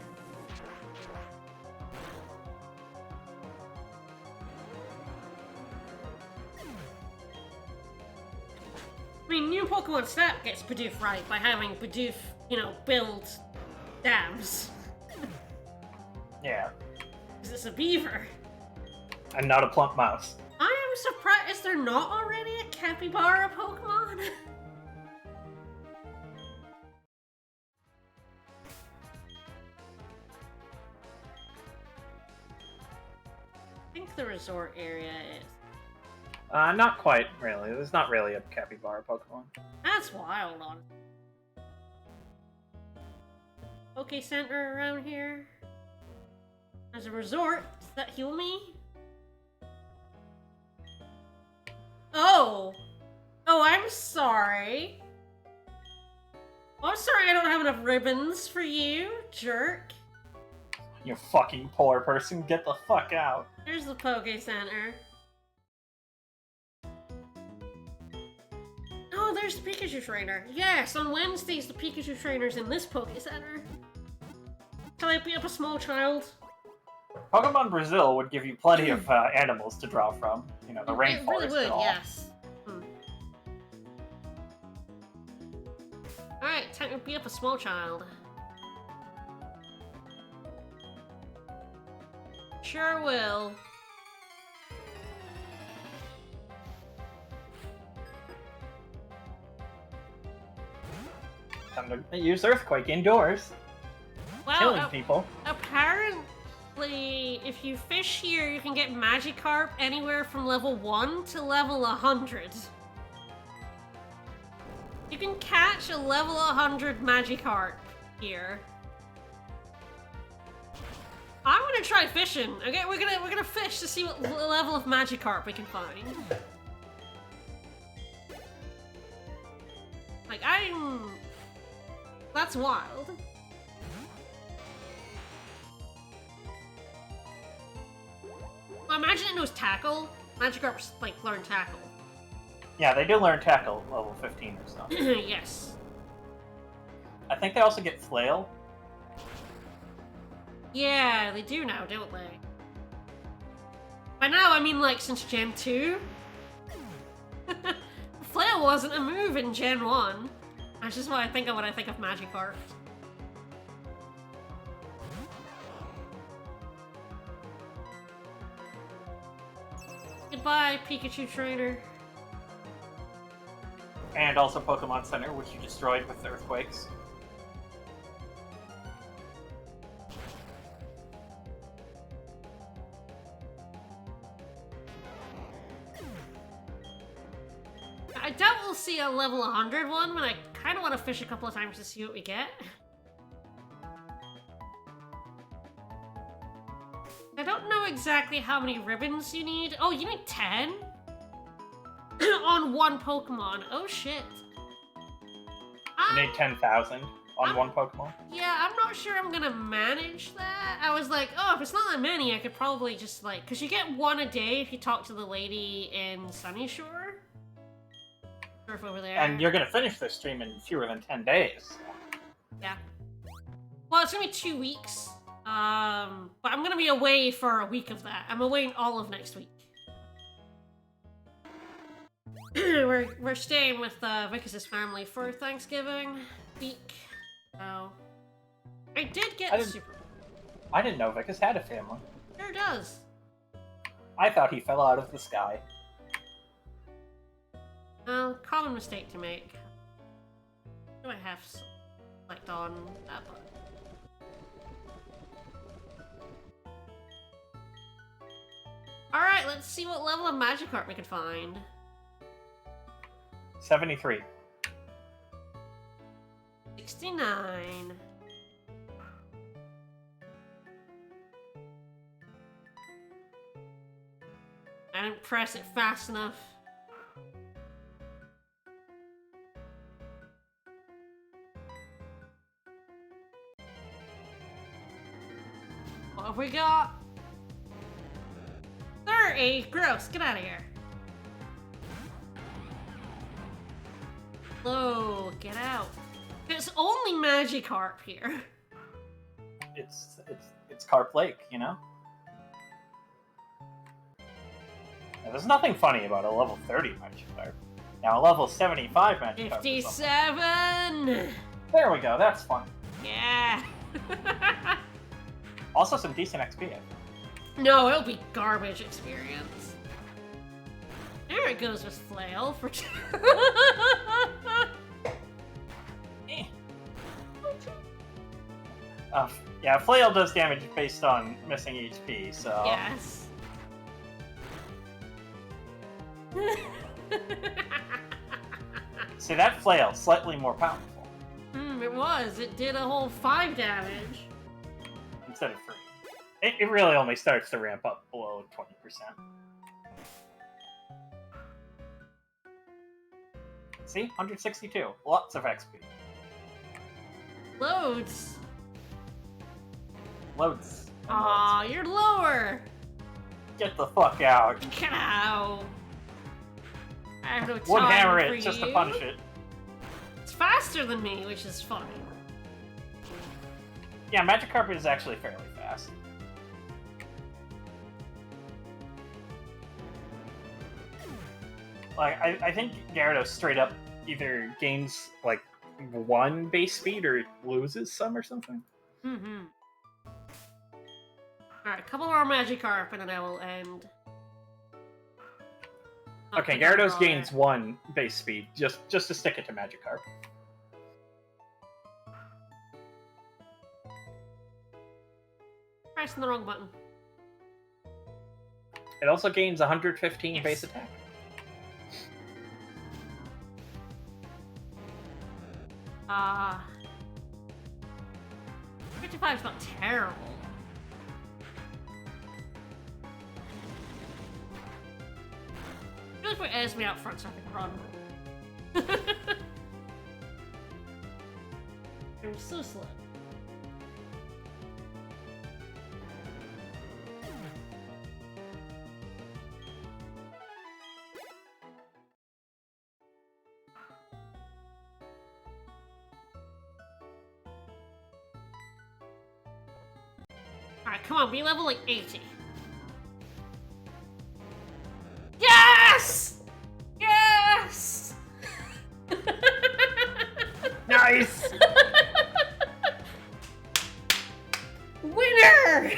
Speaker 1: I mean, new Pokemon Snap gets Bidoof right by having Bidoof, you know, build dams.
Speaker 2: Yeah.
Speaker 1: Because it's a beaver.
Speaker 2: And not a plump mouse.
Speaker 1: I am surprised. Is there not already a capybara Pokemon? I think the resort area is.
Speaker 2: Not quite, really. There's not really a capybara Pokemon.
Speaker 1: That's wild, on. Poke Center around here. There's a resort. Does that heal me? Oh! Oh, I'm sorry. Oh, I'm sorry I don't have enough ribbons for you, jerk.
Speaker 2: You fucking poor person, get the fuck out.
Speaker 1: There's the Poke Center. Oh, there's the Pikachu Trainer. Yes, on Wednesdays the Pikachu Trainer's in this Poke Center. Can I beat up a small child?
Speaker 2: Pokemon Brazil would give you plenty of animals to draw from. You know, the rainforest
Speaker 1: It really would,
Speaker 2: and all.
Speaker 1: yes. Alright, time to beat up a small child. Sure will.
Speaker 2: Time to use Earthquake indoors.
Speaker 1: Well,
Speaker 2: Killing people.
Speaker 1: apparently, if you fish here, you can get Magikarp anywhere from level 1 to level 100. You can catch a level 100 Magikarp here. I'm gonna try fishing. Okay, we're gonna fish to see what level of Magikarp we can find. Like that's wild. Well, imagine it knows Tackle. Magikarp's like learn Tackle.
Speaker 2: Yeah, they do learn Tackle level 15 or so.
Speaker 1: Yes.
Speaker 2: I think they also get Flail.
Speaker 1: Yeah, they do now, don't they? By now, I mean like since Gen 2. Flail wasn't a move in Gen 1. That's just what I think of when I think of Magikarp. Goodbye, Pikachu Trainer.
Speaker 2: And also Pokemon Center, which you destroyed with Earthquakes.
Speaker 1: I doubt we'll see a level 100 one, but I kind of want to fish a couple of times to see what we get. I don't know exactly how many ribbons you need. Oh, you need 10? On one Pokemon. Oh, shit.
Speaker 2: You need 10,000 on one Pokemon.
Speaker 1: Yeah, I'm not sure I'm gonna manage that. I was like, oh, if it's not that many, I could probably just like... Because you get one a day if you talk to the lady in Sunnyshoire. Surf over there.
Speaker 2: And you're gonna finish this stream in fewer than 10 days.
Speaker 1: Yeah. Well, it's gonna be 2 weeks. But I'm gonna be away for a week of that. I'm away all of next week. we're staying with Vicus's family for Thanksgiving week. So I did get Super.
Speaker 2: I didn't know Vicus had a family.
Speaker 1: Sure does.
Speaker 2: I thought he fell out of the sky.
Speaker 1: Well, common mistake to make. Do I have select on that button? Alright, let's see what level of Magikarp we can find.
Speaker 2: 73.
Speaker 1: 69. I didn't press it fast enough. What have we got? 30! Gross, get out of here. Hello, get out. There's only Magikarp here.
Speaker 2: It's Carp Lake, you know? Now, there's nothing funny about a level 30 Magikarp. Now, a level 75 Magikarp.
Speaker 1: 57!
Speaker 2: There we go, that's fun.
Speaker 1: Yeah.
Speaker 2: Also some decent XP.
Speaker 1: No, it'll be garbage experience. There it goes with Flail for
Speaker 2: Yeah, Flail does damage based on missing HP, so...
Speaker 1: Yes.
Speaker 2: See, that Flail, slightly more powerful.
Speaker 1: It was. It did a whole 5 damage.
Speaker 2: Instead of 3. It really only starts to ramp up below 20%. See? 162. Lots of XP.
Speaker 1: Loads.
Speaker 2: Loads.
Speaker 1: Aw, you're lower.
Speaker 2: Get the fuck out.
Speaker 1: Get out. I have no time
Speaker 2: Would hammer
Speaker 1: for
Speaker 2: it just
Speaker 1: you.
Speaker 2: to punish it.
Speaker 1: It's faster than me, which is funny.
Speaker 2: Yeah, Magikarp is actually fairly fast. Like, I think Gyarados straight up either gains, like, 1 base speed or loses some or something.
Speaker 1: Mm-hmm. Alright, a couple more Magikarp and then I will end.
Speaker 2: Okay, Gyarados gains 1 base speed, just to stick it to Magikarp.
Speaker 1: Pressing the wrong button.
Speaker 2: It also gains 115
Speaker 1: Yes.
Speaker 2: base attack.
Speaker 1: Ah. 55 is not terrible. Really put Esme out front so I can run. I'm so slow. Alright, come on, be level like 80. Yes! Yes!
Speaker 2: Nice!
Speaker 1: Winner!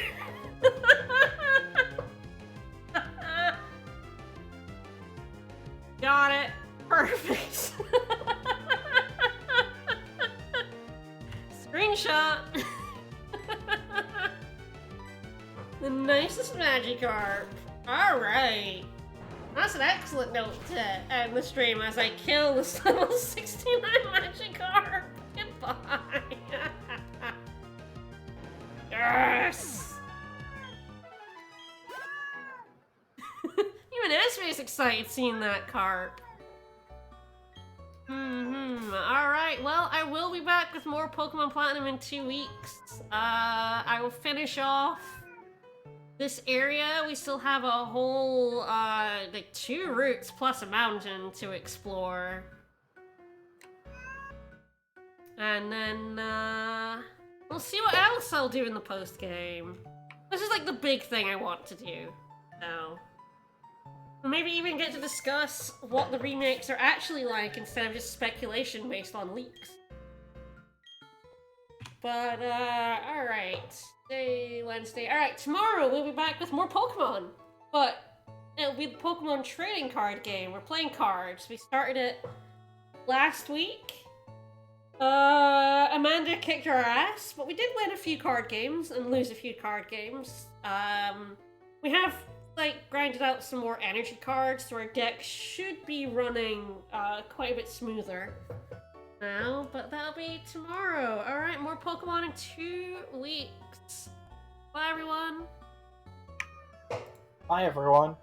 Speaker 1: Got it. Perfect. Screenshot. The nicest Magikarp. Alright. That's an excellent note to end the stream as I kill this level 69 Magikarp. Goodbye. Yes! Even Esme's excited seeing that carp. Alright, well, I will be back with more Pokemon Platinum in 2 weeks. I will finish off this area. We still have a whole, like 2 routes plus a mountain to explore. And then, we'll see what else I'll do in the post-game. This is like the big thing I want to do. So, we'll maybe even get to discuss what the remakes are actually like instead of just speculation based on leaks. But, alright. Today, Wednesday. Alright, tomorrow we'll be back with more Pokemon. But, it'll be the Pokemon trading card game. We're playing cards. We started it last week. Amanda kicked our ass, but we did win a few card games and lose a few card games. We have, like, grinded out some more energy cards, so our deck should be running, quite a bit smoother now, but that'll be tomorrow. Alright, more Pokemon in 2 weeks. Bye, everyone.
Speaker 2: Bye, everyone.